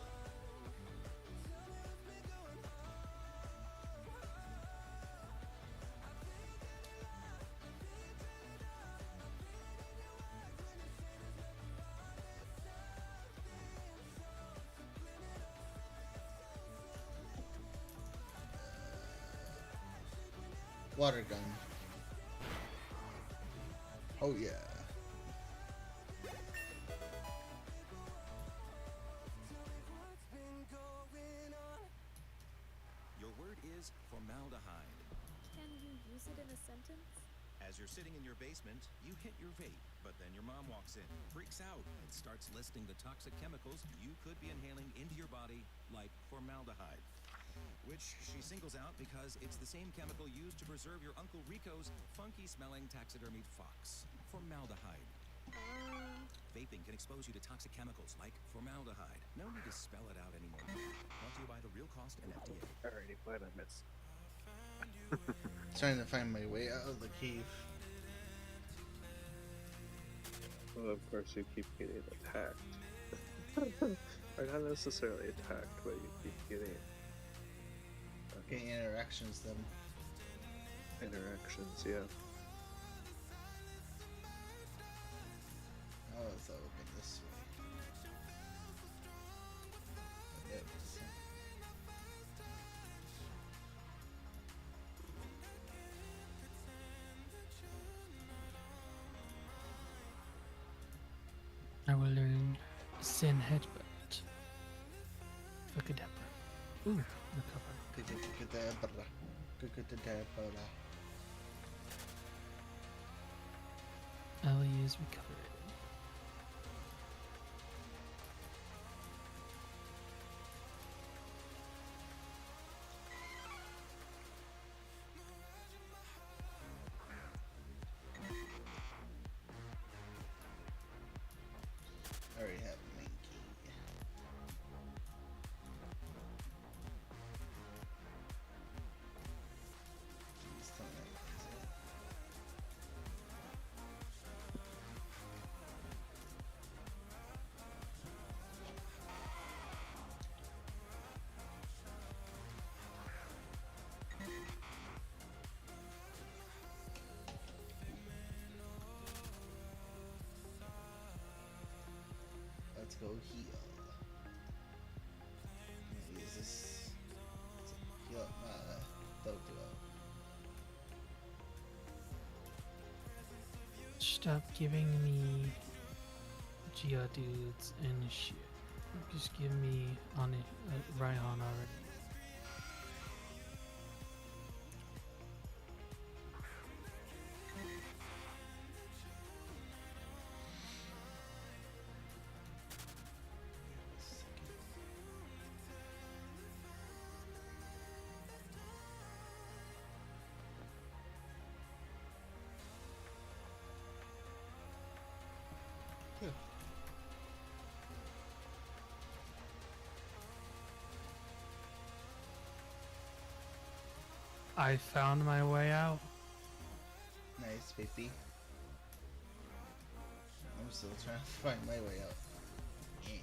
Water gun. Oh yeah. Your word is formaldehyde. Can you use it in a sentence? As you're sitting in your basement, you hit your vape, but then your mom walks in, freaks out, and starts listing the toxic chemicals you could be inhaling into your body, like formaldehyde. Which she singles out because it's the same chemical used to preserve your Uncle Rico's funky-smelling taxidermied fox. Formaldehyde. Vaping can expose you to toxic chemicals like formaldehyde. No need to spell it out anymore. Brought to you by the Real Cost and FDA. Alrighty, glad I missed. Trying to find my way out of the cave. Well, of course, you keep getting attacked. Or not necessarily attacked, but you keep getting interactions them. Interactions, yeah. Oh, it's open this way. Yep. I will learn Sin Headbutt. Fuckadabra. Ooh, recover. Ellie is recovered. I already have the main key. Please tell me that is it. Let's go heal. Use this to heal up my Dodo. Stop giving me Geodudes and shit. Just give me on it, Raihan already. I found my way out. Nice, baby. I'm still trying to find my way out. Yeah.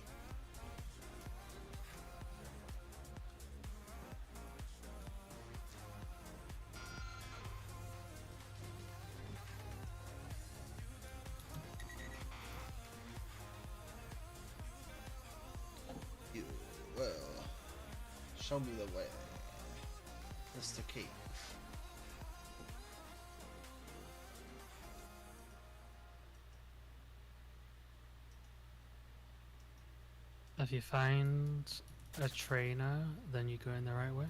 You will show me the way. Mr. Cave. If you find a trainer, then you're going the right way.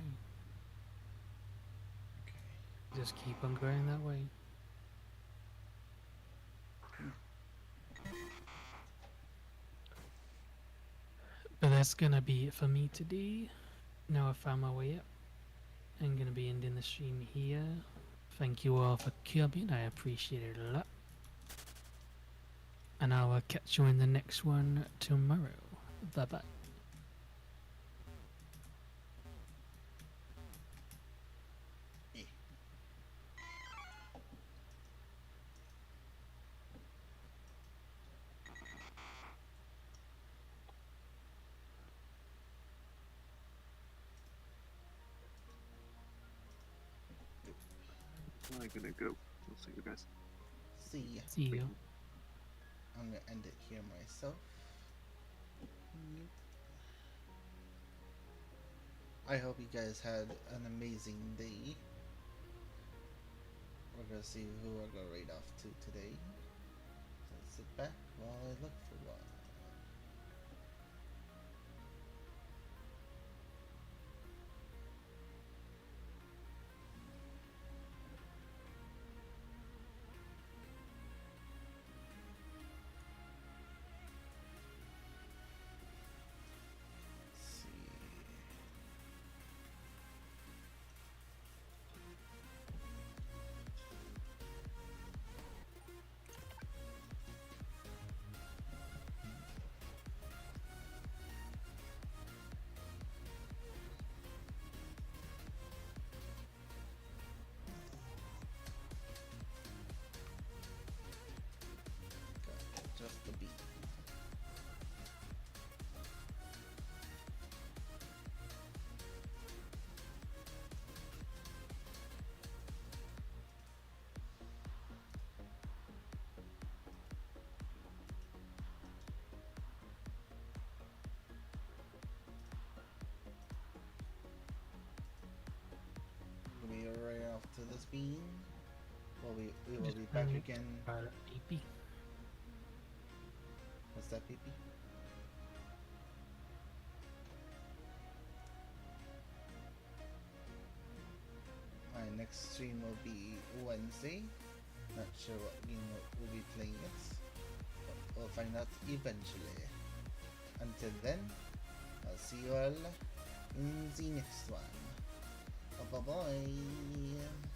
Okay. Just keep on going that way. But that's gonna be it for me today. Now I found my way up. I'm gonna be ending the stream here. Thank you all for coming. I appreciate it a lot. And I will catch you in the next one tomorrow. Bye bye. I'm gonna go. I'll see you guys. See ya. See you. I'm gonna end it here myself. I hope you guys had an amazing day. We're gonna see who we're gonna raid off to today. So sit back while I look for one. been. We will be back again. PP. What's that, PP? My next stream will be Wednesday. Not sure what game we'll be playing it. But we'll find out eventually. Until then, I'll see you all in the next one. Bye bye.